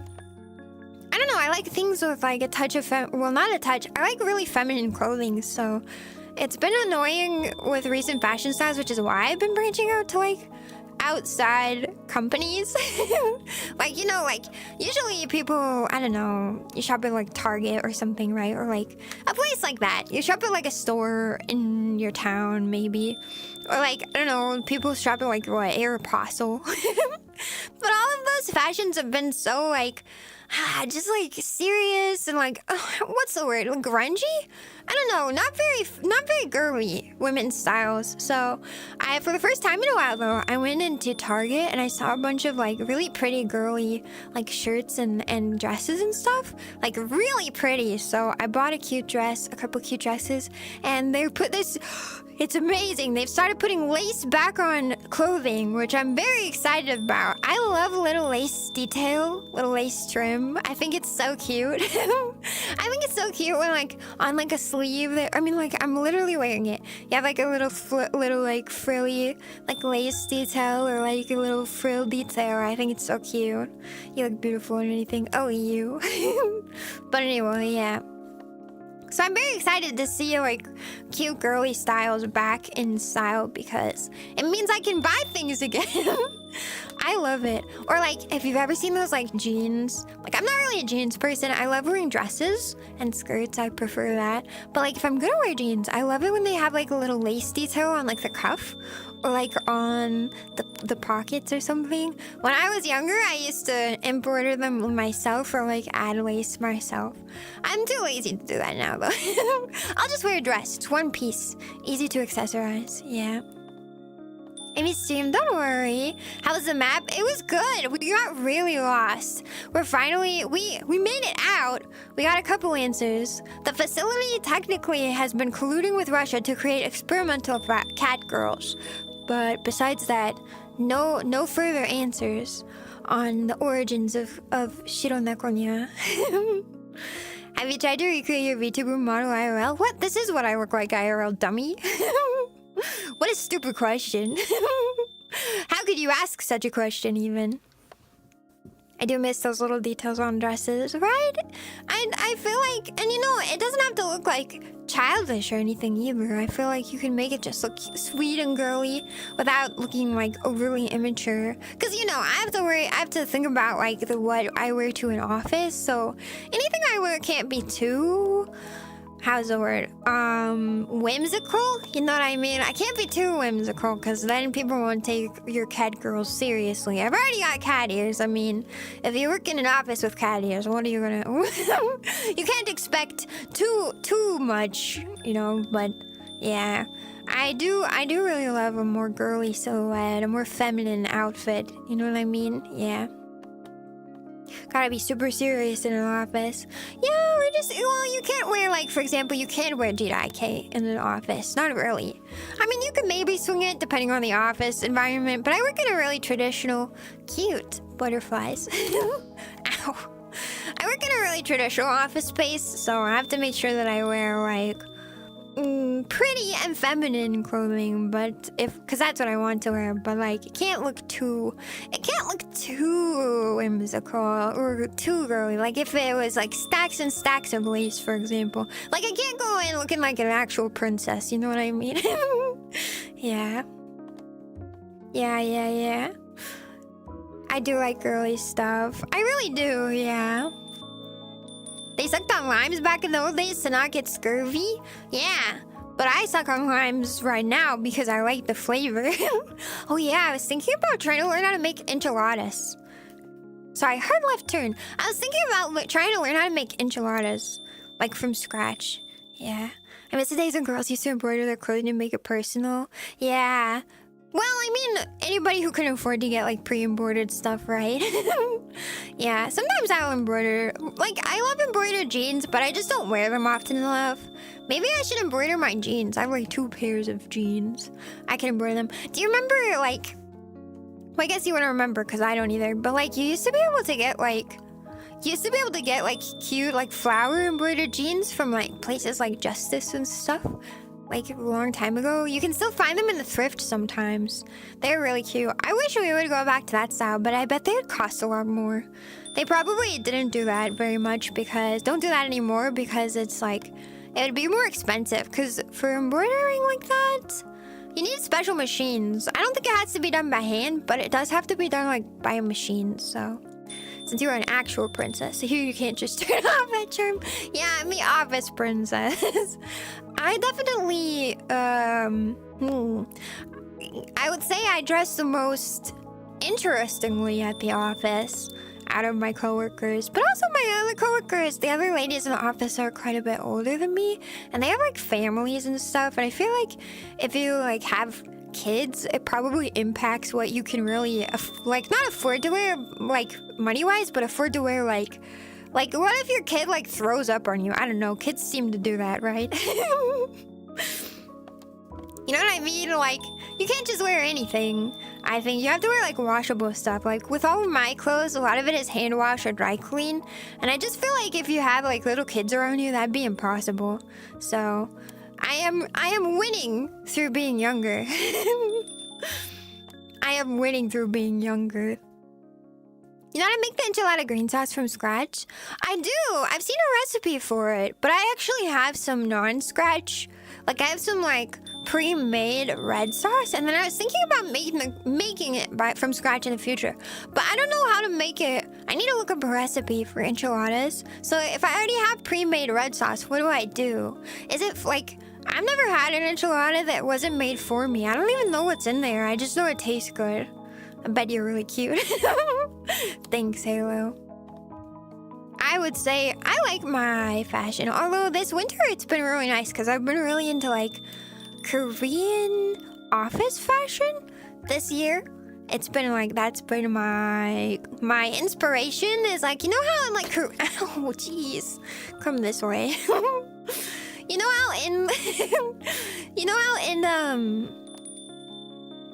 I don't know, I like things with like a touch of well, not a touch. I like really feminine clothing, so it's been annoying with recent fashion styles, which is why I've been branching out to like outside companies. Like, you know, like usually people, I don't know, you shop at like Target or something, right? Or like a place like that. You shop at like a store in your town, maybe. Or like, I don't know, people shop at like what, Aeropostale. But all of those fashions have been so like, just like serious and like, what's the word? Like grungy? I don't know, not very girly women's styles. So for the first time in a while though, I went into Target and I saw a bunch of like really pretty girly like shirts and dresses and stuff, like really pretty. So I bought a couple cute dresses, and they put this, it's amazing. They've started putting lace back on clothing, which I'm very excited about. I love little lace detail, little lace trim. I think it's so cute. I think it's so cute when like on like a sleeve that, I mean like I'm literally wearing it. You have like a little like frilly like lace detail or like a little frill detail. I think it's so cute. You look beautiful and anything. Oh, you. But anyway, yeah. So I'm very excited to see like cute girly styles back in style, because it means I can buy things again. I love it. Or like if you've ever seen those like jeans, like I'm not really a jeans person. I love wearing dresses and skirts. I prefer that. But like if I'm gonna wear jeans, I love it when they have like a little lace detail on like the cuff or like on the pockets or something. When I was younger, I used to embroider them myself or like add lace myself. I'm too lazy to do that now though. I'll just wear a dress. It's one piece. Easy to accessorize. Yeah. Amy Steam, don't worry. How was the map? It was good. We got really lost. We're finally, we made it out. We got a couple answers. The facility technically has been colluding with Russia to create experimental cat girls. But besides that, no further answers on the origins of ShiroNekoNya. Have you tried to recreate your VTuber model IRL? What? This is what I look like IRL, dummy. What a stupid question. How could you ask such a question even? I do miss those little details on dresses, right? I feel like, and you know, it doesn't have to look like childish or anything either. I feel like you can make it just look sweet and girly without looking like overly immature. Cause you know, I have to think about like what I wear to an office. So anything I wear can't be too, how's the word? Whimsical? You know what I mean? I can't be too whimsical because then people won't take your cat girls seriously. I've already got cat ears. I mean, if you work in an office with cat ears, what are you gonna... You can't expect too much, you know, but yeah. I do really love a more girly silhouette, a more feminine outfit. You know what I mean? Yeah. Gotta be super serious in an office. Yeah, we're just, well, you can't wear, like, for example, you can't wear GIK in an office. Not really. I mean, you could maybe swing it depending on the office environment, but I work in a really traditional, cute butterflies. Ow. I work in a really traditional office space, so I have to make sure that I wear, like, pretty and feminine clothing, but because that's what I want to wear, but like it can't look too whimsical or too girly. Like if it was like stacks and stacks of lace, for example, like I can't go in looking like an actual princess, you know what I mean? Yeah, I do like girly stuff, I really do. Yeah. They sucked on limes back in the old days to not get scurvy? Yeah, but I suck on limes right now because I like the flavor. Oh yeah, I was thinking about trying to learn how to make enchiladas. Sorry, hard left turn. I was thinking about trying to learn how to make enchiladas, like from scratch. Yeah, I miss the days when girls used to embroider their clothing to make it personal. Yeah. Well, I mean, anybody who can afford to get, like, pre-embroidered stuff, right? Yeah, sometimes I'll embroider... Like, I love embroidered jeans, but I just don't wear them often enough. Maybe I should embroider my jeans. I have, like, 2 pairs of jeans. I can embroider them. Do you remember, like... Well, I guess you wouldn't remember, because I don't either. But, like, you used to be able to get, like... cute, like, flower embroidered jeans from, like, places like Justice and stuff. Like a long time ago. You can still find them in the thrift sometimes. They're really cute. I wish we would go back to that style, but I bet they would cost a lot more. They probably didn't do that very much because... Don't do that anymore because it's like... It would be more expensive because for embroidering like that, you need special machines. I don't think it has to be done by hand, but it does have to be done like by a machine, so... Since you're an actual princess, so here you can't just turn off that charm. Yeah, I'm the office princess. I definitely, I would say I dress the most interestingly at the office out of my coworkers. But also my other coworkers, the other ladies in the office are quite a bit older than me. And they have like families and stuff. And I feel like if you like have kids, it probably impacts what you can really like not afford to wear like money-wise, but afford to wear like what if your kid like throws up on you? I don't know, kids seem to do that, right? You know what I mean? Like you can't just wear anything. I think you have to wear like washable stuff. Like with all of my clothes, a lot of it is hand wash or dry clean, and I just feel like if you have like little kids around you, that'd be impossible. So I am winning through being younger. I am winning through being younger. You know how to make the enchilada green sauce from scratch? I do! I've seen a recipe for it, but I actually have some non-scratch. Like, I have some, like, pre-made red sauce, and then I was thinking about making it from scratch in the future. But I don't know how to make it. I need to look up a recipe for enchiladas. So if I already have pre-made red sauce, what do I do? Is it, like... I've never had an enchilada that wasn't made for me. I don't even know what's in there. I just know it tastes good. I bet you're really cute. Thanks, Halo. I would say I like my fashion. Although this winter it's been really nice because I've been really into like Korean office fashion this year. It's been like, that's been my inspiration is like, you know how in like, oh jeez, come this way. You know how in,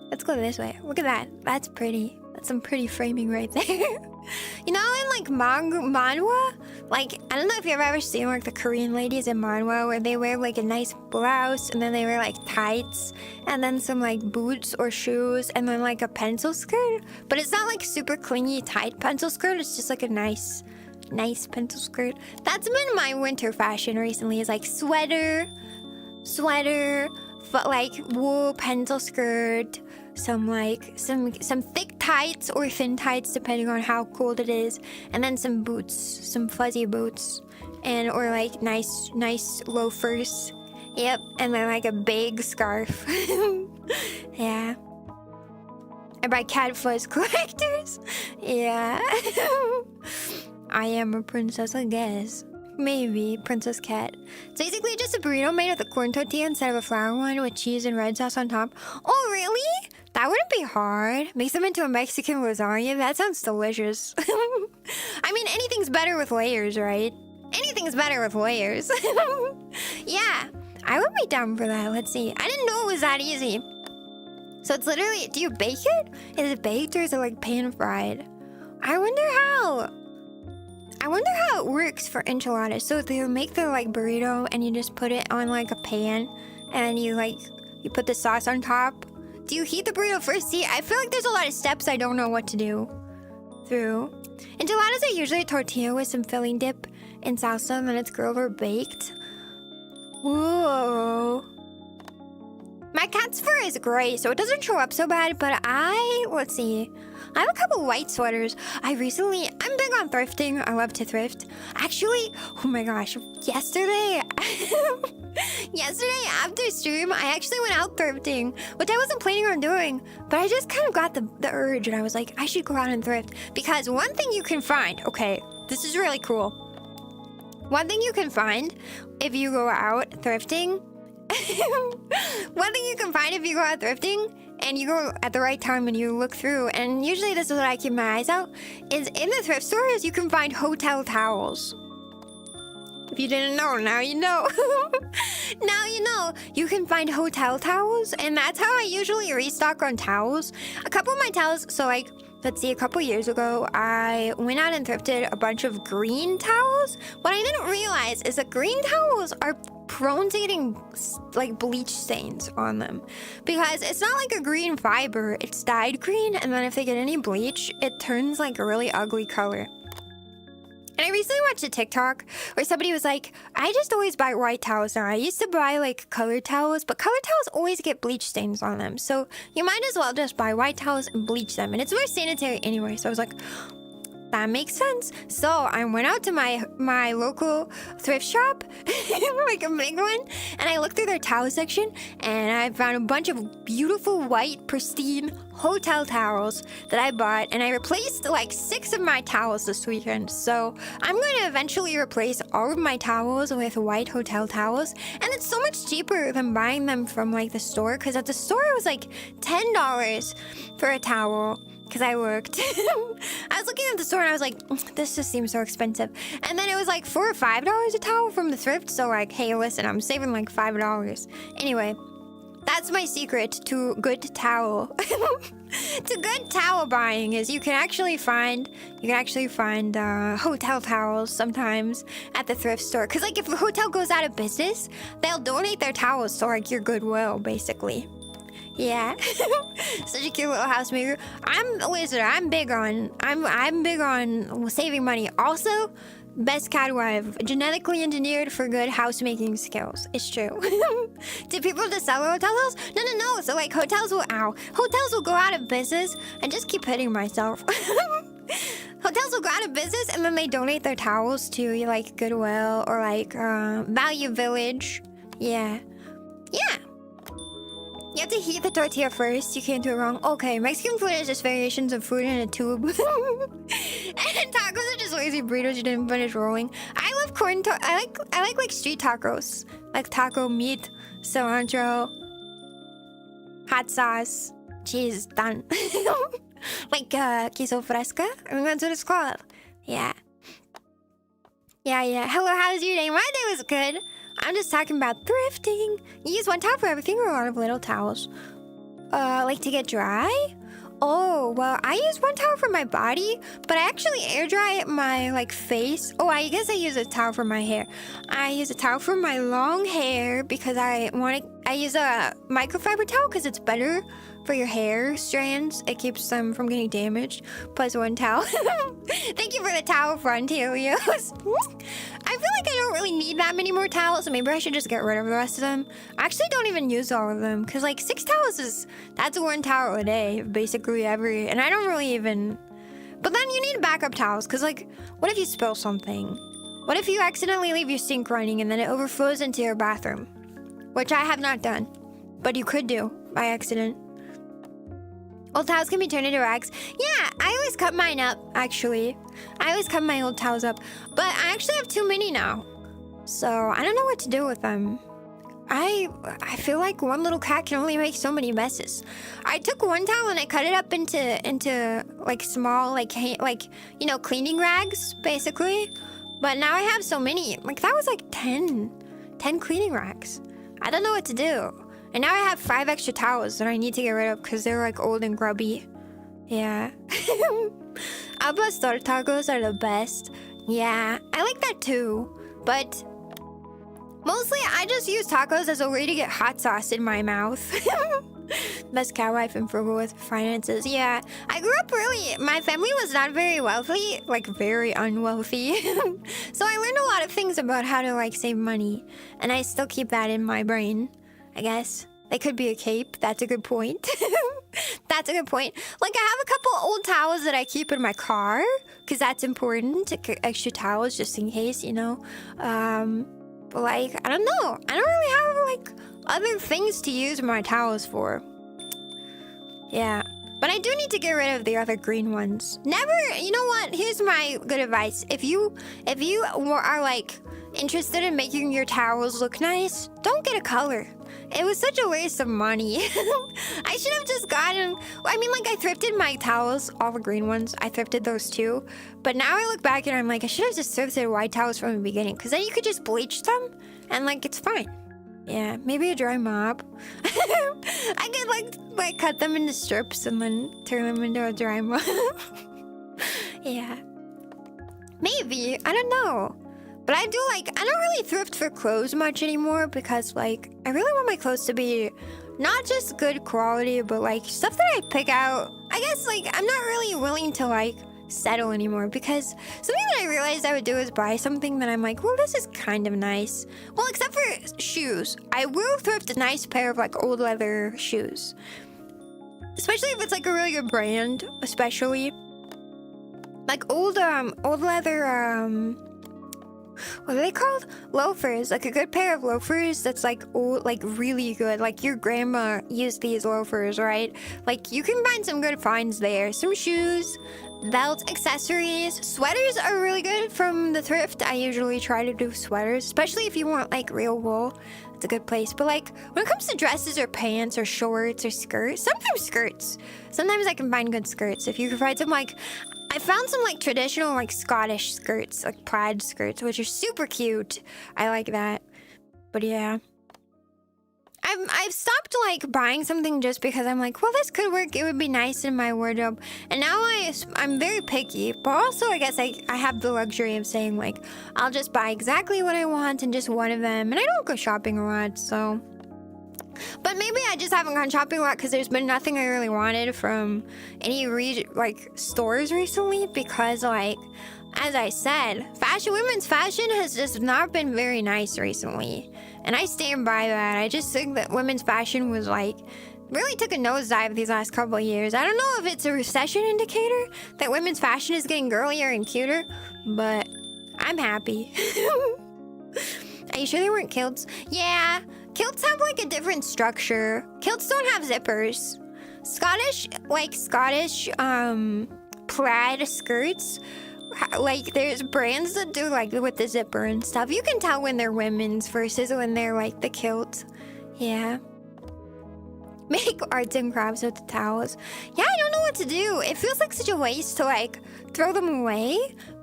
let's go this way. Look at that. That's pretty. That's some pretty framing right there. You know, in like manhwa, Like, I don't know if you've ever seen like the Korean ladies in manhwa where they wear like a nice blouse and then they wear like tights and then some like boots or shoes and then like a pencil skirt. But it's not like super clingy tight pencil skirt. It's just like a nice pencil skirt. That's been my winter fashion recently, is like sweater, but like wool pencil skirt, some thick tights or thin tights depending on how cold it is, and then some boots, some fuzzy boots, and or like nice loafers. Yep, and then like a big scarf. Yeah. I buy cat fuzz collectors. Yeah. I am a princess, I guess. Maybe Princess Cat. It's basically just a burrito made with a corn tortilla instead of a flour one with cheese and red sauce on top. Oh, really? That wouldn't be hard. Make them into a Mexican lasagna? That sounds delicious. I mean, anything's better with layers, right? Anything's better with layers. Yeah, I would be down for that. Let's see. I didn't know it was that easy. So it's literally, do you bake it? Is it baked or is it like pan fried? I wonder how it works for enchiladas. So they make the like burrito and you just put it on like a pan and you put the sauce on top. Do you heat the burrito first? See, I feel like there's a lot of steps I don't know what to do through. Enchiladas are usually a tortilla with some filling dip and salsa and then it's grilled or baked. Whoa. My cat's fur is gray, so it doesn't show up so bad, but let's see. I have a couple white sweaters. I'm big on thrifting. I love to thrift. Actually, oh my gosh, yesterday after stream, I actually went out thrifting, which I wasn't planning on doing, but I just kind of got the urge and I was like, I should go out and thrift. Because one thing you can find, okay, this is really cool. One thing you can find if you go out thrifting, and you go at the right time and you look through, and usually this is what I keep my eyes out, is in the thrift stores you can find hotel towels. If you didn't know, now you know. Now you know. You can find hotel towels, and that's how I usually restock on towels. A couple of my towels, so like, let's see, a couple years ago, I went out and thrifted a bunch of green towels. What I didn't realize is that green towels are prone to getting like bleach stains on them because it's not like a green fiber, it's dyed green, and then if they get any bleach, it turns like a really ugly color. And I recently watched a TikTok where somebody was like, I just always buy white towels now. I used to buy like colored towels, but colored towels always get bleach stains on them. So you might as well just buy white towels and bleach them. And it's more sanitary anyway. So I was like, that makes sense. So I went out to my local thrift shop, like a big one, and I looked through their towel section and I found a bunch of beautiful white pristine hotel towels that I bought, and I replaced like 6 of my towels this weekend. So I'm going to eventually replace all of my towels with white hotel towels, and it's so much cheaper than buying them from like the store, because at the store it was like $10 for a towel. Because I looked. I was looking at the store and I was like, this just seems so expensive. And then it was like $4 or $5 a towel from the thrift. So like, hey, listen, I'm saving like $5. Anyway, that's my secret to good towel. To good towel buying is you can actually find hotel towels sometimes at the thrift store. Because like if a hotel goes out of business, they'll donate their towels to like your Goodwill, basically. Yeah. Such a cute little housemaker. I'm big on saving money. Also, best catwife, genetically engineered for good housemaking skills. It's true. Do people just sell hotels? No. So like hotels will go out of business. I just keep hitting myself. Hotels will go out of business and then they donate their towels to like Goodwill or like Value Village. Yeah. You have to heat the tortilla first. You can't do it wrong. Okay, Mexican food is just variations of food in a tube. And tacos are just lazy burritos you didn't finish rolling. I love corn. I like street tacos, like taco meat, cilantro, hot sauce, cheese, done. Like queso fresca. I think that's what it's called. Yeah. Hello, how's your day? My day was good. I'm just talking about thrifting. You use one towel for everything or a lot of little towels? Like to get dry? Oh, well, I use one towel for my body, but I actually air dry my like face. Oh, I guess I use a towel for my hair. I use a towel for my long hair because I use a microfiber towel because it's better for your hair strands. It keeps them from getting damaged. Plus one towel. Thank you for the towel front, Helios. I feel like I don't really need that many more towels, so maybe I should just get rid of the rest of them. I actually don't even use all of them, because like 6 towels that's one towel a day, basically and I don't really even... But then you need backup towels, because like, what if you spill something? What if you accidentally leave your sink running and then it overflows into your bathroom? Which I have not done, but you could do by accident. Old towels can be turned into rags. Yeah, I always cut mine up, actually. I always cut my old towels up. But I actually have too many now. So I don't know what to do with them. I feel like one little cat can only make so many messes. I took one towel and I cut it up into like small, like you know, cleaning rags, basically. But now I have so many. Like that was like 10 cleaning rags. I don't know what to do. And now I have 5 extra towels that I need to get rid of because they're like old and grubby. Yeah. Al pastor tacos are the best. Yeah, I like that too. But mostly I just use tacos as a way to get hot sauce in my mouth. Best catwife and frugal with finances. Yeah, I grew up my family was not very wealthy, like very unwealthy. So I learned a lot of things about how to like save money. And I still keep that in my brain. I guess. They could be a cape. That's a good point. That's a good point. Like, I have a couple old towels that I keep in my car, because that's important. Extra towels, just in case, you know. But, like, I don't know. I don't really have, like, other things to use my towels for. Yeah. But I do need to get rid of the other green ones. Never, you know what? Here's my good advice. If you are, like, interested in making your towels look nice, don't get a color. It was such a waste of money. I should have just gotten... I mean, like, I thrifted my towels, all the green ones. I thrifted those too. But now I look back and I'm like, I should have just thrifted white towels from the beginning. Because then you could just bleach them and, like, it's fine. Yeah, maybe a dry mop. I could, like, cut them into strips and then turn them into a dry mop. Yeah. Maybe. I don't know. But I don't really thrift for clothes much anymore because, like, I really want my clothes to be not just good quality, but, like, stuff that I pick out. I guess, like, I'm not really willing to, like, settle anymore because something that I realized I would do is buy something that I'm like, well, this is kind of nice. Well, except for shoes. I will thrift a nice pair of, like, old leather shoes. Especially if it's, like, a really good brand, especially. Like, old leather, what are they called? Loafers. Like a good pair of loafers that's like old, like really good. Like your grandma used these loafers, right? Like you can find some good finds there. Some shoes, belts, accessories. Sweaters are really good from the thrift. I usually try to do sweaters, especially if you want like real wool. It's a good place. But like when it comes to dresses or pants or shorts or skirts, sometimes skirts. Sometimes I can find good skirts. If you can find some like... I found some like traditional like Scottish skirts, like plaid skirts, which are super cute. I like that. But yeah. I've stopped like buying something just because I'm like, well, this could work. It would be nice in my wardrobe. And now I'm very picky. But also I guess I have the luxury of saying like, I'll just buy exactly what I want and just one of them. And I don't go shopping a lot, so... But maybe I just haven't gone shopping a lot because there's been nothing I really wanted from any stores recently because, like, as I said, women's fashion has just not been very nice recently. And I stand by that. I just think that women's fashion was, like, really took a nosedive these last couple of years. I don't know if it's a recession indicator that women's fashion is getting girlier and cuter, but I'm happy. Are you sure they weren't kilts? Yeah. Kilts have, like, a different structure. Kilts don't have zippers. Scottish plaid skirts, like, there's brands that do, like, with the zipper and stuff. You can tell when they're women's versus when they're, like, the kilt. Yeah. Make arts and crafts with the towels. Yeah, I don't know what to do. It feels like such a waste to, like, throw them away.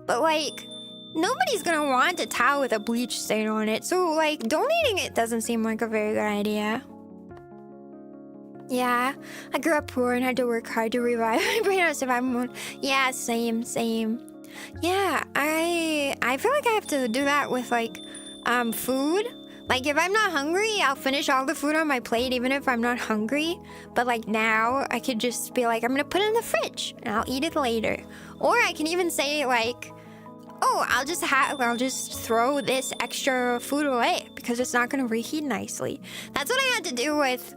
But, like... nobody's gonna want a towel with a bleach stain on it, so, like, donating it doesn't seem like a very good idea. Yeah, I grew up poor and had to work hard to revive my brain out of survival mode. Yeah, same. Yeah, I feel like I have to do that with like food. Like if I'm not hungry, I'll finish all the food on my plate even if I'm not hungry. But like now, I could just be like, I'm gonna put it in the fridge and I'll eat it later. Or I can even say like, oh, I'll just throw this extra food away because it's not gonna reheat nicely. That's what I had to do with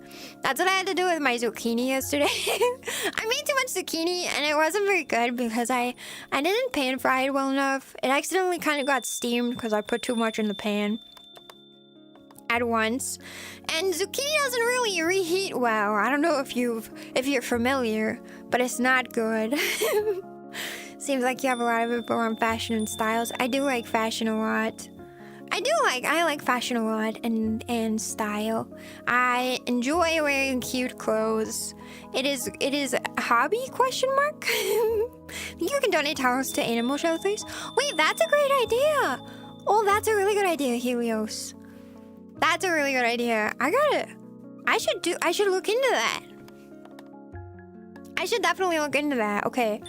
my zucchini yesterday. I made too much zucchini and it wasn't very good because I didn't pan fry it well enough. It accidentally kind of got steamed because I put too much in the pan at once. And zucchini doesn't really reheat well. I don't know if you're familiar, but it's not good. Seems like you have a lot of info on fashion and styles. I do like fashion a lot. I like fashion a lot and style. I enjoy wearing cute clothes. It is a hobby, question mark? You can donate towels to animal shelters. Wait, that's a great idea. Oh, that's a really good idea, Helios. That's a really good idea. I should look into that. I should definitely look into that. Okay.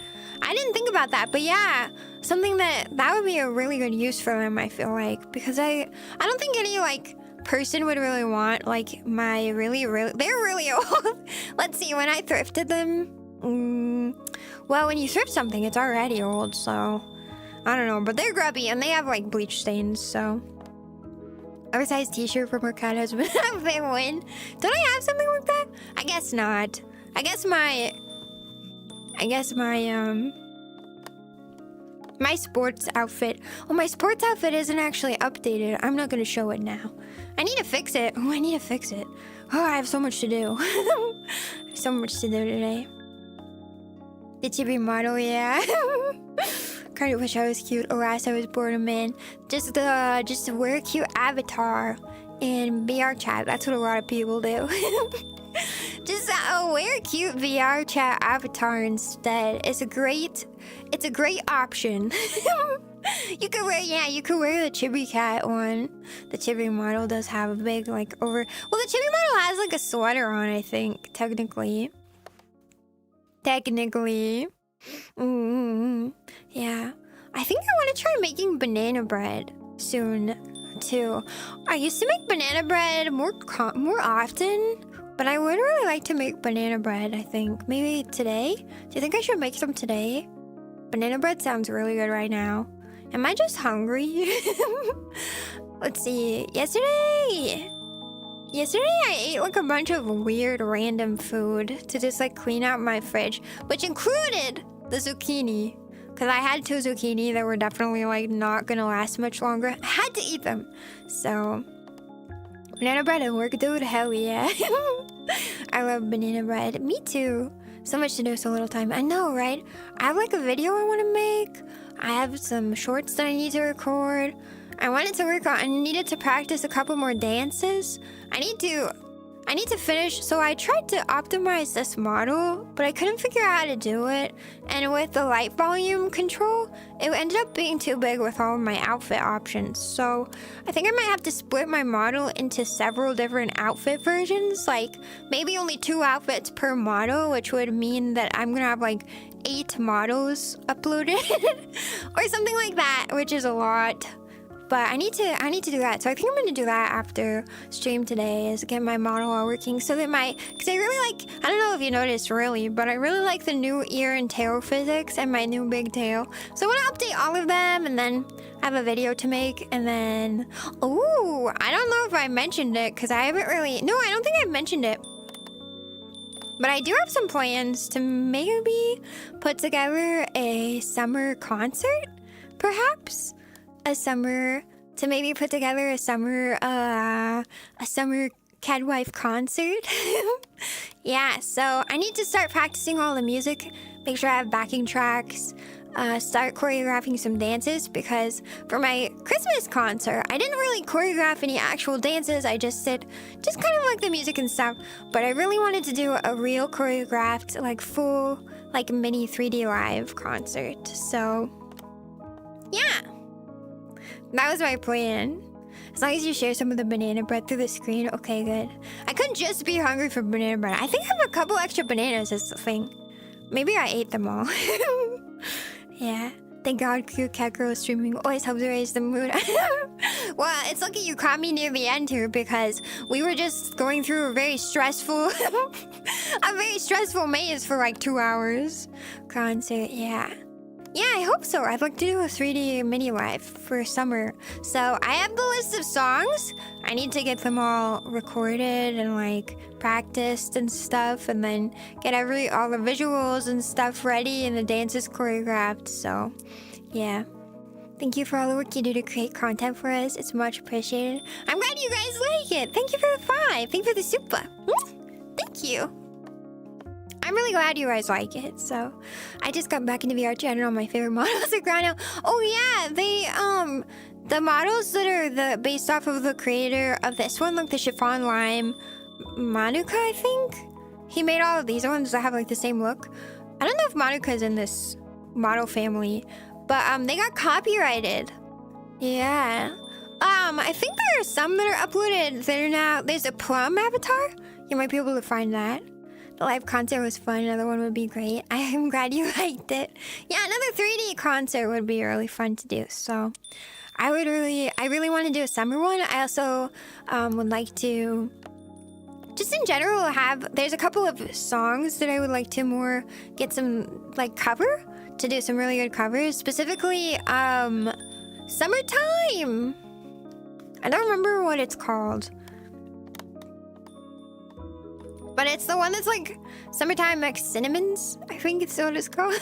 I didn't think about that, but yeah, something that would be a really good use for them, I feel like, because I don't think any like person would really want like my they're really old. Let's see, when I thrifted them, well, when you thrift something, it's already old, so I don't know, but they're grubby and they have like bleach stains, so. Oversized t-shirt from her cathusband outfit win. Don't I have something like that? I guess not. I guess my sports outfit. Oh, my sports outfit isn't actually updated. I'm not gonna show it now. I need to fix it. Oh, I need to fix it. Oh, I have so much to do. So much to do today. The chibi model, yeah. Kinda wish I was cute. Alas, I was born a man. Just wear a cute avatar in VRchat. That's what a lot of people do. Just wear a cute VRchat avatar instead. It's a great option. You could wear the chibi cat one. The chibi model does have a big well, the chibi model has like a sweater on, I think, technically. Yeah. I think I want to try making banana bread soon too. I used to make banana bread more often, but I would really like to make banana bread, I think. Maybe today? Do you think I should make some today? Banana bread sounds really good right now. Am I just hungry? Let's see. Yesterday I ate like a bunch of weird random food to just like clean out my fridge, which included the zucchini. Because I had 2 zucchini that were definitely like not gonna last much longer. I had to eat them. So, banana bread and work, dude. Hell yeah. I love banana bread. Me too. So much to do, so little time. I know, right? I have like a video I want to make. I have some shorts that I need to record. I needed to practice a couple more dances. I need to finish. So I tried to optimize this model, but I couldn't figure out how to do it. And with the light volume control, it ended up being too big with all of my outfit options. So I think I might have to split my model into several different outfit versions, like maybe only 2 outfits per model, which would mean that I'm gonna have like 8 models uploaded or something like that, which is a lot. But I need to do that. So I think I'm going to do that after stream today, is get my model all working so that because I really like, I don't know if you noticed really, but I really like the new ear and tail physics and my new big tail. So I want to update all of them and then I have a video to make and then, ooh, I don't know if I mentioned it because I haven't really, no, I don't think I've mentioned it. But I do have some plans to maybe put together a summer concert, perhaps? A summer catwife concert. Yeah, so I need to start practicing all the music, make sure I have backing tracks, start choreographing some dances, because for my Christmas concert, I didn't really choreograph any actual dances. I just kind of like the music and stuff, but I really wanted to do a real choreographed, like full, like mini 3D live concert. So, yeah. That was my plan. As long as you share some of the banana bread through the screen, okay, good. I couldn't just be hungry for banana bread. I think I have a couple extra bananas as the thing. Maybe I ate them all. Yeah. Thank God Cat Girl streaming always helps raise the mood. Well, it's lucky you caught me near the end here because we were just going through a very stressful maze for like 2 hours. Concert, yeah. Yeah, I hope so. I'd like to do a 3D mini live for summer. So I have the list of songs. I need to get them all recorded and like practiced and stuff, and then get all the visuals and stuff ready and the dances choreographed. So yeah. Thank you for all the work you do to create content for us. It's much appreciated. I'm glad you guys like it. Thank you for the 5. Thank you for the super. Thank you. I'm really glad you guys like it. So, I just got back into VRchat and all my favorite models are gone now. Oh yeah, the models that are based off of the creator of this one, like the chiffon lime Manuka, I think. He made all of these ones that have like the same look. I don't know if Manuka's in this model family, but they got copyrighted. Yeah. I think there are some that are uploaded that are now. There's a plum avatar. You might be able to find that. The live concert was fun. Another one would be great. I am glad you liked it. Yeah, another 3D concert would be really fun to do. So, I really want to do a summer one. I also would like to, just in general, there's a couple of songs that I would like to get some like cover, to do some really good covers. Specifically, Summertime. I don't remember what it's called. But it's the one that's like Summertime Mix Cinnamons. I think it's what it's called.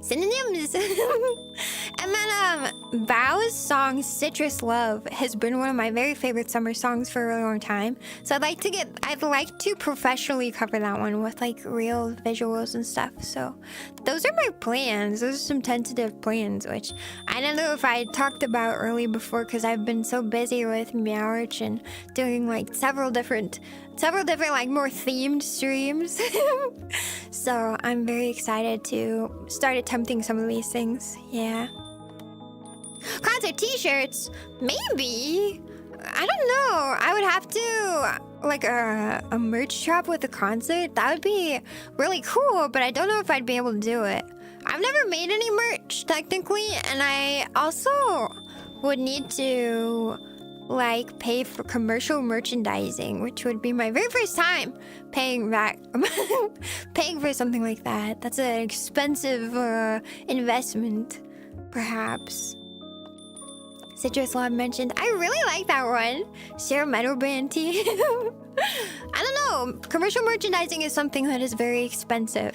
Synonyms. And then Bow's song Citrus Love has been one of my very favorite summer songs for a really long time. So I'd like to professionally cover that one with like real visuals and stuff. So those are my plans. Those are some tentative plans, which I don't know if I talked about early before because I've been so busy with Meowrich and doing like several different like more themed streams. So I'm very excited to start attempting some of these things. Yeah. Concert t-shirts, maybe. I don't know. I would have to like a merch shop with a concert. That would be really cool, but I don't know if I'd be able to do it. I've never made any merch technically, and I also would need to like pay for commercial merchandising, which would be my very first time paying for something like that. That's an expensive investment, perhaps. Citrus Lab mentioned. I really like that one. Share metal band tea. I don't know. Commercial merchandising is something that is very expensive.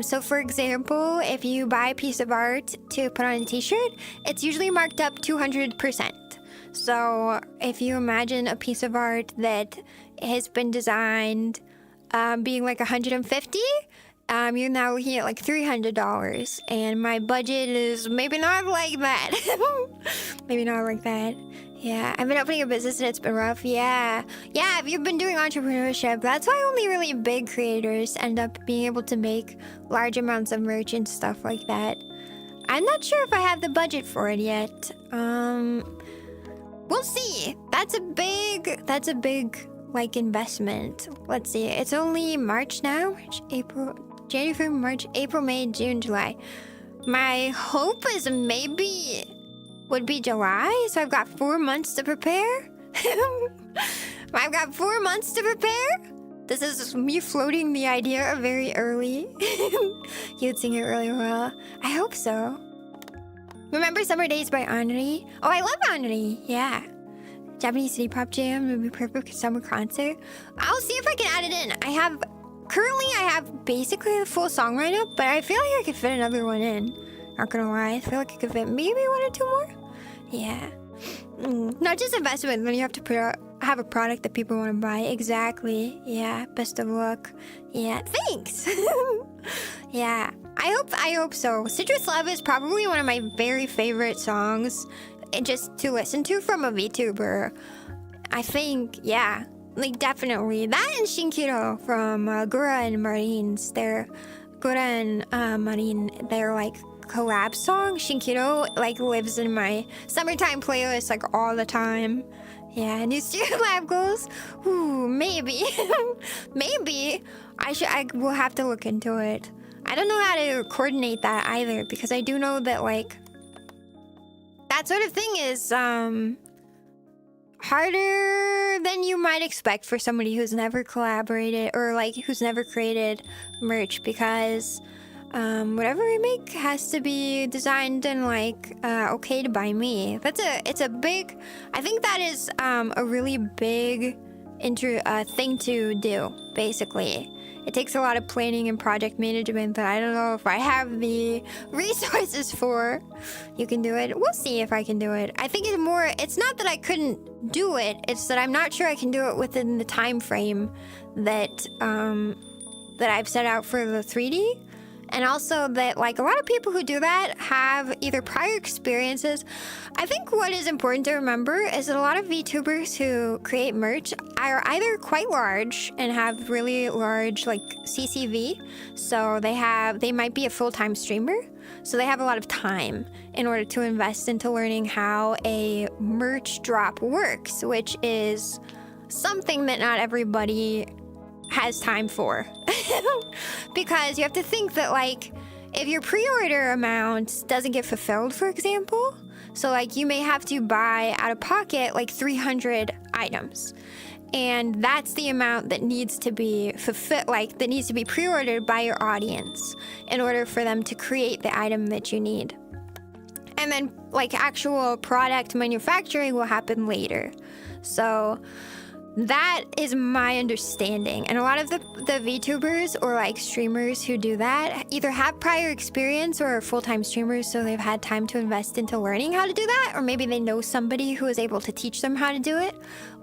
So for example, if you buy a piece of art to put on a t-shirt, it's usually marked up 200%. So if you imagine a piece of art that has been designed being like 150, you're now looking at like $300, and my budget is maybe not like that. Maybe not like that. Yeah, I've been opening a business and it's been rough. Yeah, if you've been doing entrepreneurship, that's why only really big creators end up being able to make large amounts of merch and stuff like that. I'm not sure if I have the budget for it yet. We'll see. That's a big like investment. Let's see. It's only March now. January, February, March, April, May, June, July. My hope is maybe would be July, so I've got 4 months to prepare. I've got 4 months to prepare. This is me floating the idea very early. You'd sing it really well. I hope so. Remember Summer Days by Henri? Oh, I love Henri. Yeah. Japanese city pop jam would be perfect for summer concert. I'll see if I can add it in. Currently I have basically the full song lineup, but I feel like I could fit another one in. Not gonna lie, I feel like I could fit maybe 1 or 2 more. Yeah. Not just investment, then you have to have a product that people want to buy. Exactly. Yeah. Best of luck. Yeah. Thanks. Yeah. I hope so. Citrus Love is probably one of my very favorite songs just to listen to from a VTuber. I think, yeah. Like, definitely. That and Shinkiro from Gura and Marines. Gura and Marine, they're like collab song. Shinkiro like lives in my summertime playlist like all the time. Yeah, new Streamlab goals. Ooh, maybe. Maybe. I will have to look into it. I don't know how to coordinate that either, because I do know that like that sort of thing is harder than you might expect for somebody who's never collaborated or like who's never created merch, because whatever we make has to be designed and like okayed by me. It's a big, I think that is a really big thing to do. Basically, it takes a lot of planning and project management that I don't know if I have the resources for. You can do it. We'll see if I can do it. I think it's not that I couldn't do it, it's that I'm not sure I can do it within the time frame that I've set out for the 3D. And also that like a lot of people who do that have either prior experiences. I think what is important to remember is that a lot of VTubers who create merch are either quite large and have really large like CCV. So they might be a full-time streamer. So they have a lot of time in order to invest into learning how a merch drop works, which is something that not everybody has time for. Because you have to think that like if your pre-order amount doesn't get fulfilled, for example, so like you may have to buy out of pocket like 300 items, and that's the amount that needs to be fulfilled, like that needs to be pre-ordered by your audience in order for them to create the item that you need. And then like actual product manufacturing will happen later. So that is my understanding. And a lot of the VTubers or like streamers who do that either have prior experience or are full-time streamers, so they've had time to invest into learning how to do that, or maybe they know somebody who is able to teach them how to do it,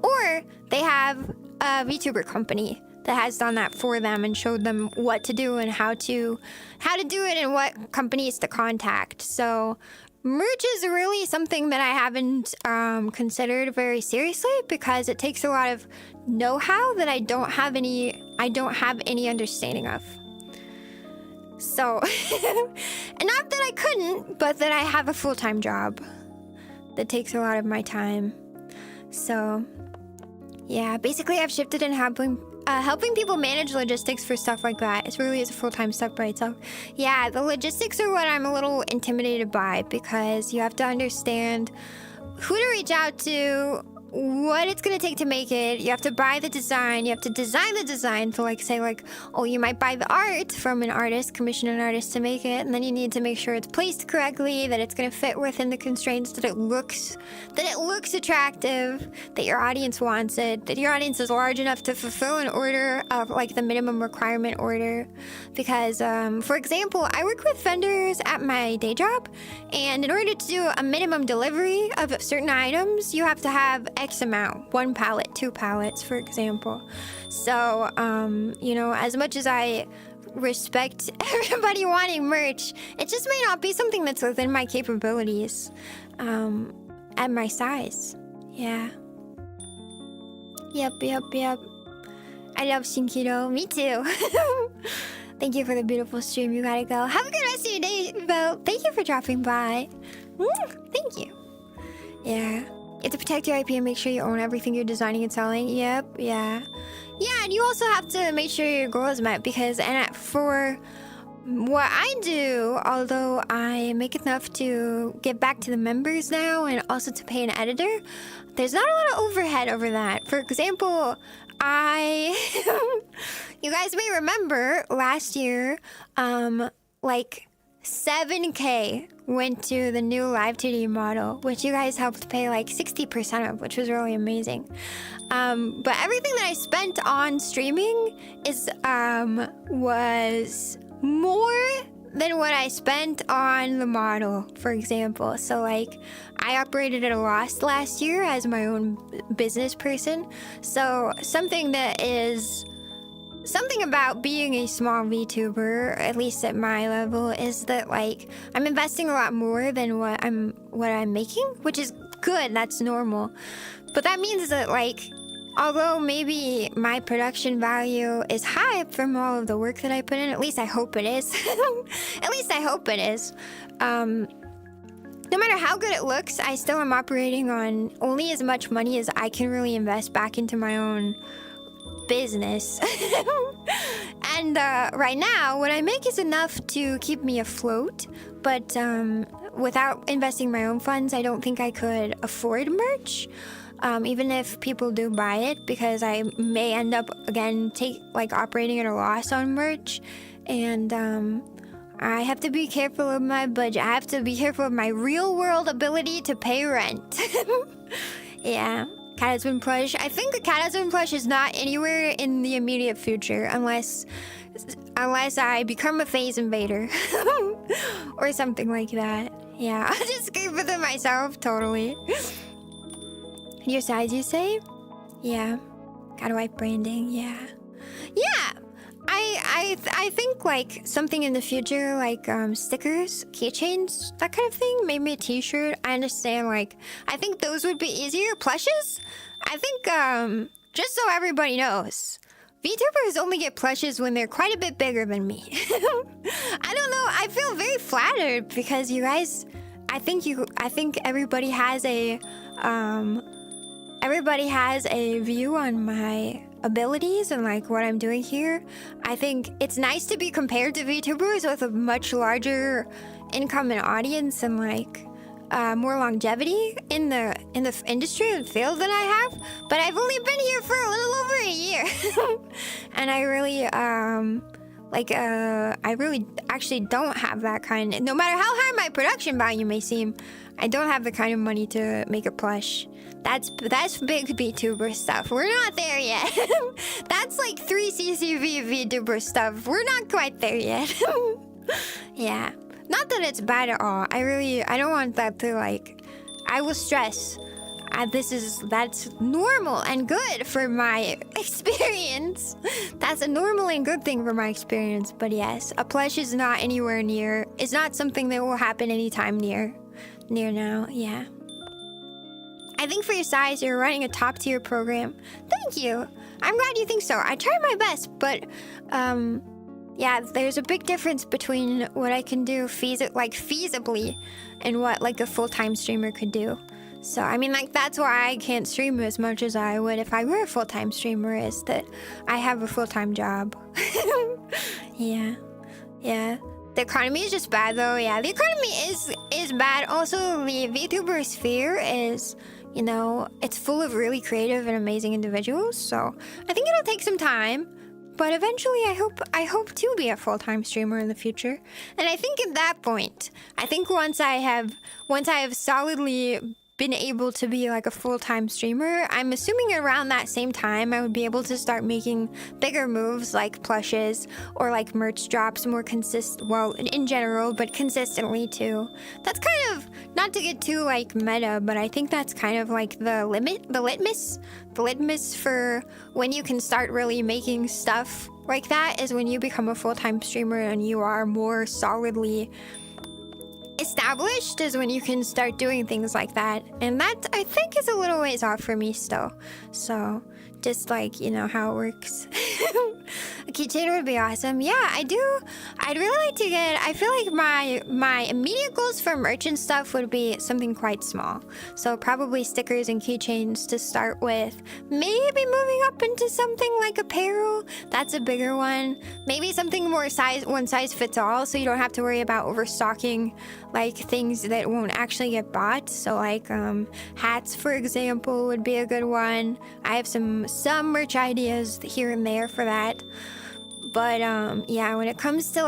or they have a VTuber company that has done that for them and showed them what to do and how to do it and what companies to contact. So merch is really something that I haven't considered very seriously, because it takes a lot of know-how that I don't have any understanding of. So, and not that I couldn't, but that I have a full-time job that takes a lot of my time. So, yeah, basically I've shifted in helping people manage logistics for stuff like that. It really is a full-time step by itself. Yeah, the logistics are what I'm a little intimidated by, because you have to understand who to reach out to, what it's gonna take to make it. You have to buy the design, you have to design the design to like say like, oh, you might buy the art from an artist, commission an artist to make it, and then you need to make sure it's placed correctly, that it's gonna fit within the constraints, that it looks attractive, that your audience wants it, that your audience is large enough to fulfill an order of like the minimum requirement order. Because for example, I work with vendors at my day job, and in order to do a minimum delivery of certain items, you have to have X amount, 1 pallet, 2 pallets, for example. So, you know, as much as I respect everybody wanting merch, it just may not be something that's within my capabilities, at my size. Yeah. Yep. I love Shinkiro. Me too. Thank you for the beautiful stream. You gotta go. Have a good rest of your day, Belle. Thank you for dropping by. Thank you. Yeah. You have to protect your IP and make sure you own everything you're designing and selling. Yep, yeah. Yeah, and you also have to make sure your goal is met, because for what I do, although I make enough to get back to the members now and also to pay an editor, there's not a lot of overhead over that. For example, you guys may remember last year, like 7K went to the new live 2D model, which you guys helped pay like 60% of, which was really amazing. But everything that I spent on streaming was more than what I spent on the model, for example. So like I operated at a loss last year as my own business person. So something about being a small VTuber, at least at my level, is that like I'm investing a lot more than what I'm making, which is good. That's normal. But that means that like although maybe my production value is high from all of the work that I put in, at least I hope it is. At least I hope it is. No matter how good it looks, I still am operating on only as much money as I can really invest back into my own business. And right now, what I make is enough to keep me afloat, but without investing my own funds, I don't think I could afford merch. Even if people do buy it, because I may end up again operating at a loss on merch, and I have to be careful of my budget. I have to be careful of my real world ability to pay rent. Yeah, cathusband plush. I think the cathusband plush is not anywhere in the immediate future unless I become a phase invader or something like that. Yeah, I'll just keep it to myself, totally. Your size, you say? Yeah. Catwife branding, yeah. Yeah! I think like something in the future, like stickers, keychains, that kind of thing. Maybe a t-shirt. I understand, like, I think those would be easier. Plushes? I think, just so everybody knows, VTubers only get plushes when they're quite a bit bigger than me. I don't know, I feel very flattered because you guys, I think everybody has a view on my abilities and like what I'm doing here. I think it's nice to be compared to VTubers with a much larger income and audience and like more longevity in the industry and field than I have. But I've only been here for a little over a year, and I really I really actually don't have that kind. No matter how high my production value may seem, I don't have the kind of money to make a plush. That's big VTuber stuff. We're not there yet. That's like 3 CCV VTuber stuff. We're not quite there yet. Yeah. Not that it's bad at all. I don't want that to like, I will stress. That's normal and good for my experience. That's a normal and good thing for my experience. But yes, a plush is not anywhere near. It's not something that will happen anytime near now. Yeah. I think for your size, you're running a top tier program. Thank you. I'm glad you think so. I try my best, but yeah, there's a big difference between what I can do feasibly and what like a full-time streamer could do. So I mean, like, that's why I can't stream as much as I would if I were a full-time streamer, is that I have a full-time job. Yeah. The economy is just bad though. Yeah, the economy is bad. Also, the VTuber sphere is, you know, it's full of really creative and amazing individuals. So I think it'll take some time, but eventually I hope to be a full-time streamer in the future. And I think at that point, I think once I have solidly been able to be like a full-time streamer, I'm assuming around that same time I would be able to start making bigger moves like plushes or like merch drops more in general, but consistently too. That's kind of, not to get too like meta, but I think that's kind of like the litmus for when you can start really making stuff like that, is when you become a full-time streamer and you are more solidly established, is when you can start doing things like that. And that, I think, is a little ways off for me still. So just like, you know how it works. A keychain would be awesome. Yeah, I'd really like to get, I feel like my immediate goals for merch and stuff would be something quite small. So probably stickers and keychains to start with. Maybe moving up into something like apparel. That's a bigger one. Maybe something more one size fits all, so you don't have to worry about overstocking like things that won't actually get bought. So like hats, for example, would be a good one. I have some merch ideas here and there for that. But yeah, when it comes to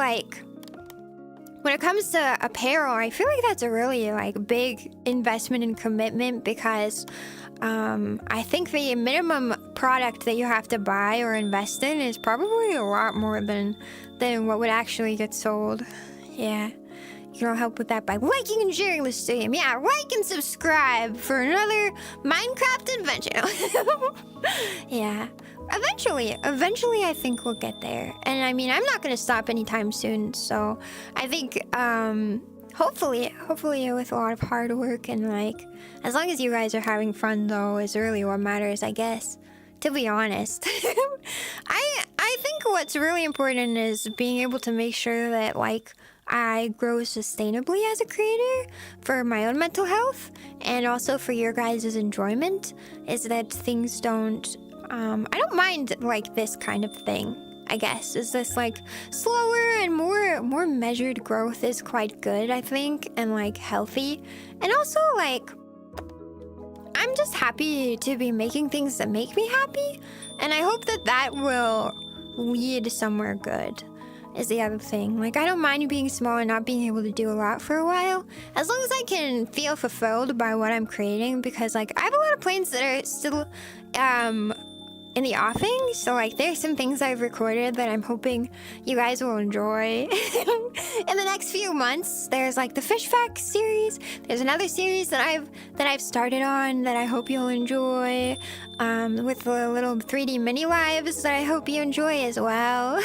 apparel, I feel like that's a really like big investment and commitment, because I think the minimum product that you have to buy or invest in is probably a lot more than what would actually get sold. Yeah. You can all help with that by liking and sharing the stream. Yeah, like and subscribe for another Minecraft adventure. Yeah. Eventually I think we'll get there. And I mean, I'm not going to stop anytime soon. So I think, hopefully with a lot of hard work and like, as long as you guys are having fun though, is really what matters, I guess. to be honest. I think what's really important is being able to make sure that like I grow sustainably as a creator for my own mental health and also for your guys' enjoyment, is that things don't I don't mind like this kind of thing, I guess. Is this like slower and more measured growth is quite good, I think, and like healthy. And also like I'm just happy to be making things that make me happy, and I hope that that will lead somewhere good, is the other thing. Like, I don't mind being small and not being able to do a lot for a while, as long as I can feel fulfilled by what I'm creating, because like I have a lot of plans that are still in the offing, so like there's some things I've recorded that I'm hoping you guys will enjoy. In the next few months, there's like the Fish Facts series. There's another series that I've started on that I hope you'll enjoy, with the little 3D mini lives that I hope you enjoy as well.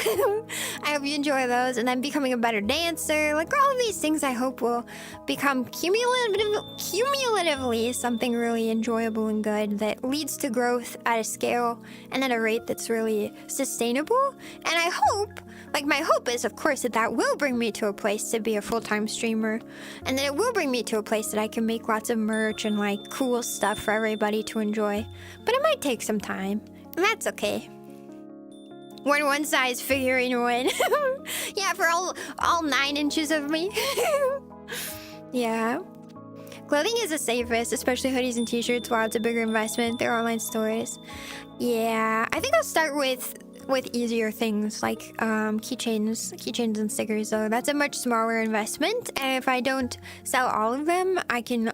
I hope you enjoy those, and then becoming a better dancer. Like all of these things I hope will become cumulatively something really enjoyable and good that leads to growth at a scale and at a rate that's really sustainable. And I hope, like my hope is of course that will bring me to a place to be a full-time streamer, and that it will bring me to a place that I can make lots of merch and like cool stuff for everybody to enjoy. But it might take some time, and that's okay. One size figurine one. Yeah, for all 9 inches of me. Yeah. Clothing is the safest, especially hoodies and t-shirts. While it's a bigger investment, they're online stores. Yeah, I think I'll start with easier things like keychains and stickers. So that's a much smaller investment, and if I don't sell all of them, I can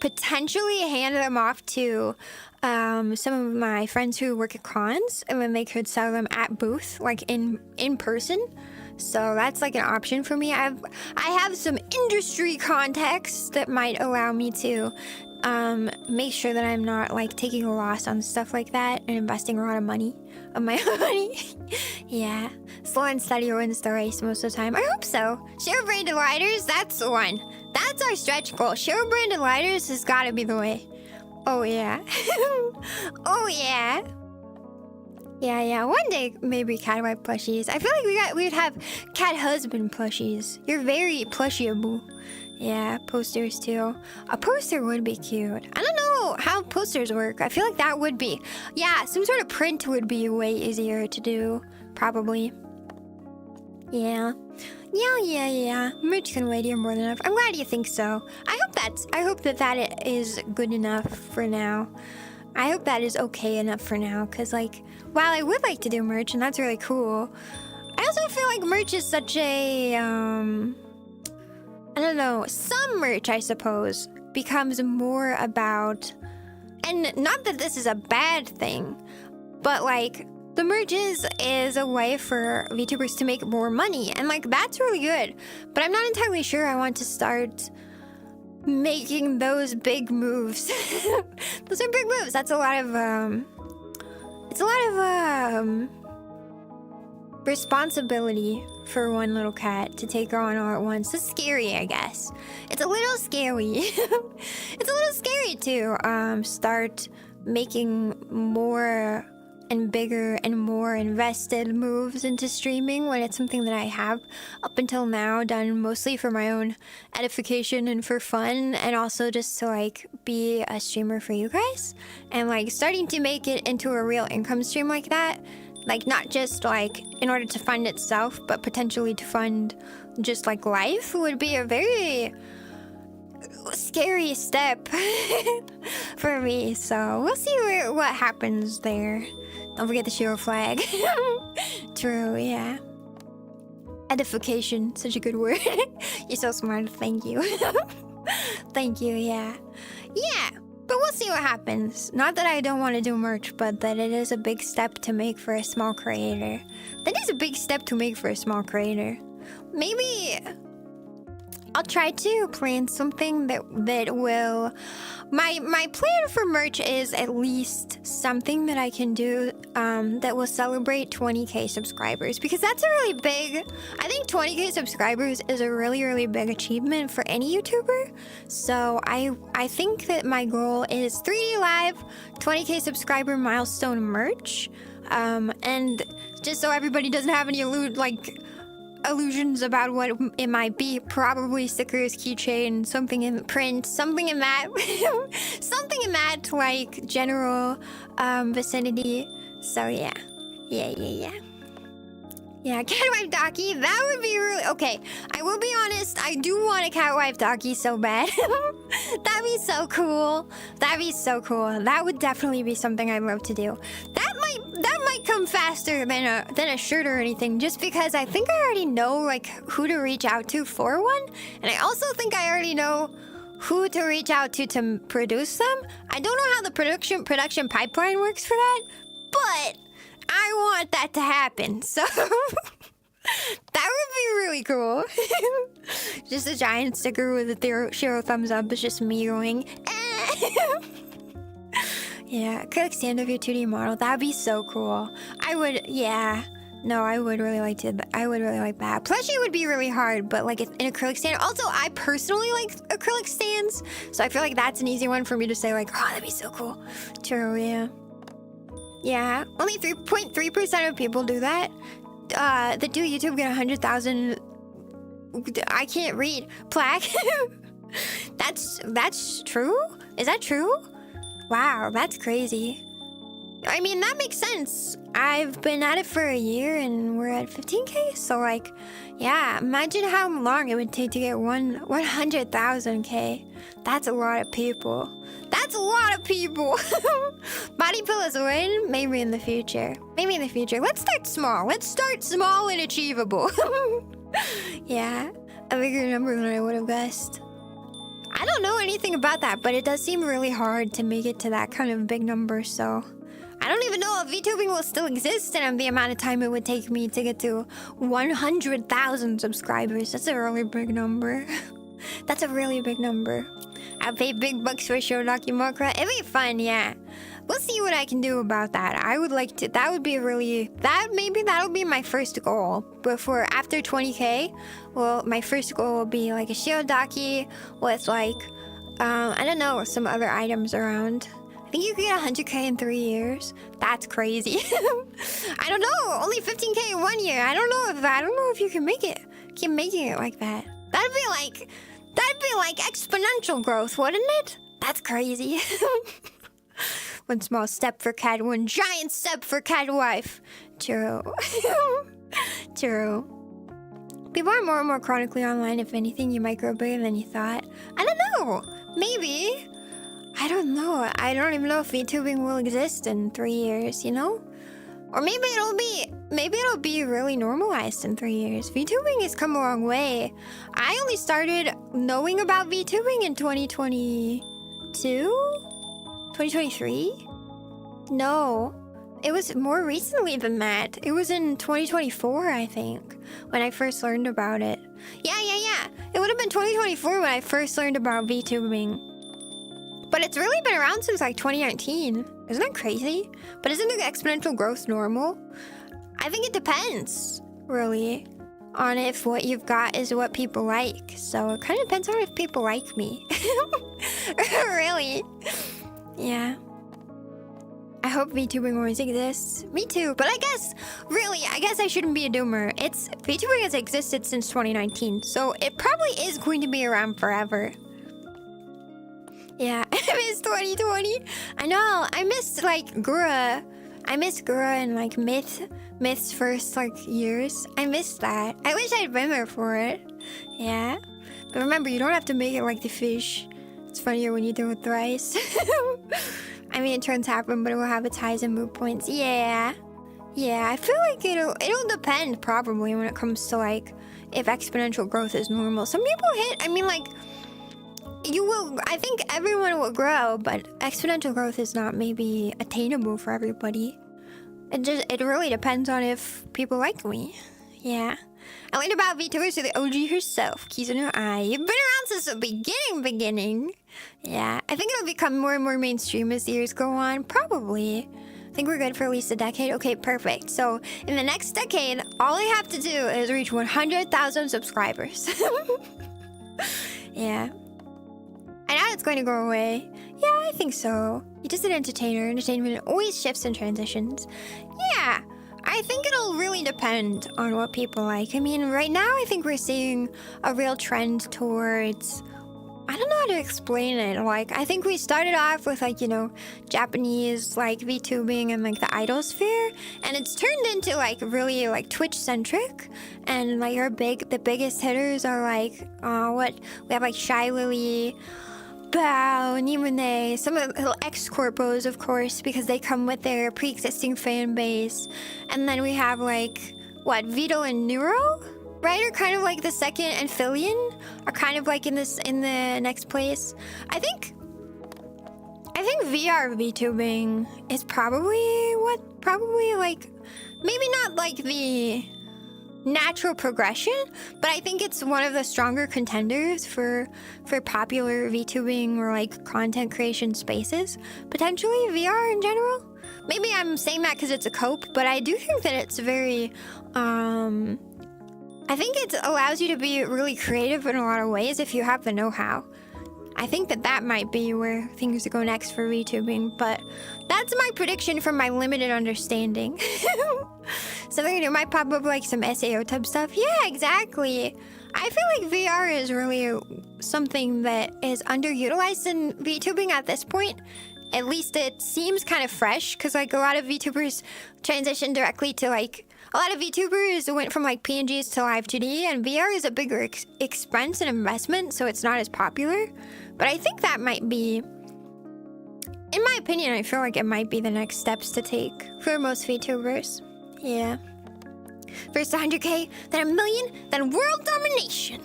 potentially hand them off to some of my friends who work at cons, and then they could sell them at booth, like in person. So that's like an option for me. I have some industry contacts that might allow me to make sure that I'm not like taking a loss on stuff like that and investing a lot of money of my own money. Yeah, slow and steady wins the race most of the time. I hope so. Shiro branded lighters, that's the one. That's our stretch goal. Shiro branded lighters has got to be the way. Oh yeah. Oh yeah. Yeah. One day maybe catwife plushies. I feel like we would have cat husband plushies. You're very plushiable. Yeah, posters too. A poster would be cute. I don't know how posters work. I feel like that would be, yeah, some sort of print would be way easier to do, probably. Yeah. Merch can wait here more than enough. I'm glad you think so. I hope that is good enough for now. I hope that is okay enough for now, because like, while I would like to do merch, and that's really cool, I also feel like merch is such a, I don't know, some merch, I suppose, becomes more about, and not that this is a bad thing, but like, the merch is a way for VTubers to make more money, and like, that's really good, but I'm not entirely sure I want to start making those big moves. Those are big moves. That's a lot of, it's a lot of, responsibility for one little cat to take on all at once. It's scary, I guess. It's a little scary. It's a little scary to start making more and bigger and more invested moves into streaming when it's something that I have up until now done mostly for my own edification and for fun, and also just to like be a streamer for you guys, and like starting to make it into a real income stream like that. Like, not just, like, in order to fund itself, but potentially to fund just, like, life would be a very scary step for me. So, we'll see what happens there. Don't forget the Shiro flag. True, yeah. Edification, such a good word. You're so smart, thank you. Thank you, yeah. Yeah. But we'll see what happens. Not that I don't want to do merch, but that it is a big step to make for a small creator. That is a big step to make for a small creator. Maybe I'll try to plan something that will. My plan for merch is at least something that I can do that will celebrate 20K subscribers, because that's a really big. I think 20K subscribers is a really big achievement for any YouTuber. So I think that my goal is 3D Live 20K subscriber milestone merch, and just so everybody doesn't have any illusions about what it might be, probably stickers, keychain, something in print, something in that something in that like general vicinity. So yeah, catwife docky, that would be really okay. I will be honest, I do want a catwife docky so bad. That'd be so cool. That would definitely be something I'd love to do. That might come faster than a shirt or anything, just because I think I already know like who to reach out to for one, and I also think I already know who to reach out to produce them. I don't know how the production pipeline works for that, but I want that to happen. So that would be really cool. Just a giant sticker with a Shiro thumbs up. It's just me going. Yeah, acrylic stand of your 2D model. That'd be so cool. I would, yeah. No, I would really like to. I would really like that. Plushie would be really hard, but like an acrylic stand. Also, I personally like acrylic stands, so I feel like that's an easy one for me to say like, oh, that'd be so cool. True, yeah. Yeah, only 3.3% of people do that. That do YouTube get 100,000. I can't read plaque. That's true. Is that true? Wow, that's crazy. I mean, that makes sense. I've been at it for a year and we're at 15K. So like, yeah, imagine how long it would take to get 100,000K. That's a lot of people. That's a lot of people. Body pillows win? Maybe in the future. Let's start small and achievable. Yeah, a bigger number than I would have guessed. I don't know anything about that, but it does seem really hard to make it to that kind of big number, so I don't even know if VTubing will still exist and the amount of time it would take me to get to 100,000 subscribers. That's a really big number. That's a really big number. I'll pay big bucks for ShiroNekoNya. It'd be fun, yeah. We'll see what I can do about that. I would like to. That would be maybe that'll be my first goal. After 20K, well, my first goal will be like a ShiroNekoNya with like, I don't know, some other items around. I think you could get 100K in 3 years. That's crazy. I don't know. Only 15K in 1 year. I don't know if you can make it. Keep making it like that. That'd be like exponential growth, wouldn't it? That's crazy. One small step for cat, one giant step for catwife. True. True. People are more and more chronically online. If anything, you might grow bigger than you thought. I don't know. Maybe. I don't know. I don't even know if VTubing will exist in 3 years, you know? Or maybe it'll be really normalized in 3 years. VTubing has come a long way. I only started knowing about VTubing in 2022? 2023? No. It was more recently than that. It was in 2024, I think, when I first learned about it. Yeah. It would have been 2024 when I first learned about VTubing. But it's really been around since like 2019. Isn't that crazy? But isn't the exponential growth normal? I think it depends, really, on if what you've got is what people like. So it kind of depends on if people like me. Really. Yeah. I hope VTubing always exists. Me too. But I guess I shouldn't be a doomer. VTubing has existed since 2019. So it probably is going to be around forever. Yeah, I missed 2020. I know. I missed like Gura. I missed Gura and like Myth's first like years. I missed that. I wish I'd been there for it. Yeah. But remember, you don't have to make it like the fish. It's funnier when you do it with the rice. I mean, turns happen, but it will have its highs and mood points. Yeah. I feel like it'll depend probably when it comes to like if exponential growth is normal. Some people I think everyone will grow, but exponential growth is not maybe attainable for everybody. It really depends on if people like me. Yeah. I learned about VTubers through the OG herself, Kizuna. You've been around since the beginning. Yeah, I think it'll become more and more mainstream as the years go on. Probably. I think we're good for at least a decade. Okay, perfect. So in the next decade, all I have to do is reach 100,000 subscribers. Yeah. I know it's going to go away. Yeah, I think so. You're just an entertainer. Entertainment always shifts and transitions. Yeah, I think it'll really depend on what people like. I mean, right now I think we're seeing a real trend towards... I don't know how to explain it. Like, I think we started off with, like, you know, Japanese, like, VTubing and, like, the idol sphere. And it's turned into, like, really, like, Twitch-centric. And, like, the biggest hitters are, like, we have, like, Shy Lily, Bao, Nimune, some of the ex-corpos, of course, because they come with their pre-existing fan base. And then we have, like, Vito and Neuro? Right, are kind of like the second, and Fillion are kind of like in the next place. I think VR VTubing is probably like, maybe not like the natural progression, but I think it's one of the stronger contenders for popular VTubing or like content creation spaces. Potentially VR in general. Maybe I'm saying that because it's a cope, but I do think that it's very, I think it allows you to be really creative in a lot of ways if you have the know-how. I think that might be where things go next for VTubing, but that's my prediction from my limited understanding. So there might pop up like some SAO type stuff. Yeah, exactly. I feel like VR is really something that is underutilized in VTubing at this point. At least it seems kind of fresh, because like a lot of VTubers transition directly to like... A lot of VTubers went from like PNGs to live 2D, and VR is a bigger expense and investment, so it's not as popular. But I think that might be, in my opinion, I feel like it might be the next steps to take for most VTubers. Yeah. First 100K, then 1 million, then world domination.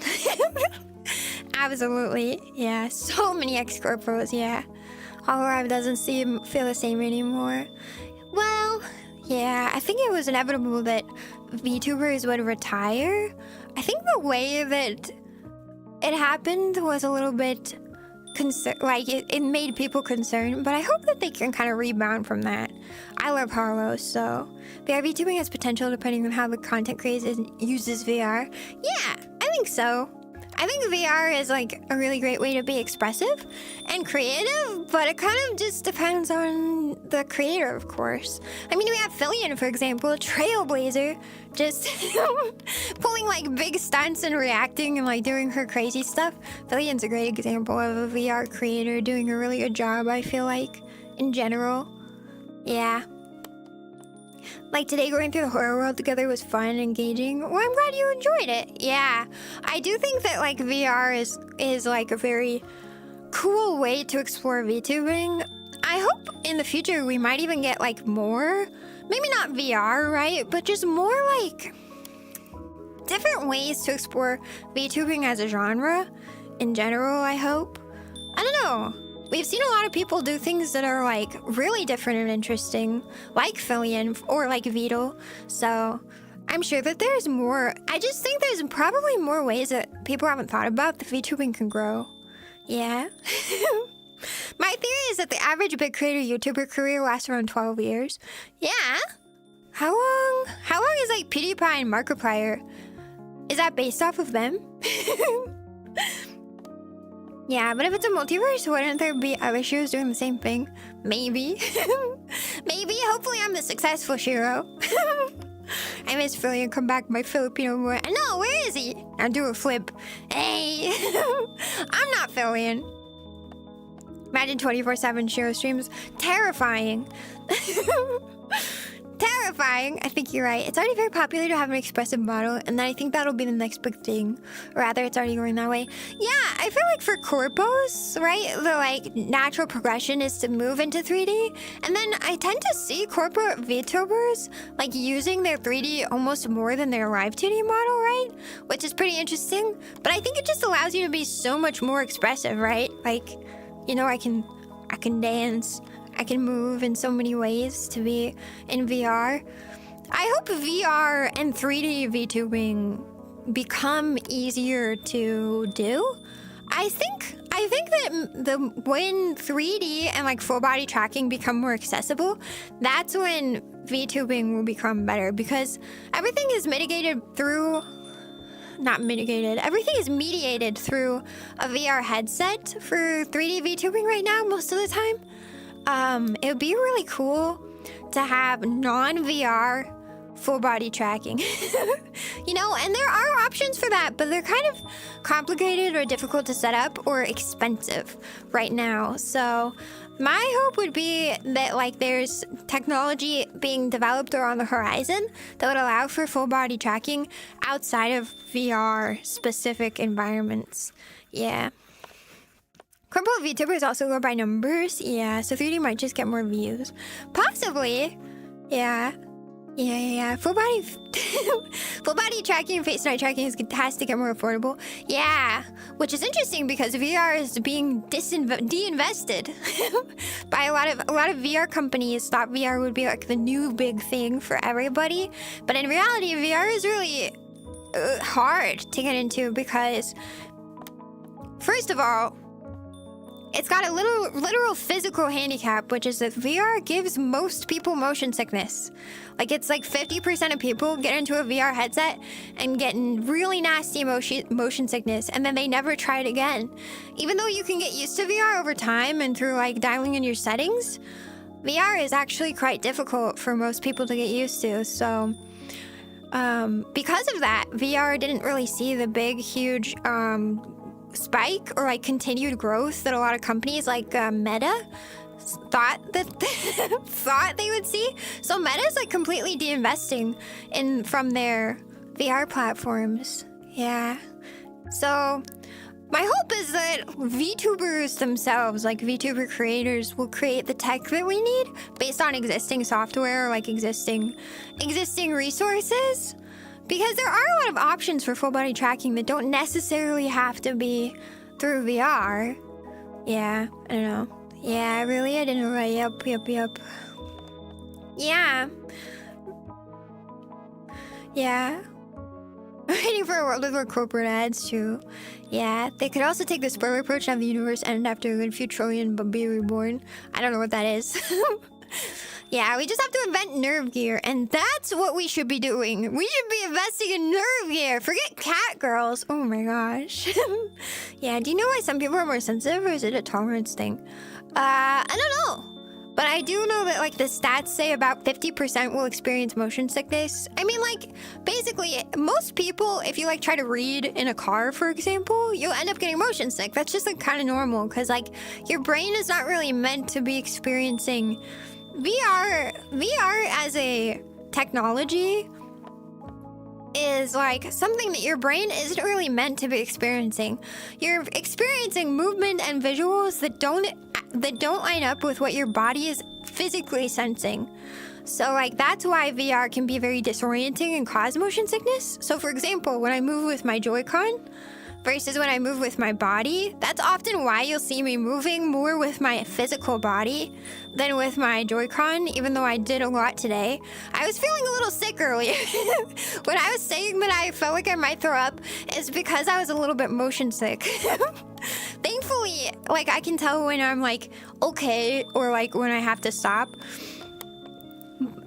Absolutely. Yeah, so many ex-corpos, yeah. Hololive doesn't feel the same anymore. Well... Yeah, I think it was inevitable that VTubers would retire. I think the way that it happened was a little bit it made people concerned, but I hope that they can kind of rebound from that. I love Harlow, so VR VTubing has potential depending on how the content creator uses VR. Yeah, I think so. I think VR is like a really great way to be expressive and creative, but it kind of just depends on the creator, of course. I mean, we have Fillion, for example, a trailblazer, just pulling like big stunts and reacting and like doing her crazy stuff. Fillion's a great example of a VR creator doing a really good job, I feel like, in general. Yeah. Like today, going through the horror world together was fun and engaging. Well, I'm glad you enjoyed it. Yeah, I do think that like VR is like a very cool way to explore VTubing. I hope in the future we might even get like more, maybe not VR, right? But just more like different ways to explore VTubing as a genre in general, I hope. I don't know. We've seen a lot of people do things that are like really different and interesting, like Fillion or like Vito. So I'm sure that there's more. I just think there's probably more ways that people haven't thought about that VTubing can grow. Yeah. My theory is that the average big creator YouTuber career lasts around 12 years. Yeah. How long is like PewDiePie and Markiplier? Is that based off of them? Yeah, but if it's a multiverse, wouldn't there be other Shiros doing the same thing? Maybe. Maybe. Hopefully I'm the successful Shiro. I miss Fillion. Come back, my Filipino boy. No, where is he? I'll do a flip. Hey. I'm not Fillion. Imagine 24/7 Shiro streams. Terrifying. Terrifying. I think you're right. It's already very popular to have an expressive model, and then I think that'll be the next big thing. Or rather, it's already going that way. Yeah, I feel like for corpos, right, the like natural progression is to move into 3D, and then I tend to see corporate VTubers like using their 3D almost more than their live 2D model, right? Which is pretty interesting. But I think it just allows you to be so much more expressive, right? Like, you know, I can dance. I can move in so many ways to be in VR. I hope VR and 3D VTubing become easier to do. I think that when 3D and like full body tracking become more accessible, that's when VTubing will become better, because everything is mediated through a VR headset for 3D VTubing right now most of the time. It would be really cool to have non-VR full body tracking. You know, and there are options for that, but they're kind of complicated or difficult to set up or expensive right now. So my hope would be that like there's technology being developed or on the horizon that would allow for full body tracking outside of VR specific environments. Yeah. Crumpled VTubers also go by numbers. Yeah, so 3D might just get more views. Possibly. Yeah. Full body tracking and face night tracking has to get more affordable. Yeah, which is interesting because VR is being de-invested by a lot of VR companies. Thought VR would be like the new big thing for everybody, but in reality, VR is really hard to get into because, first of all, it's got a literal physical handicap, which is that VR gives most people motion sickness. Like, it's like 50% of people get into a VR headset and get really nasty motion sickness, and then they never try it again. Even though you can get used to VR over time and through like dialing in your settings, VR is actually quite difficult for most people to get used to. So because of that, VR didn't really see the big, huge spike or like continued growth that a lot of companies like Meta thought they would see. So Meta is like completely de-investing from their VR platforms. Yeah. So my hope is that VTubers themselves, like VTuber creators, will create the tech that we need based on existing software or like existing resources. Because there are a lot of options for full body tracking that don't necessarily have to be through VR. Yeah, I don't know. Yeah, really? I didn't know. Right. Yep. Yeah. Yeah. I'm waiting for a world with more corporate ads, too. Yeah, they could also take the spoiler approach and have the universe end after a good few trillion but be reborn. I don't know what that is. Yeah, we just have to invent nerve gear, and that's what we should be doing. We should be investing in nerve gear. Forget cat girls. Oh my gosh. Yeah, do you know why some people are more sensitive, or is it a tolerance thing? I don't know. But I do know that, like, the stats say about 50% will experience motion sickness. I mean, like, basically, most people, if you, like, try to read in a car, for example, you'll end up getting motion sick. That's just, like, kind of normal, because, like, your brain is not really meant to be experiencing... VR as a technology is like something that your brain isn't really meant to be experiencing. You're experiencing movement and visuals that don't line up with what your body is physically sensing. So like that's why VR can be very disorienting and cause motion sickness. So for example, when I move with my Joy-Con versus when I move with my body, that's often why you'll see me moving more with my physical body than with my Joy-Con, even though I did a lot today. I was feeling a little sick earlier. When I was saying that I felt like I might throw up, it's because I was a little bit motion sick. Thankfully, like I can tell when I'm like okay, or like when I have to stop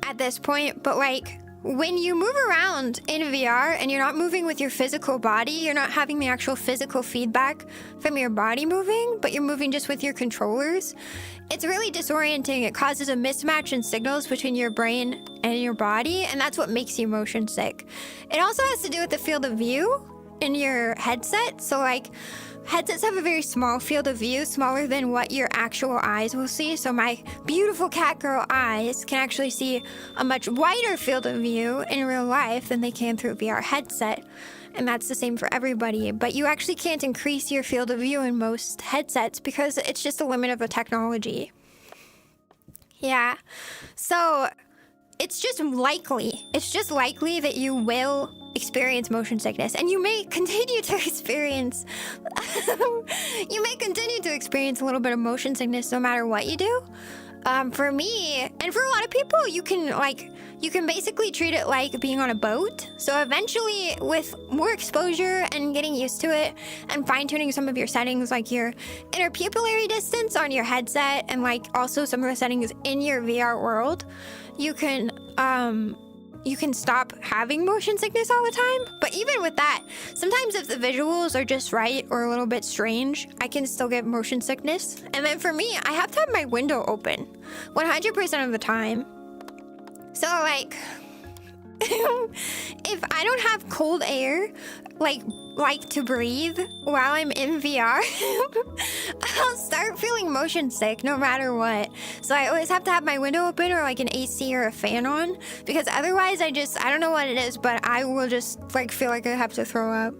at this point, but like when you move around in VR and you're not moving with your physical body, you're not having the actual physical feedback from your body moving, but you're moving just with your controllers, it's really disorienting. It causes a mismatch in signals between your brain and your body, and that's what makes you motion sick. It also has to do with the field of view in your headset. So like headsets have a very small field of view, smaller than what your actual eyes will see. So my beautiful cat girl eyes can actually see a much wider field of view in real life than they can through a VR headset. And that's the same for everybody. But you actually can't increase your field of view in most headsets because it's just a limit of the technology. Yeah. So it's just likely that you will experience motion sickness, and you may continue to experience a little bit of motion sickness no matter what you do. For me and for a lot of people, you can like you can basically treat it like being on a boat. So eventually, with more exposure and getting used to it and fine-tuning some of your settings, like your inner pupillary distance on your headset and like also some of the settings in your VR world, you can stop having motion sickness all the time. But even with that, sometimes if the visuals are just right or a little bit strange, I can still get motion sickness. And then for me, I have to have my window open 100% of the time. So like, if I don't have cold air, like to breathe while I'm in VR, I'll start feeling motion sick no matter what. So I always have to have my window open or like an AC or a fan on, because otherwise I don't know what it is, but I will just like feel like I have to throw up.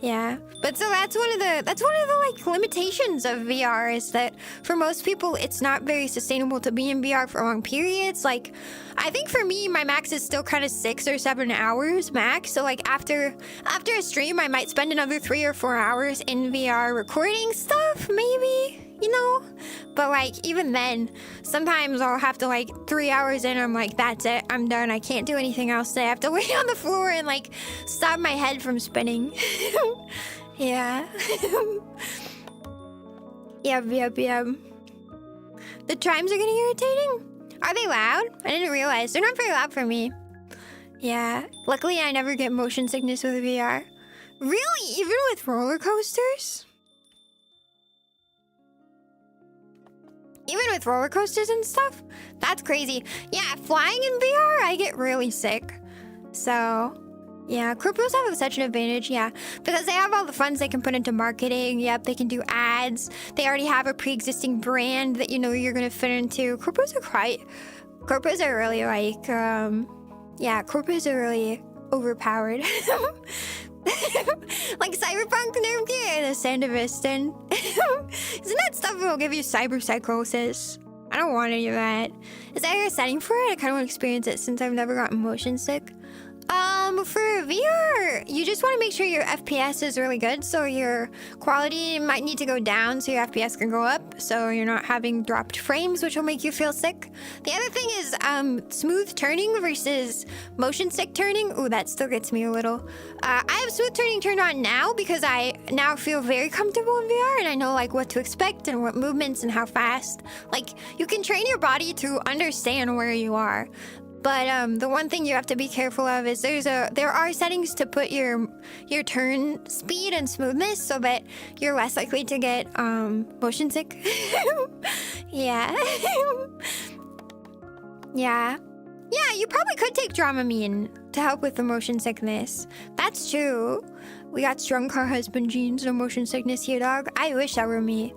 Yeah, but so that's one of the like limitations of VR, is that for most people it's not very sustainable to be in VR for long periods. Like, I think for me, my max is still kind of 6 or 7 hours max. So like after a stream, I might spend another 3 or 4 hours in VR recording stuff, maybe. You know, but like even then, sometimes I'll have to like 3 hours in, I'm like, that's it, I'm done, I can't do anything else today. I have to lay on the floor and like stop my head from spinning. Yeah. Yep. The chimes are getting irritating. Are they loud? I didn't realize. They're not very loud for me. Yeah. Luckily, I never get motion sickness with VR. Really? Even with roller coasters? Even with roller coasters and stuff? That's crazy. Yeah, flying in VR, I get really sick. So, yeah, corporates have such an advantage, yeah. Because they have all the funds they can put into marketing. Yep, they can do ads. They already have a pre-existing brand that you know you're going to fit into. Corporates are really like, yeah, corporates are really overpowered. Like Cyberpunk nerfed you in the Sandevistan. Isn't that stuff that will give you cyber psychosis? I don't want any of that. Is there a setting for it? I kind of want to experience it since I've never gotten motion sick. For VR, you just want to make sure your FPS is really good, so your quality might need to go down so your FPS can go up, so you're not having dropped frames, which will make you feel sick. The other thing is smooth turning versus motion sick turning. Ooh, that still gets me a little. I have smooth turning turned on now because I now feel very comfortable in VR and I know like what to expect and what movements and how fast. Like, you can train your body to understand where you are. But the one thing you have to be careful of is there are settings to put your turn speed and smoothness so that you're less likely to get motion sick. Yeah. Yeah. Yeah, you probably could take Dramamine to help with the motion sickness. That's true. We got strong car husband genes, no motion sickness here, dog. I wish that were me.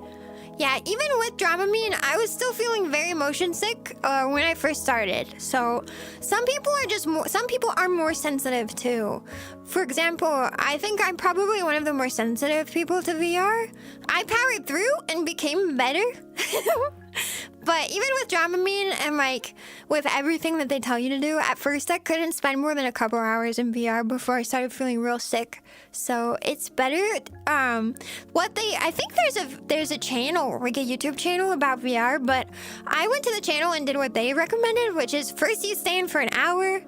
Yeah, even with Dramamine, I was still feeling very motion sick when I first started. So some people are more sensitive too. For example, I think I'm probably one of the more sensitive people to VR. I powered through and became better. But even with Dramamine and like with everything that they tell you to do, at first I couldn't spend more than a couple hours in VR before I started feeling real sick. So it's better. I think there's a channel, like a YouTube channel about VR, but I went to the channel and did what they recommended, which is first you stay in for an hour,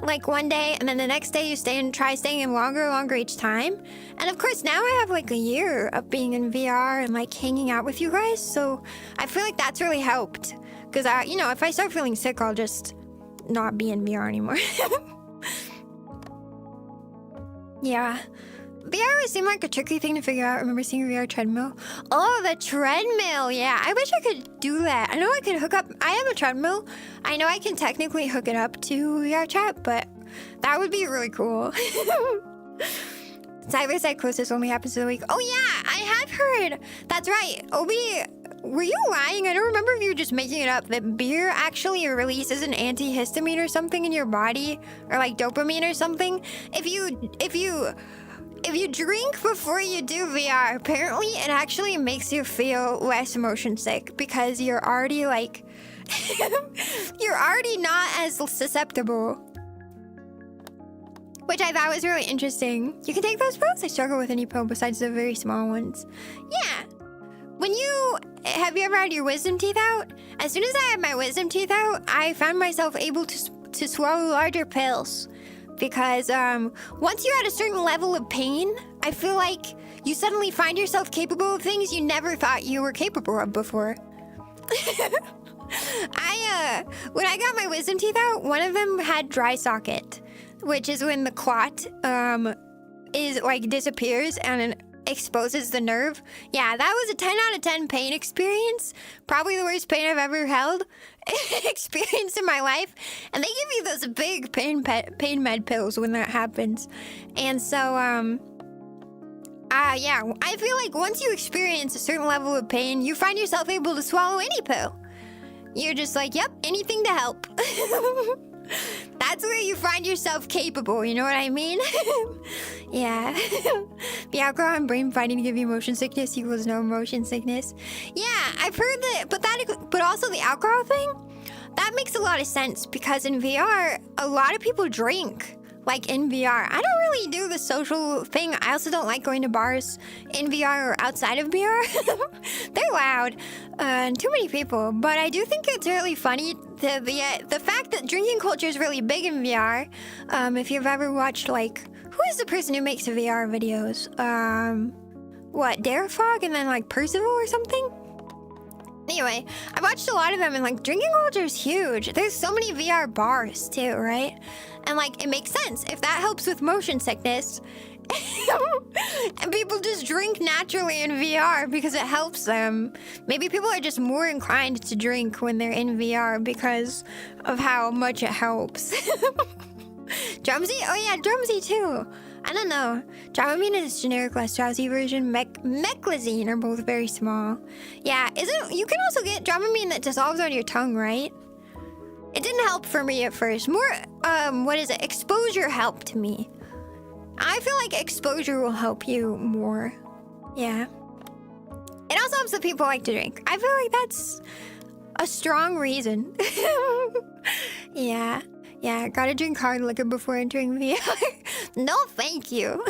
like one day, and then the next day you try staying in longer each time. And of course now I have like a year of being in VR and like hanging out with you guys, so I feel like that's really helped. Because if I start feeling sick, I'll just not be in VR anymore. Yeah. VR seemed like a tricky thing to figure out. I remember seeing a VR treadmill. Oh, the treadmill. Yeah, I wish I could do that. I know I could hook up. I have a treadmill. I know I can technically hook it up to VRChat, but that would be really cool. Cyber psychosis only happens in a week. Oh yeah, I have heard. That's right. Obi, were you lying? I don't remember if you were just making it up. That beer actually releases an antihistamine or something in your body, or like dopamine or something. If you drink before you do VR, apparently it actually makes you feel less motion sick because you're already like, you're already not as susceptible. Which I thought was really interesting. You can take those pills? I struggle with any pill besides the very small ones. Yeah. Have you ever had your wisdom teeth out? As soon as I had my wisdom teeth out, I found myself able to to swallow larger pills. Because once you're at a certain level of pain, I feel like you suddenly find yourself capable of things you never thought you were capable of before. When I got my wisdom teeth out, one of them had dry socket, which is when the clot is like disappears and exposes the nerve. Yeah, that was a 10 out of 10 pain experience. Probably the worst pain I've ever held experience in my life. And they give you those big pain med pills when that happens. And so, yeah, I feel like once you experience a certain level of pain, you find yourself able to swallow any pill. You're just like, yep, anything to help. That's where you find yourself capable, you know what I mean? Yeah. The alcohol and brain fighting to give you motion sickness equals no motion sickness. Yeah, I've heard that, but also the alcohol thing, that makes a lot of sense because in VR, a lot of people drink. Like in VR. I don't really do the social thing. I also don't like going to bars in VR or outside of VR. They're loud. Too many people. But I do think it's really funny the fact that drinking culture is really big in VR. If you've ever watched, like, who is the person who makes the VR videos? What, Darefog and then like Percival or something? Anyway, I watched a lot of them and like drinking culture is huge. There's so many VR bars too, right? And like it makes sense if that helps with motion sickness. And people just drink naturally in VR because it helps them. Maybe people are just more inclined to drink when they're in VR because of how much it helps. Drumsy? Oh yeah, Drumsy too. I don't know. Dramamine and its generic less drowsy version, meclizine, are both very small. Yeah, you can also get Dramamine that dissolves on your tongue, right? It didn't help for me at first. More, exposure helped me. I feel like exposure will help you more. Yeah. It also helps that people like to drink. I feel like that's a strong reason. Yeah. Yeah, gotta drink hard liquor before entering VR. No, thank you.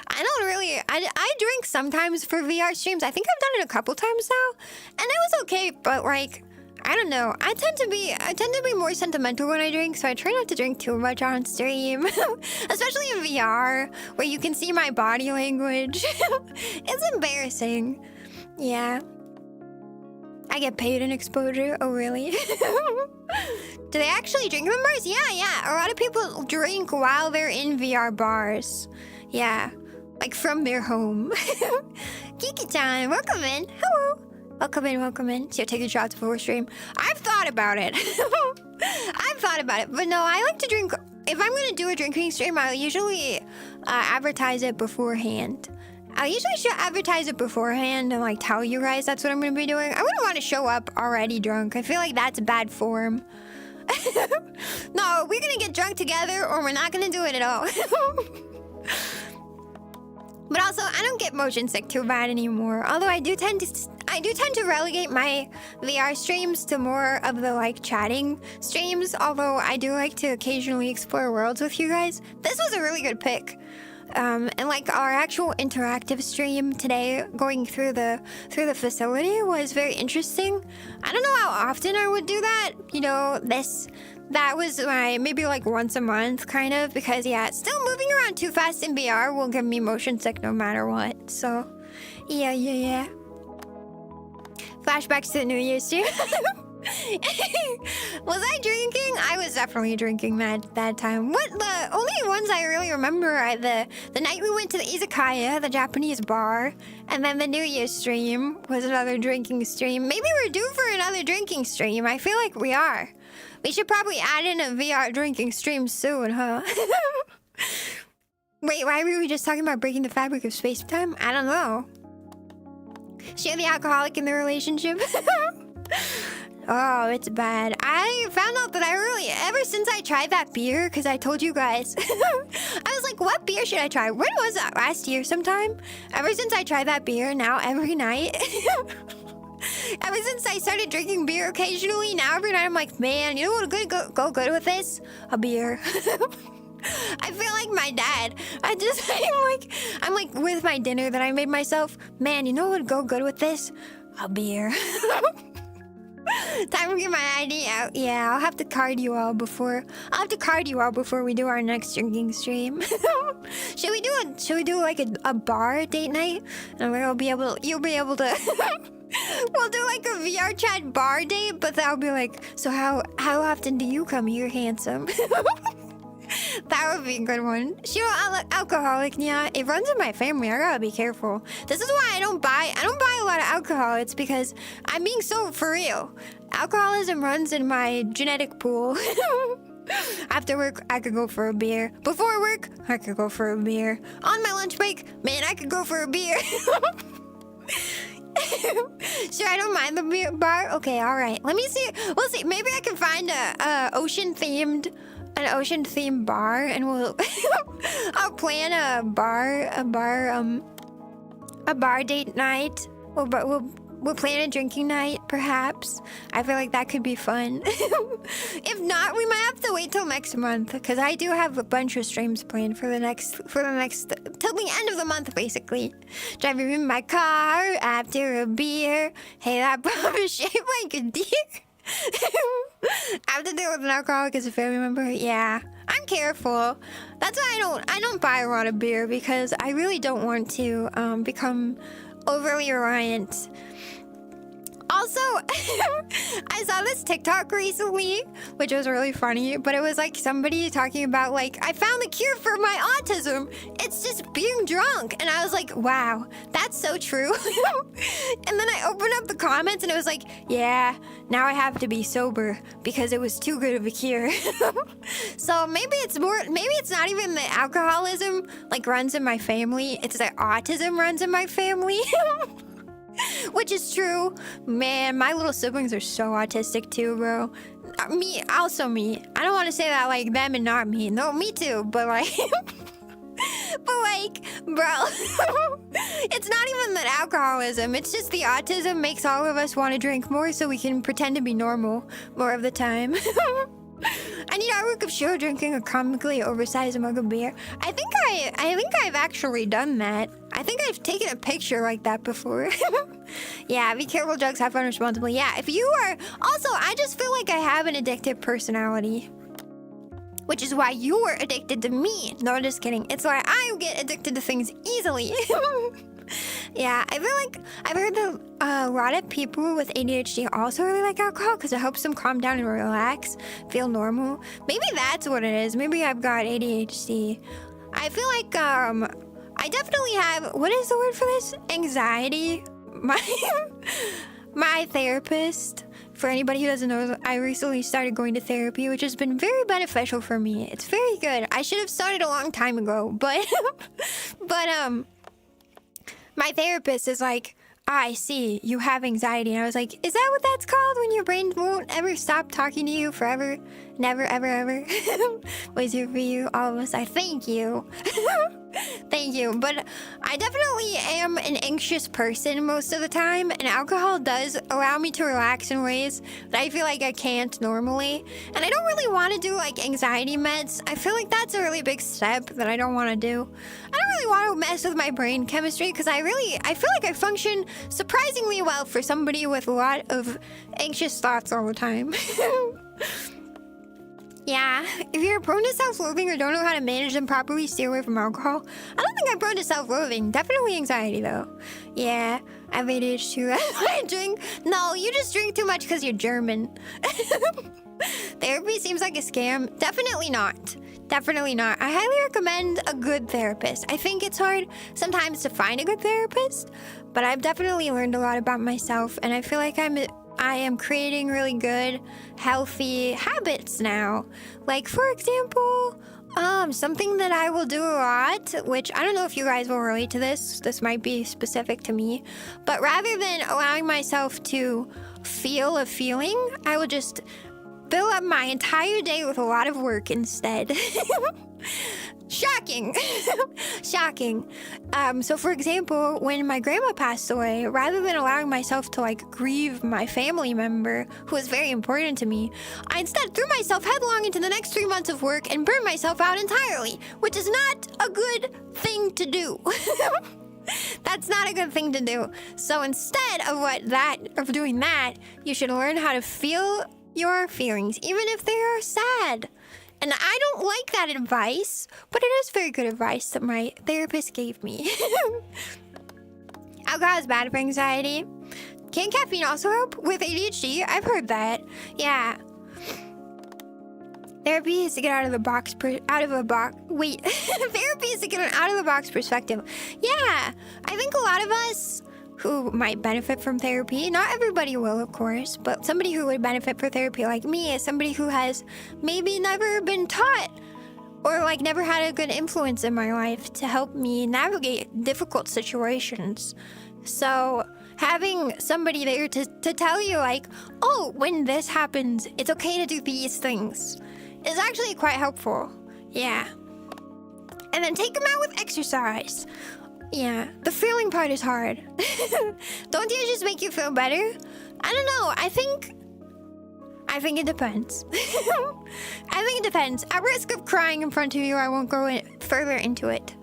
I drink sometimes for VR streams. I think I've done it a couple times now. And it was okay, but like, I don't know. I tend to be more sentimental when I drink, so I try not to drink too much on stream. Especially in VR, where you can see my body language. It's embarrassing. Yeah. I get paid in exposure. Oh, really? Do they actually drink in bars? Yeah. A lot of people drink while they're in VR bars. Yeah. Like from their home. Kiki-chan, welcome in. Hello. Welcome in. So take your shots before stream. I've thought about it. But no, I like to drink. If I'm going to do a drinking stream, I'll usually advertise it beforehand. I usually should advertise it beforehand and like tell you guys that's what I'm going to be doing. I wouldn't want to show up already drunk. I feel like that's bad form. No, we're going to get drunk together or we're not going to do it at all. But also, I don't get motion sick too bad anymore. Although I do tend to relegate my VR streams to more of the like chatting streams. Although I do like to occasionally explore worlds with you guys. This was a really good pick. And like our actual interactive stream today, going through the facility, was very interesting. I don't know how often I would do that. You know, that was my maybe like once a month kind of, because yeah, still moving around too fast in VR will give me motion sick no matter what. So yeah. Flashbacks to the New Year's stream. Was I drinking? I was definitely drinking that time. What the only ones I really remember are the night we went to the izakaya, the Japanese bar, and then the New Year's stream was another drinking stream. Maybe we're due for another drinking stream. I feel like we are. We should probably add in a VR drinking stream soon, huh? Wait, why were we just talking about breaking the fabric of space-time? I don't know. Share the alcoholic in the relationship. Oh, it's bad. I found out that ever since I tried that beer, because I told you guys, I was like, what beer should I try? When was that? Last year sometime? Ever since I tried that beer, now every night. Ever since I started drinking beer occasionally, now every night I'm like, man, you know what would go good with this? A beer. I feel like my dad. I'm like with my dinner that I made myself. Man, you know what would go good with this? A beer. Time to get my ID out. Yeah, I'll have to card you all before we do our next drinking stream. Should we do like a bar date night? And you'll be able to we'll do like a VRChat bar date, but that'll be like, so how often do you come here, handsome? That would be a good one. Shiro, NyantaClips. It runs in my family. I gotta be careful. This is why I don't buy a lot of alcohol. It's because I'm being so for real. Alcoholism runs in my genetic pool. After work, I could go for a beer. Before work, I could go for a beer. On my lunch break, man, I could go for a beer. Sure, I don't mind the beer bar. Okay, all right. Let me see. We'll see. Maybe I can find an ocean themed bar, and we'll I'll plan a bar date night. We'll plan a drinking night, perhaps. I feel like that could be fun. If not, we might have to wait till next month, because I do have a bunch of streams planned for the next till the end of the month, basically. Driving in my car after a beer. Hey, that bomb is shaped like a deer. I have to deal with an alcoholic as a family member. Yeah, I'm careful. That's why I don't buy a lot of beer, because I really don't want to become overly reliant. Also, I saw this TikTok recently, which was really funny, but it was like somebody talking about like, I found the cure for my autism. It's just being drunk. And I was like, wow, that's so true. And then I opened up the comments and it was like, yeah, now I have to be sober because it was too good of a cure. So maybe it's not even the alcoholism like runs in my family. It's that autism runs in my family. Which is true. Man, my little siblings are so autistic too, bro. Me. I don't want to say that like them and not me. No, me too, but like... bro, it's not even that alcoholism. It's just the autism makes all of us want to drink more so we can pretend to be normal more of the time. I need artwork of Shiro drinking a comically oversized mug of beer. I think I've actually done that. I think I've taken a picture like that before. Yeah, be careful, drugs, have fun responsibly. Yeah, if you are... Also, I just feel like I have an addictive personality. Which is why you were addicted to me. No, just kidding. It's why I get addicted to things easily. Yeah, I feel like I've heard that a lot of people with ADHD also really like alcohol because it helps them calm down and relax, feel normal. Maybe that's what it is. Maybe I've got ADHD. I feel like I definitely have, what is the word for this? Anxiety. My therapist, for anybody who doesn't know, I recently started going to therapy, which has been very beneficial for me. It's very good. I should have started a long time ago, but my therapist is like, I see, you have anxiety. And I was like, is that what that's called when your brain won't ever stop talking to you forever? Never, ever, ever. Always here for you, all of us. I thank you. Thank you. But I definitely am an anxious person most of the time, and alcohol does allow me to relax in ways that I feel like I can't normally. And I don't really want to do like anxiety meds. I feel like that's a really big step that I don't want to do. I don't really want to mess with my brain chemistry because I feel like I function surprisingly well for somebody with a lot of anxious thoughts all the time. Yeah, if you're prone to self-loathing or don't know how to manage them properly, stay away from alcohol. I don't think I'm prone to self-loathing. Definitely anxiety, though. Yeah, I have ADHD too. That's why I drink. No, you just drink too much because you're German. Therapy seems like a scam. Definitely not. Definitely not. I highly recommend a good therapist. I think it's hard sometimes to find a good therapist, but I've definitely learned a lot about myself, and I feel like I am creating really good, healthy habits now. Like, for example, something that I will do a lot, which I don't know if you guys will relate to this. This might be specific to me. But rather than allowing myself to feel a feeling, I will just fill up my entire day with a lot of work instead. Shocking. Shocking. So for example, when my grandma passed away, rather than allowing myself to like grieve my family member who was very important to me, I instead threw myself headlong into the next 3 months of work and burned myself out entirely, which is not a good thing to do. That's not a good thing to do. So instead of doing that, you should learn how to feel your feelings, even if they are sad. And I don't like that advice, but it is very good advice that my therapist gave me. Alcohol is bad for anxiety. Can caffeine also help with ADHD? I've heard that. Yeah. Therapy is to get out of the box. Therapy is to get an out of the box perspective. Yeah, I think a lot of us who might benefit from therapy, not everybody will, of course, but somebody who would benefit from therapy like me is somebody who has maybe never been taught or like never had a good influence in my life to help me navigate difficult situations. So having somebody there to tell you like, oh, when this happens, it's okay to do these things is actually quite helpful. Yeah. And then take them out with exercise. Yeah, the feeling part is hard. Don't you just make you feel better? I don't know. I think it depends. I think it depends. At risk of crying in front of you, I won't go further into it.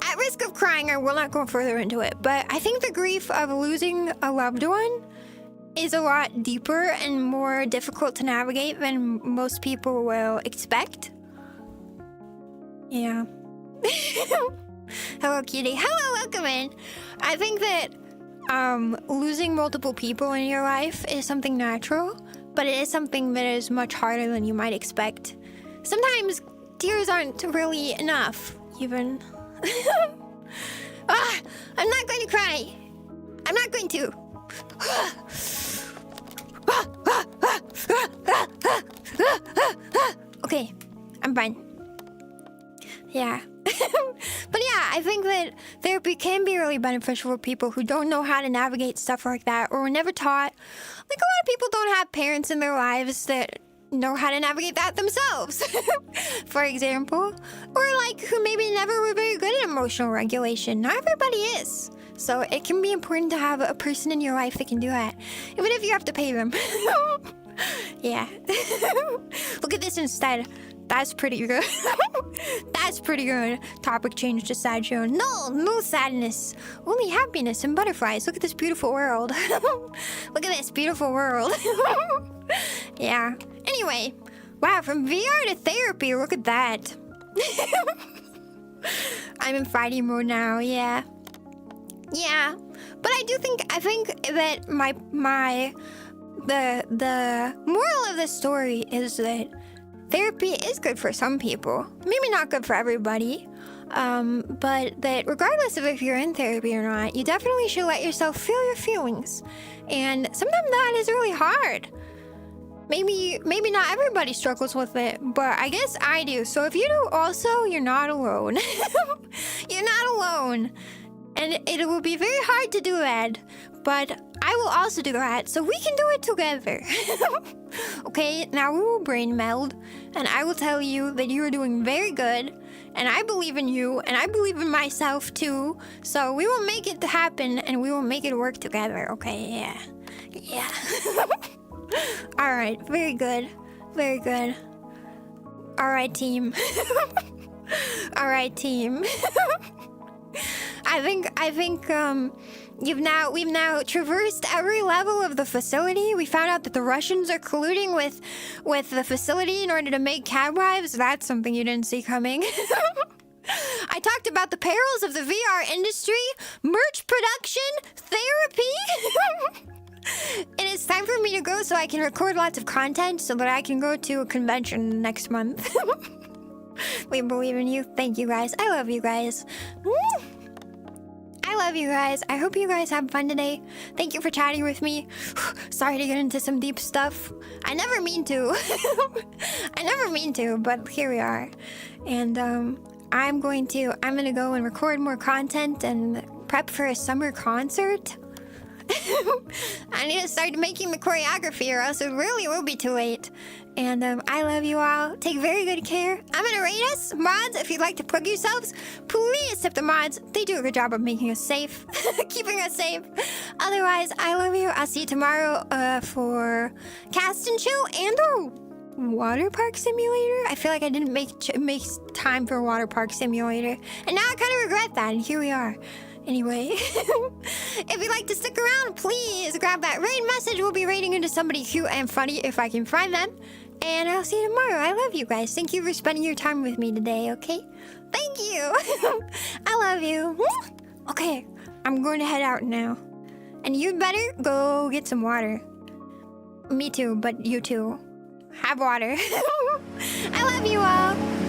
At risk of crying, I will not go further into it. But I think the grief of losing a loved one is a lot deeper and more difficult to navigate than most people will expect. Yeah. Hello, cutie. Hello, welcome in. I think that losing multiple people in your life is something natural, but it is something that is much harder than you might expect. Sometimes tears aren't really enough, even. I'm not going to cry. I'm not going to. Okay, I'm fine. Yeah. But yeah, I think that therapy can be really beneficial for people who don't know how to navigate stuff like that or were never taught. Like a lot of people don't have parents in their lives that know how to navigate that themselves, for example. Or like who maybe never were very good at emotional regulation. Not everybody is. So it can be important to have a person in your life that can do that, even if you have to pay them. Yeah. Look at this instead. That's pretty good. That's pretty good. Topic change to sad show. No sadness. Only happiness and butterflies. Look at this beautiful world. Look at this beautiful world. Yeah. Anyway. Wow, from VR to therapy. Look at that. I'm in fighting mode now. Yeah. Yeah. But I think that the moral of this story is that therapy is good for some people. Maybe not good for everybody. But that regardless of if you're in therapy or not, you definitely should let yourself feel your feelings. And sometimes that is really hard. Maybe not everybody struggles with it, but I guess I do. So if you do also, you're not alone. You're not alone. And it will be very hard to do that, but I will also do that, so we can do it together. Okay, now we will brain meld, and I will tell you that you are doing very good, and I believe in you, and I believe in myself too, so we will make it happen, and we will make it work together, okay? Yeah. Alright, very good. Very good. Alright, team. Alright, team. I think we've now traversed every level of the facility. We found out that the Russians are colluding with the facility in order to make catwives. That's something you didn't see coming. I talked about the perils of the VR industry, merch production, therapy. It is time for me to go so I can record lots of content so that I can go to a convention next month. We believe in you. Thank you guys. I love you guys. I love you guys. I hope you guys have fun today. Thank you for chatting with me. Sorry to get into some deep stuff. I never mean to. I never mean to, but here we are. And I'm gonna go and record more content and prep for a summer concert. I need to start making the choreography or else it really will be too late. And I love you all. Take very good care. I'm gonna rate us. Mods, if you'd like to plug yourselves, please tip the mods. They do a good job of making us safe. Keeping us safe. Otherwise, I love you. I'll see you tomorrow for Cast and Chill and Water park simulator? I feel like I didn't make time for a water park simulator. And now I kind of regret that, and here we are. Anyway, if you'd like to stick around, please grab that raid message. We'll be raiding into somebody cute and funny if I can find them. And I'll see you tomorrow. I love you guys. Thank you for spending your time with me today, okay? Thank you. I love you. Okay, I'm going to head out now. And you'd better go get some water. Me too, but you too. Have water. I love you all.